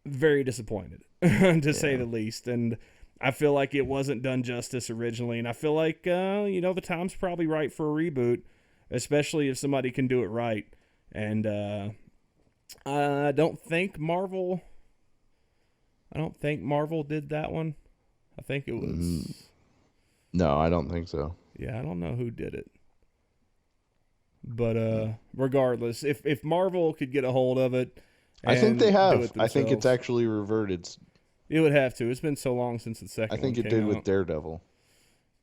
very disappointed, to say the least. And I feel like it wasn't done justice originally. And I feel like, you know, the time's probably right for a reboot, especially if somebody can do it right. And I don't think Marvel did that one. I think it was. No, I don't think so. Yeah, I don't know who did it. But regardless, if Marvel could get a hold of it, I think they have. I think it's actually reverted. It would have to. It's been so long since the second. I think one it came did out. with Daredevil.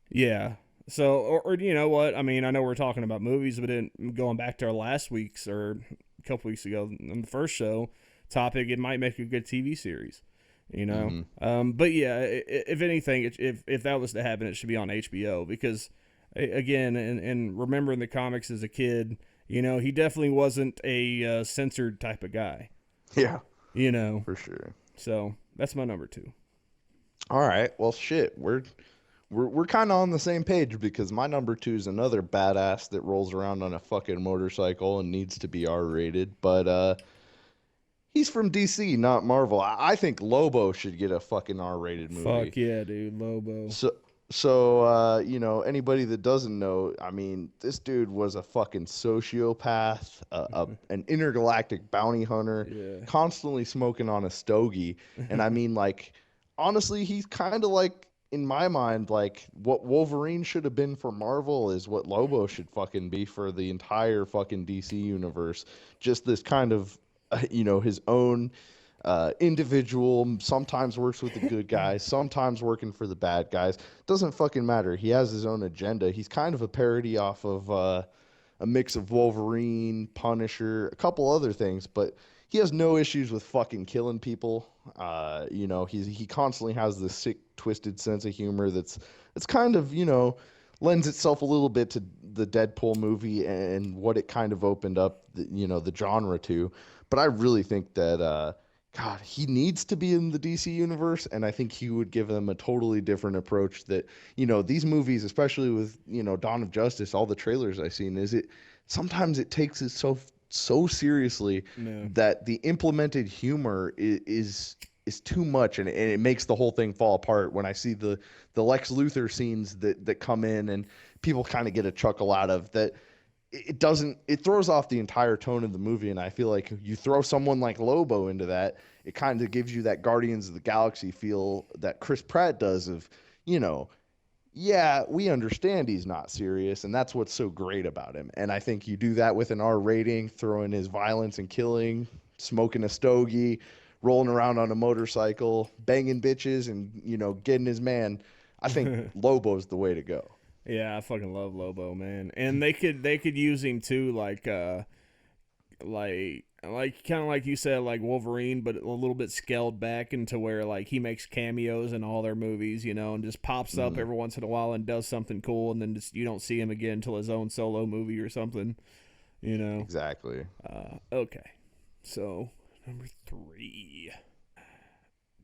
Yeah. So, or you know what? I mean, I know we're talking about movies, but going back to our last week's or a couple weeks ago on the first show topic, it might make a good TV series. You know. But yeah, if anything, if that was to happen, it should be on HBO because. Again, and remembering the comics as a kid, you know, he definitely wasn't a censored type of guy. Yeah. You know. For sure. So, that's my number 2. All right. Well, shit. We're kind of on the same page because my number 2 is another badass that rolls around on a fucking motorcycle and needs to be R-rated. But he's from DC, not Marvel. I think Lobo should get a fucking R-rated movie. Fuck yeah, dude. Lobo. So, you know, anybody that doesn't know, I mean, this dude was a fucking sociopath, an intergalactic bounty hunter, constantly smoking on a stogie. And I mean, like, honestly, he's kind of like, in my mind, like, what Wolverine should have been for Marvel is what Lobo should fucking be for the entire fucking DC universe. Just this kind of, you know, his own... individual, sometimes works with the good guys, sometimes working for the bad guys. Doesn't fucking matter. He has his own agenda. He's kind of a parody off of a mix of Wolverine, Punisher, a couple other things, but he has no issues with fucking killing people. You know, he constantly has this sick, twisted sense of humor that's kind of, you know, lends itself a little bit to the Deadpool movie and what it kind of opened up, the genre to. But I really think that God, he needs to be in the DC universe, and I think he would give them a totally different approach that, you know, these movies, especially with, you know, Dawn of Justice, all the trailers I've seen, sometimes it takes it so seriously that the implemented humor is too much, and it makes the whole thing fall apart. When I see the Lex Luthor scenes that come in and people kind of get a chuckle out of that, it throws off the entire tone of the movie. And I feel like you throw someone like Lobo into that, it kind of gives you that Guardians of the Galaxy feel that Chris Pratt does of, yeah, we understand he's not serious, and that's what's so great about him. And I think you do that with an R rating, throw in his violence and killing, smoking a stogie, rolling around on a motorcycle, banging bitches, and getting his man. I think Lobo's the way to go. Yeah, I fucking love Lobo, man. And they could use him too, like kind of like you said, like Wolverine, but a little bit scaled back into where like he makes cameos in all their movies, and just pops up every once in a while and does something cool, and then just you don't see him again until his own solo movie or something, Exactly. Okay, so number 3,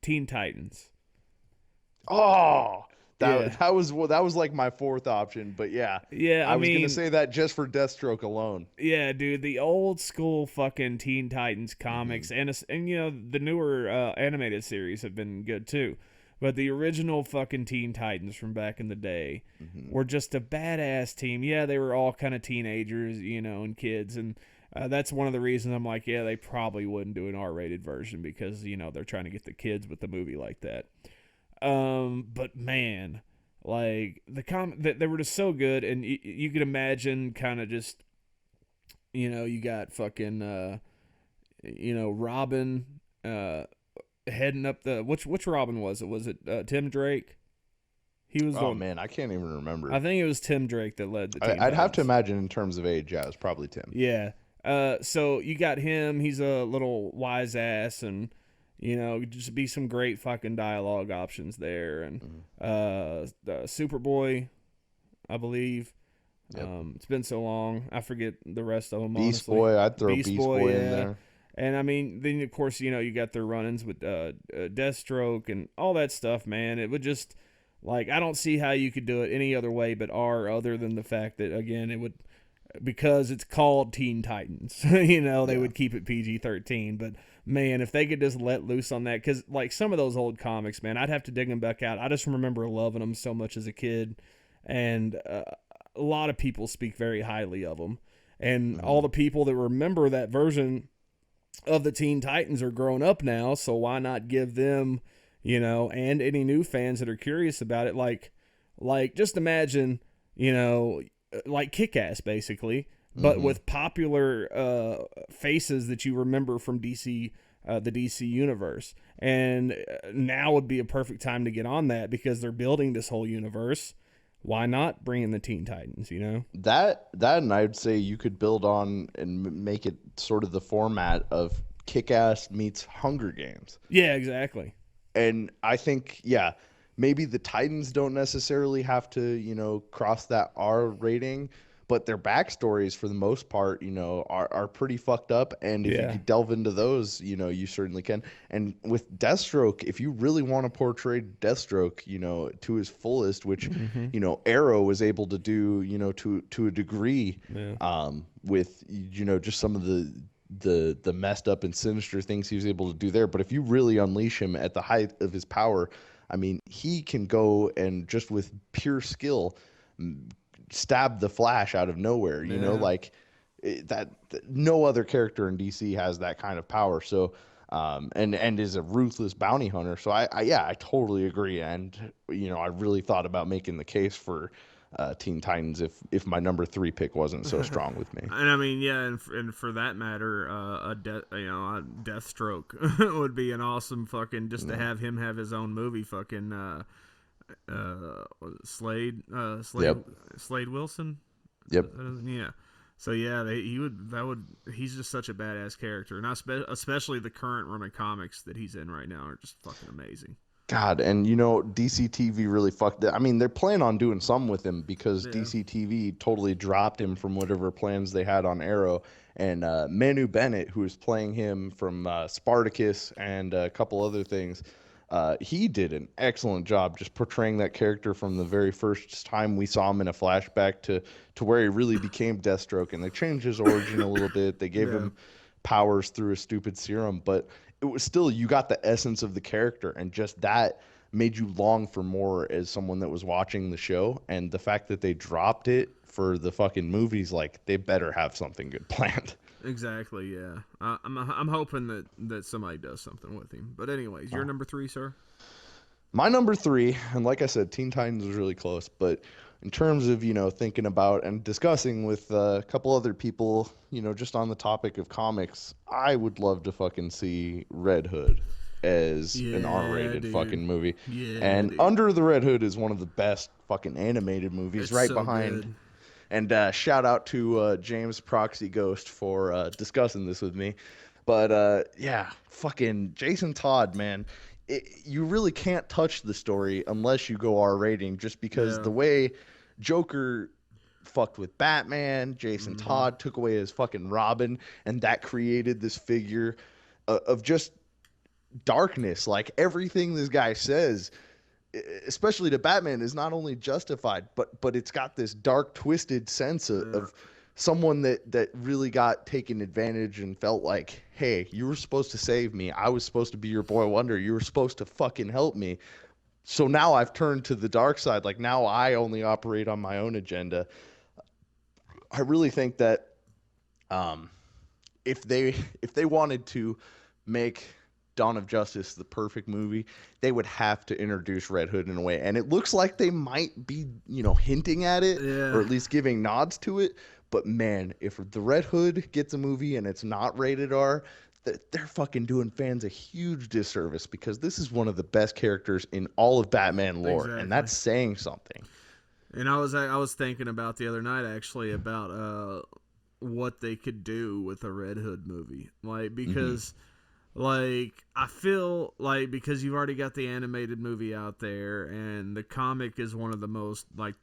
Teen Titans. Oh. That was like my 4th option, but yeah. Yeah, I was gonna say that just for Deathstroke alone. Yeah, dude, the old school fucking Teen Titans comics and the newer animated series have been good too, but the original fucking Teen Titans from back in the day were just a badass team. Yeah, they were all kind of teenagers, and kids, and that's one of the reasons I'm like, yeah, they probably wouldn't do an R-rated version because they're trying to get the kids with the movie like that. But man, like they were just so good, and you could imagine kind of just, you got fucking, Robin, heading up which Robin was it? Was it Tim Drake? He was. Oh man, I can't even remember. I think it was Tim Drake that led the team. I'd have to imagine in terms of age, yeah, it was probably Tim. Yeah. So you got him. He's a little wise ass, and just be some great fucking dialogue options there. And the Superboy, I believe. Yep. It's been so long, I forget the rest of them. Beast honestly. Boy, I'd throw Beast Boy in there. And I mean, then of course you got their run-ins with Deathstroke and all that stuff. Man, it would just I don't see how you could do it any other way but R, other than the fact that again it would. Because it's called Teen Titans, they would keep it PG-13. But man, if they could just let loose on that, because some of those old comics, man, I'd have to dig them back out. I just remember loving them so much as a kid, and a lot of people speak very highly of them. And all the people that remember that version of the Teen Titans are grown up now, so why not give them, and any new fans that are curious about it, like just imagine, like Kick-Ass, basically, but with popular faces that you remember from DC, the DC universe. And now would be a perfect time to get on that because they're building this whole universe. Why not bring in the Teen Titans, That and I'd say you could build on and make it sort of the format of Kick-Ass meets Hunger Games. Yeah, exactly. And I think, maybe the Titans don't necessarily have to, cross that R rating, but their backstories for the most part, are pretty fucked up. And if you could delve into those, you certainly can. And with Deathstroke, if you really want to portray Deathstroke, to his fullest, which, Arrow was able to do, to a degree, with, just some of the messed up and sinister things he was able to do there. But if you really unleash him at the height of his power, I mean, he can go and just with pure skill stab the Flash out of nowhere, that no other character in DC has that kind of power. So, and is a ruthless bounty hunter. So I totally agree. And, I really thought about making the case for Teen Titans if my number 3 pick wasn't so strong with me. And I mean, and for that matter, a Deathstroke would be an awesome fucking to have him have his own movie. Fucking Slade Wilson. Yep. Yeah. So yeah, he's just such a badass character, and especially the current run of comics that he's in right now are just fucking amazing. God, and DC TV really fucked it. I mean, they're planning on doing some with him because DC TV totally dropped him from whatever plans they had on Arrow. And Manu Bennett, who is playing him from Spartacus and a couple other things, he did an excellent job just portraying that character from the very first time we saw him in a flashback to where he really became Deathstroke. And they changed his origin a little bit. They gave him powers through a stupid serum, but it was still, you got the essence of the character, and just that made you long for more as someone that was watching the show. And the fact that they dropped it for the fucking movies, like, they better have something good planned. Exactly, yeah. I'm hoping that somebody does something with him. But anyways, your number 3, sir? My number 3, and like I said, Teen Titans was really close, but in terms of, thinking about and discussing with a couple other people, just on the topic of comics, I would love to fucking see Red Hood as an R-rated fucking movie. Yeah, and dude. Under the Red Hood is one of the best fucking animated movies, It's right so behind. good. And shout out to James Proxy Ghost for discussing this with me. But yeah, fucking Jason Todd, man. You really can't touch the story unless you go R rating, just because the way Joker fucked with Batman, Jason Todd took away his fucking Robin, and that created this figure of just darkness. Like, everything this guy says, especially to Batman, is not only justified, but it's got this dark, twisted sense of someone that really got taken advantage and felt like, hey, you were supposed to save me. I was supposed to be your boy wonder. You were supposed to fucking help me. So now I've turned to the dark side. Like, now I only operate on my own agenda. I really think that if they wanted to make Dawn of Justice the perfect movie, they would have to introduce Red Hood in a way. And it looks like they might be, hinting at it, or at least giving nods to it. But man, if the Red Hood gets a movie and it's not rated R, they're fucking doing fans a huge disservice, because this is one of the best characters in all of Batman lore, and that's saying something. And I was thinking about the other night, actually, about what they could do with a Red Hood movie, like, because like, I feel like, because you've already got the animated movie out there, and the comic is one of the most, like,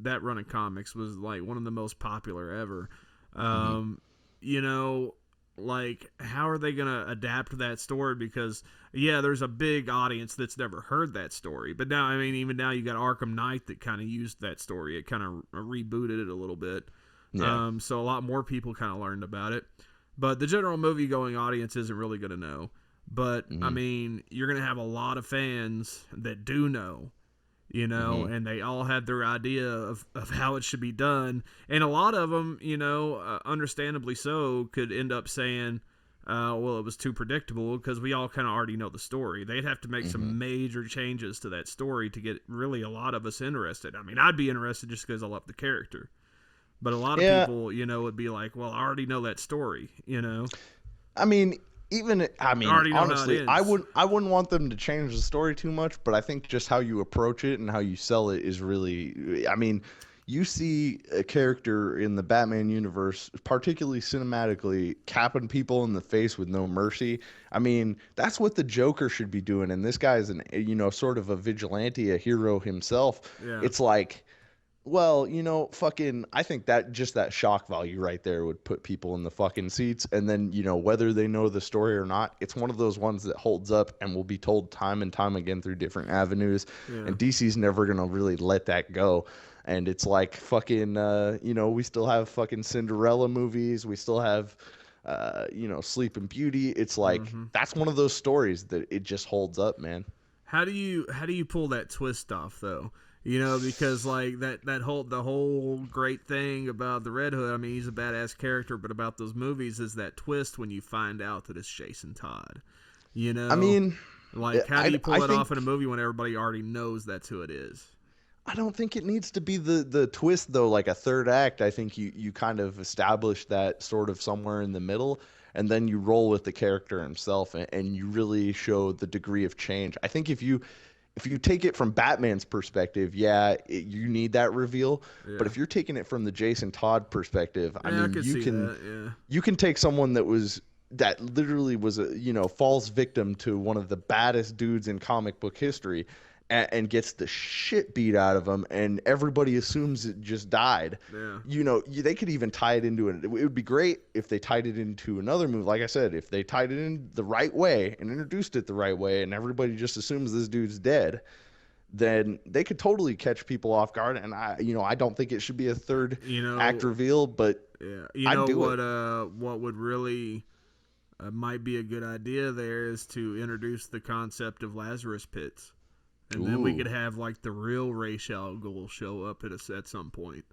that run of comics was like one of the most popular ever. Like, how are they gonna adapt that story? Because there's a big audience that's never heard that story, but now, I mean, even now you got Arkham Knight that kind of used that story. It kind of rebooted it a little bit. So a lot more people kind of learned about it. But the general movie-going audience isn't really going to know. But, I mean, you're going to have a lot of fans that do know, and they all have their idea of how it should be done. And a lot of them, understandably so, could end up saying, well, it was too predictable, because we all kind of already know the story. They'd have to make some major changes to that story to get really a lot of us interested. I mean, I'd be interested just because I love the character. But a lot of people, would be like, well, I already know that story, I mean, honestly, I wouldn't want them to change the story too much, but I think just how you approach it and how you sell it is really, I mean, you see a character in the Batman universe, particularly cinematically, capping people in the face with no mercy. I mean, that's what the Joker should be doing. And this guy is sort of a vigilante, a hero himself. Yeah. It's like, well, I think that just that shock value right there would put people in the fucking seats. And then, whether they know the story or not, it's one of those ones that holds up and will be told time and time again through different avenues. Yeah. And DC's never going to really let that go. And it's like fucking, we still have fucking Cinderella movies. We still have, Sleeping Beauty. It's like, that's one of those stories that it just holds up, man. How do you pull that twist off, though? Because like the whole great thing about the Red Hood, I mean, he's a badass character, but about those movies is that twist when you find out that it's Jason Todd. I mean, like, how do you pull it off in a movie when everybody already knows that's who it is? I don't think it needs to be the twist, though, like a third act. I think you kind of establish that sort of somewhere in the middle, and then you roll with the character himself, and you really show the degree of change. I think if you take it from Batman's perspective, you need that reveal. Yeah. But if you're taking it from the Jason Todd perspective, I mean, you can take someone that literally was a false victim to one of the baddest dudes in comic book history, and gets the shit beat out of him, and everybody assumes it just died. Yeah. They could even tie it into it. It would be great if they tied it into another movie. Like I said, if they tied it in the right way and introduced it the right way, and everybody just assumes this dude's dead, then they could totally catch people off guard. And I don't think it should be a third act reveal, but yeah, what would really might be a good idea there is to introduce the concept of Lazarus pits. And then we could have like the real Ra's al Ghul show up at some point.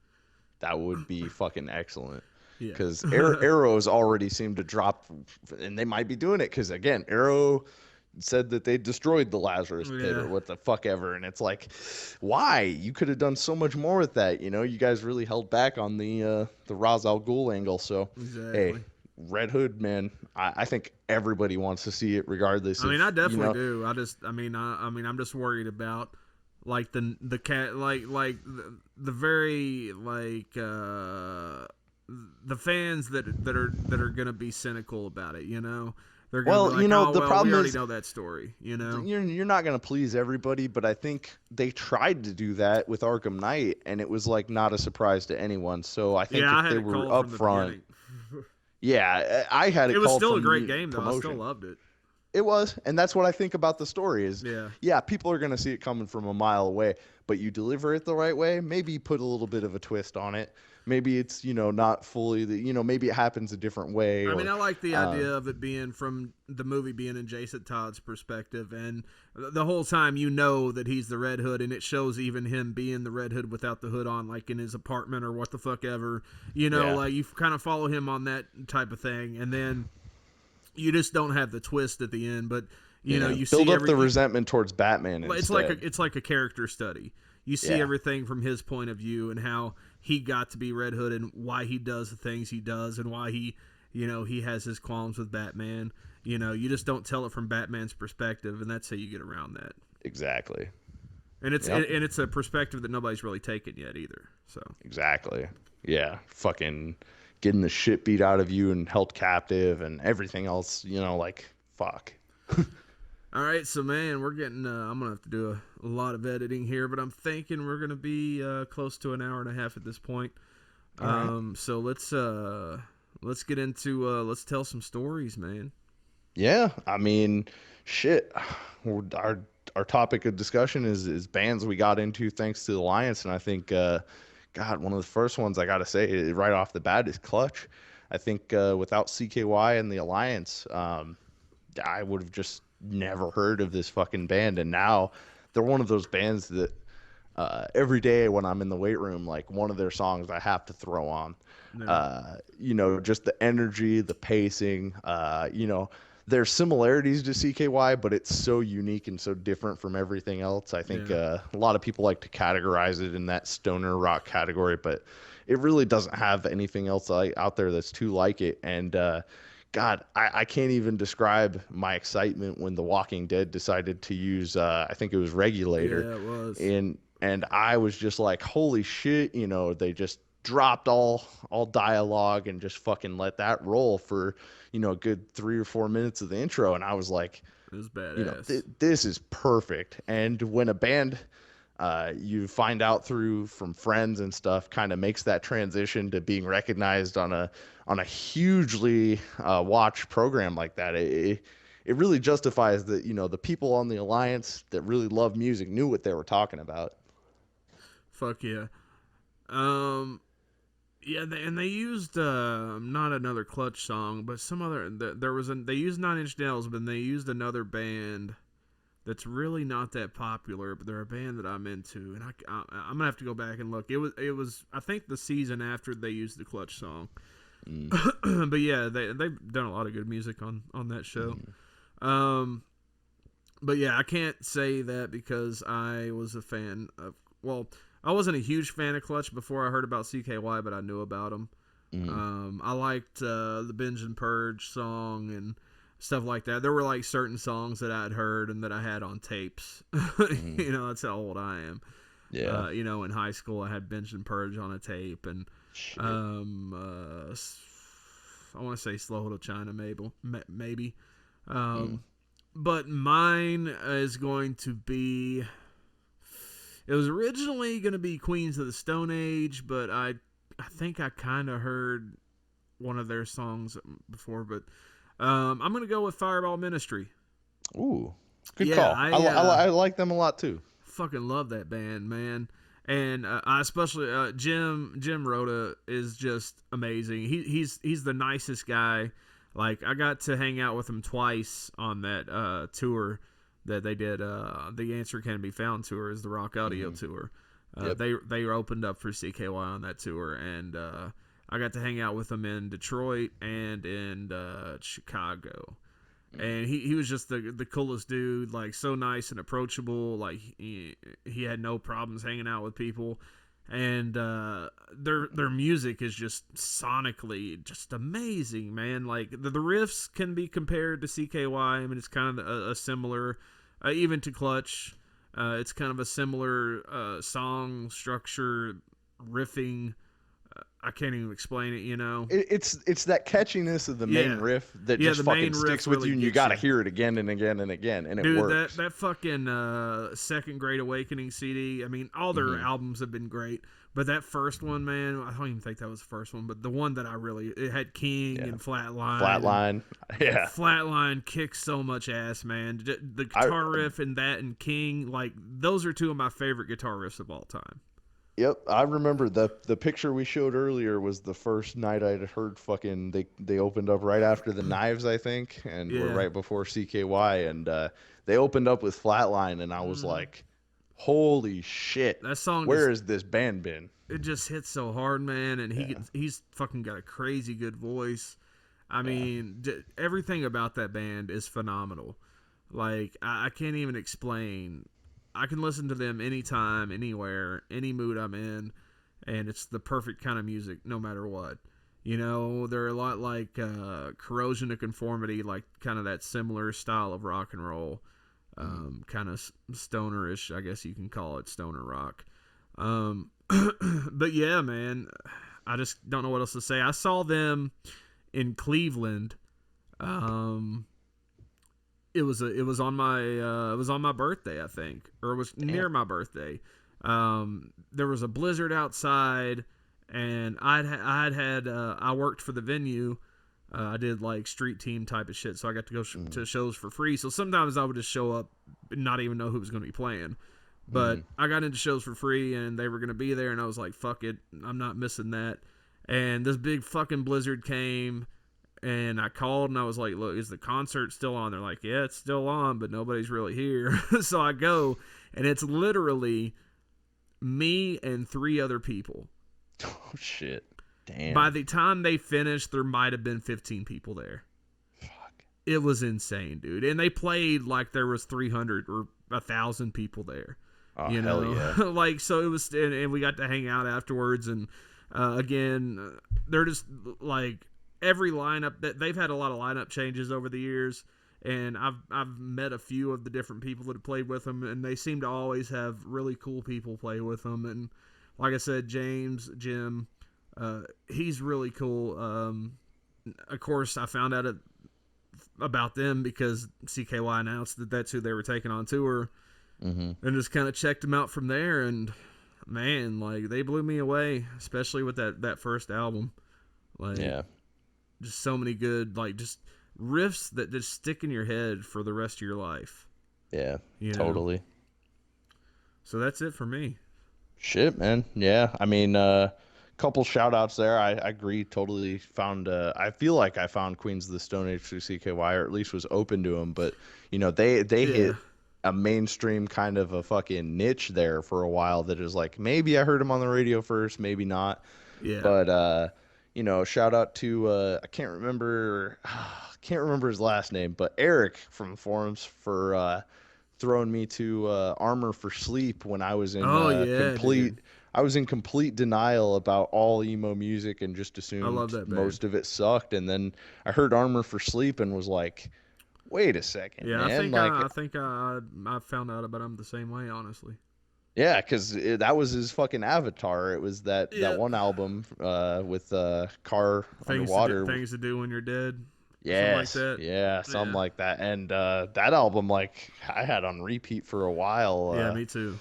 That would be fucking excellent. Yeah. Because Arrow's already seemed to drop, and they might be doing it because, again, Arrow said that they destroyed the Lazarus pit or what the fuck ever. And it's like, why? You could have done so much more with that. You know, you guys really held back on the Ra's al Ghul angle. So, hey, Red Hood, man, I think everybody wants to see it regardless. I mean, I definitely do. I'm just worried about like the cat, like the very like the fans that are gonna be cynical about it, you know. They're gonna be like, the problem we already know that story, you know. You're not gonna please everybody, but I think they tried to do that with Arkham Knight, and it was like not a surprise to anyone. So I think if they were upfront, I had it. It was still a great game, though. I still loved it. It was, and that's what I think about the story is, people are going to see it coming from a mile away, but you deliver it the right way, maybe you put a little bit of a twist on it. Maybe it's, not fully, maybe it happens a different way. I mean, I like the idea of it being from the movie being in Jason Todd's perspective, and the whole time that he's the Red Hood, and it shows even him being the Red Hood without the hood on, like in his apartment or what the fuck ever, like you kind of follow him on that type of thing, and then you just don't have the twist at the end, but you build up the resentment towards Batman. It's like a character study. You see everything from his point of view and how he got to be Red Hood and why he does the things he does and why he has his qualms with Batman. You just don't tell it from Batman's perspective, and that's how you get around that. Exactly. And it's a perspective that nobody's really taken yet either. So exactly. Yeah. Fucking getting the shit beat out of you and held captive and everything else, fuck. All right, so man, we're getting. I'm gonna have to do a lot of editing here, but I'm thinking we're gonna be close to an hour and a half at this point. Right. So let's get into let's tell some stories, man. Yeah, I mean, shit. Our topic of discussion is bands we got into thanks to the Alliance, and I think, God, one of the first ones I gotta say right off the bat is Clutch. I think without CKY and the Alliance, I would have just never heard of this fucking band, and now they're one of those bands that every day when I'm in the weight room, like one of their songs I have to throw on. Just the energy, the pacing, there's similarities to CKY, but it's so unique and so different from everything else. I think a lot of people like to categorize it in that stoner rock category, but it really doesn't have anything else out there that's too like it. And God, I can't even describe my excitement when The Walking Dead decided to use, I think it was Regulator. Yeah, it was. And I was just like, holy shit, they just dropped all dialogue and just fucking let that roll for, a good 3 or 4 minutes of the intro. And I was like, it was badass. This is perfect. And when a band, you find out from friends and stuff, kind of makes that transition to being recognized on a hugely watched program like that, it really justifies that the people on the Alliance that really love music knew what they were talking about. Fuck yeah. They used not another Clutch song, but some other. They used 9 Inch Nails, but they used another band that's really not that popular, but they're a band that I'm into, and I'm gonna have to go back and look. It was I think the season after they used the Clutch song. But yeah, they've done a lot of good music on that show. But yeah, I can't say that because I was a fan of. Well, I wasn't a huge fan of Clutch before I heard about CKY, but I knew about them. I liked the Binge and Purge song and stuff like that. There were like certain songs that I'd heard and that I had on tapes. That's how old I am. Yeah. In high school I had Binge and Purge on a tape, and I want to say Slow to China maybe. But mine is going to be. It was originally going to be Queens of the Stone Age, but I think I kind of heard one of their songs before, but I'm going to go with Fireball Ministry. Ooh, good call. I like them a lot too. Fucking love that band, man. And I especially Jim Rota is just amazing. He's the nicest guy. Like, I got to hang out with them twice on that tour that they did. The Answer Can Be Found tour is the Rock Audio tour. Yep. They opened up for CKY on that tour, and I got to hang out with them in Detroit and in Chicago. And he was just the coolest dude, like so nice and approachable. Like he had no problems hanging out with people. And their music is just sonically just amazing, man. Like the riffs can be compared to CKY. I mean, it's kind of a similar, even to Clutch. It's kind of a similar song structure, riffing. I can't even explain it, you know. It's that catchiness of the main riff that just fucking sticks with you, and you gotta hear it again and again and again, and it works. That fucking Second Great Awakening CD. I mean, all their albums have been great, but that first one, man, I don't even think that was the first one, but the one that it had King and Flatline. Flatline kicks so much ass, man. The guitar riff in that and King, like those are two of my favorite guitar riffs of all time. Yep, I remember the picture we showed earlier was the first night I'd heard fucking they opened up right after the Knives, I think, and were right before CKY, and they opened up with Flatline, and I was like, holy shit, that song where has this band been? It just hits so hard, man, and he's fucking got a crazy good voice. I mean, everything about that band is phenomenal. Like, I can't even explain. I can listen to them anytime, anywhere, any mood I'm in, and it's the perfect kind of music no matter what. You know, they're a lot like Corrosion of Conformity, like kind of that similar style of rock and roll. Kind of stonerish, I guess you can call it, stoner rock. But yeah, man, I just don't know what else to say. I saw them in Cleveland. It was on my birthday, I think, or it was near my birthday. There was a blizzard outside, and I worked for the venue. I did like street team type of shit, so I got to go to shows for free. So sometimes I would just show up and not even know who was going to be playing. But I got into shows for free, and they were going to be there, and I was like, fuck it, I'm not missing that. And this big fucking blizzard came. And I called and I was like, look, is the concert still on? They're like, yeah, it's still on, but nobody's really here. So I go, and it's literally me and 3 other people. Oh, shit. Damn. By the time they finished, there might have been 15 people there. Fuck. It was insane, dude. And they played like there was 300 or 1,000 people there. Oh, you know? hell yeah. Like, so it was, and we got to hang out afterwards. And again, they're just like, every lineup that they've had a lot of lineup changes over the years, and I've met a few of the different people that have played with them, and they seem to always have really cool people play with them. And like I said, Jim, he's really cool. Of course, I found out about them because CKY announced that that's who they were taking on tour, and just kind of checked them out from there. And man, like they blew me away, especially with that first album. Like, yeah. Just so many good, like, just riffs that just stick in your head for the rest of your life. Yeah, totally. Know? So that's it for me. Shit, man. Yeah, I mean, couple shout-outs there. I agree, totally found, I feel like I found Queens of the Stone Age through CKY, or at least was open to them, but, you know, they hit a mainstream kind of a fucking niche there for a while that is like, maybe I heard them on the radio first, maybe not. Yeah. But, you know, shout out to I can't remember his last name, but Eric from forums for throwing me to Armor for Sleep when I was in complete denial about all emo music and just assumed most of it sucked. And then I heard Armor for Sleep and was like, wait a second, yeah, man. I think I found out about him the same way, honestly. Yeah, because that was his fucking avatar. It was that one album with Car Underwater. Things to Do When You're Dead. Yes, something like that. Yeah, something like that. And that album, like, I had on repeat for a while. Yeah, me too.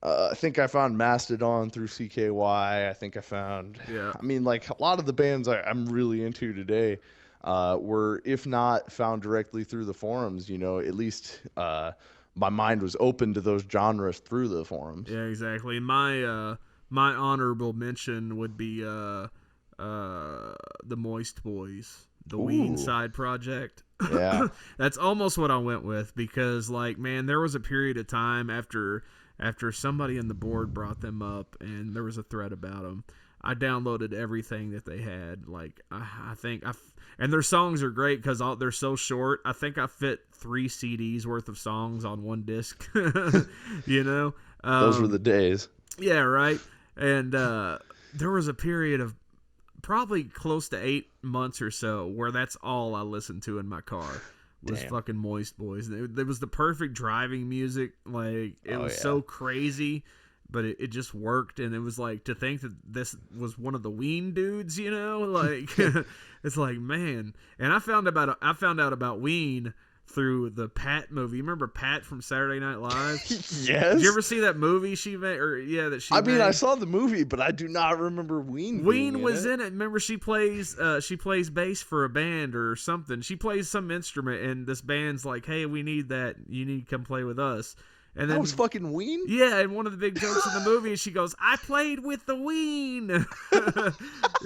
I think I found Mastodon through CKY. I think I found... Yeah. I mean, like, a lot of the bands I'm really into today were, if not found directly through the forums, you know, at least... my mind was open to those genres through the forums. Yeah, exactly. My honorable mention would be the Moist Boys. the Ween side project. Yeah. That's almost what I went with, because like, man, there was a period of time after somebody in the board brought them up and there was a thread about them. I downloaded everything that they had. Like, and their songs are great because they're so short. I think I fit 3 CDs worth of songs on one disc. You know, Those were the days. Yeah, right. And there was a period of probably close to 8 months or so where that's all I listened to in my car was fucking Moist Boys. It was the perfect driving music. Like, it was so crazy, but it just worked. And it was like, to think that this was one of the Ween dudes, you know, like it's like, man. And I found out about Ween through the Pat movie. You remember Pat from Saturday Night Live? Yes. Did you ever see that movie she made? I mean, I saw the movie, but I do not remember Ween. Ween was in it. Remember, she plays bass for a band or something. She plays some instrument, and this band's like, "Hey, we need that. You need to come play with us." And then, that was fucking Ween? Yeah, and one of the big jokes in the movie is she goes, "I played with the Ween."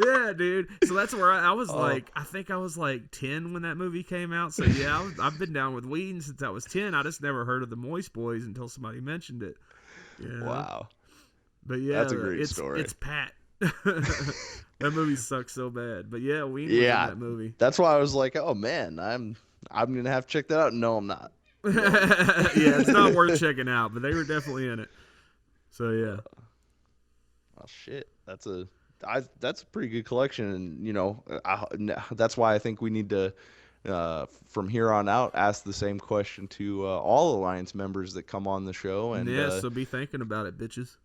Yeah, dude. So that's where I was like, I think I was like 10 when that movie came out. So yeah, I've been down with Ween since I was 10. I just never heard of the Moist Boys until somebody mentioned it. You know? Wow. But yeah, that's a great story. It's Pat. That movie sucks so bad. But yeah, Ween was in that movie. That's why I was like, oh man, I'm gonna have to check that out. No, I'm not. Yeah, it's not worth checking out, but they were definitely in it. So yeah. Oh shit, that's a pretty good collection, and you know, that's why I think we need to, from here on out, ask the same question to all Alliance members that come on the show. And so be thinking about it, bitches.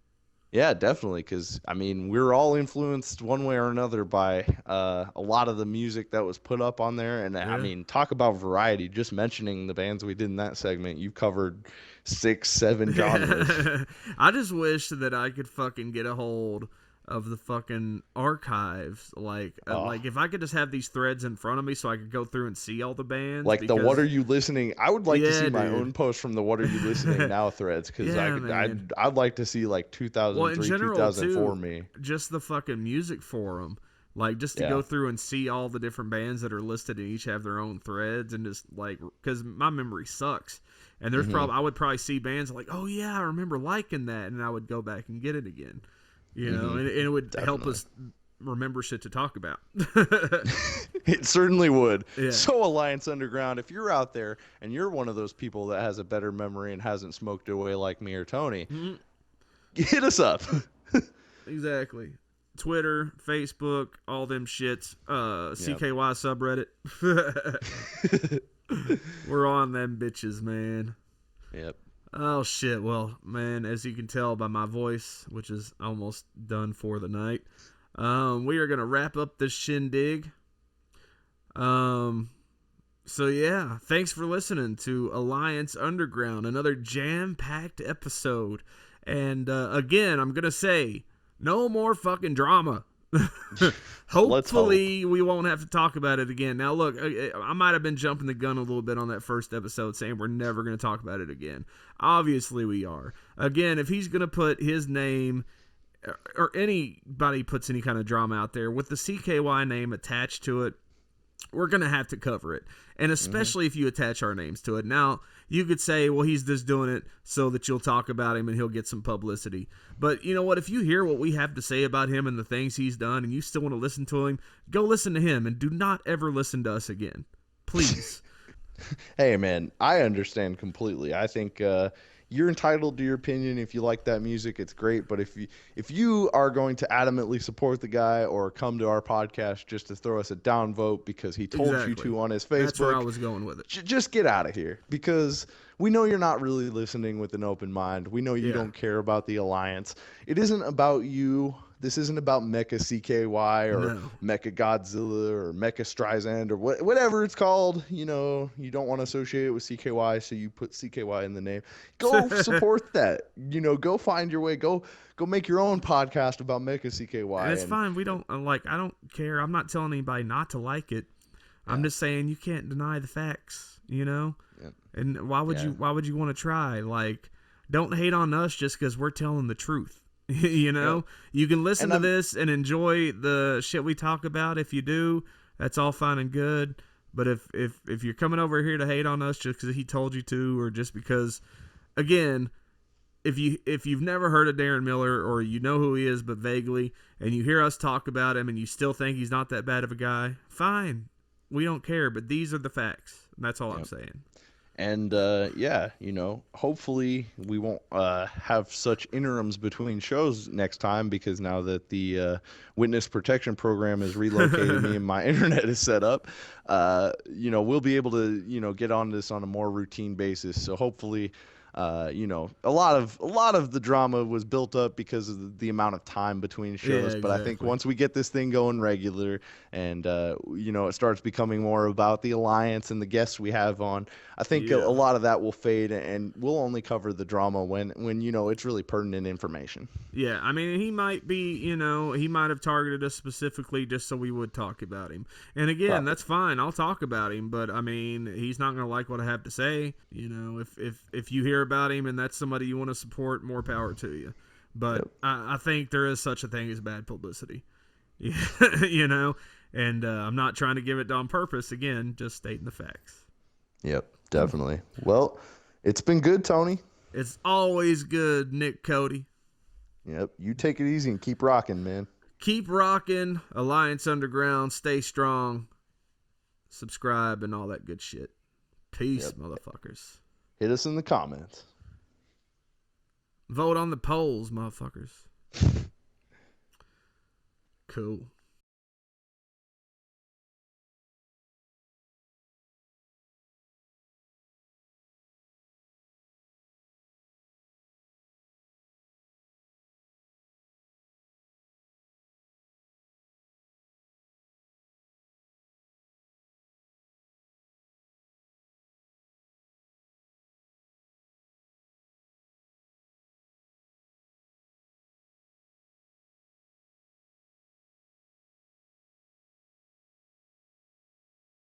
Yeah, definitely, because, I mean, we're all influenced one way or another by a lot of the music that was put up on there. And, I mean, talk about variety. Just mentioning the bands we did in that segment, you've covered 6, 7 genres. I just wish that I could fucking get a hold of the fucking archives. Like if I could just have these threads in front of me so I could go through and see all the bands. Like the What Are You Listening? I would like to see my own post from the What Are You Listening Now threads, because I'd like to see like 2003, 2004 too, me. Just the fucking music forum. Like, just to go through and see all the different bands that are listed and each have their own threads, and just like, because my memory sucks. And there's I would probably see bands like, oh yeah, I remember liking that, and I would go back and get it again. You know, and it would help us remember shit to talk about. It certainly would. Yeah. So, Alliance Underground, if you're out there and you're one of those people that has a better memory and hasn't smoked away like me or Tony, hit us up. Exactly. Twitter, Facebook, all them shits. CKY subreddit. We're on them bitches, man. Yep. Oh, shit. Well, man, as you can tell by my voice, which is almost done for the night, we are going to wrap up this shindig. So, yeah, thanks for listening to Alliance Underground, another jam-packed episode. And, again, I'm going to say, no more fucking drama. Hopefully we won't have to talk about it again. Now look, I might have been jumping the gun a little bit on that first episode saying we're never going to talk about it again. Obviously we are. Again, if he's going to put his name, or anybody puts any kind of drama out there with the CKY name attached to it, we're going to have to cover it. And especially if you attach our names to it. Now, you could say, well, he's just doing it so that you'll talk about him and he'll get some publicity. But you know what? If you hear what we have to say about him and the things he's done and you still want to listen to him, go listen to him and do not ever listen to us again. Please. Hey, man, I understand completely. I think you're entitled to your opinion. If you like that music, it's great. But if you are going to adamantly support the guy or come to our podcast just to throw us a downvote because he told you to on his Facebook, that's where I was going with it. Just get out of here, because we know you're not really listening with an open mind. We know you don't care about the Alliance. It isn't about you. This isn't about Mecha CKY or Mecha Godzilla or Mecha Streisand or whatever it's called. You know, you don't want to associate it with CKY, so you put CKY in the name. Go support that. You know, go find your way. Go make your own podcast about Mecha CKY. And it's fine. We don't I don't care. I'm not telling anybody not to like it. I'm just saying you can't deny the facts, you know? Yeah. And why would you want to try? Like, don't hate on us just because we're telling the truth. You know, you can listen to this and enjoy the shit we talk about. If you do, That's all fine and good. But if you're coming over here to hate on us just because he told you to, or just because, again, if you've never heard of Darren Mullar, or you know who he is but vaguely, and you hear us talk about him and you still think he's not that bad of a guy, fine. We don't care, but these are the facts. That's all I'm saying. And hopefully we won't have such interims between shows next time, because now that the witness protection program is relocated me and my internet is set up, we'll be able to get on this on a more routine basis. So hopefully, a lot of the drama was built up because of the amount of time between shows. But I think once we get this thing going regular, and it starts becoming more about the alliance and the guests we have on, I think a lot of that will fade, and we'll only cover the drama when it's really pertinent information. Yeah, I mean, he might be, he might have targeted us specifically just so we would talk about him. And again, that's fine. I'll talk about him, but I mean, he's not going to like what I have to say. If you hear about him and that's somebody you want to support, more power to you. But I think there is such a thing as bad publicity. And I'm not trying to give it on purpose. Again, just stating the facts. Yep, definitely. Well, it's been good, Tony. It's always good, Nick Cody. Yep, you take it easy and keep rocking, man. Keep rocking. Alliance Underground. Stay strong. Subscribe and all that good shit. Peace, motherfuckers. Hit us in the comments. Vote on the polls, motherfuckers. Cool.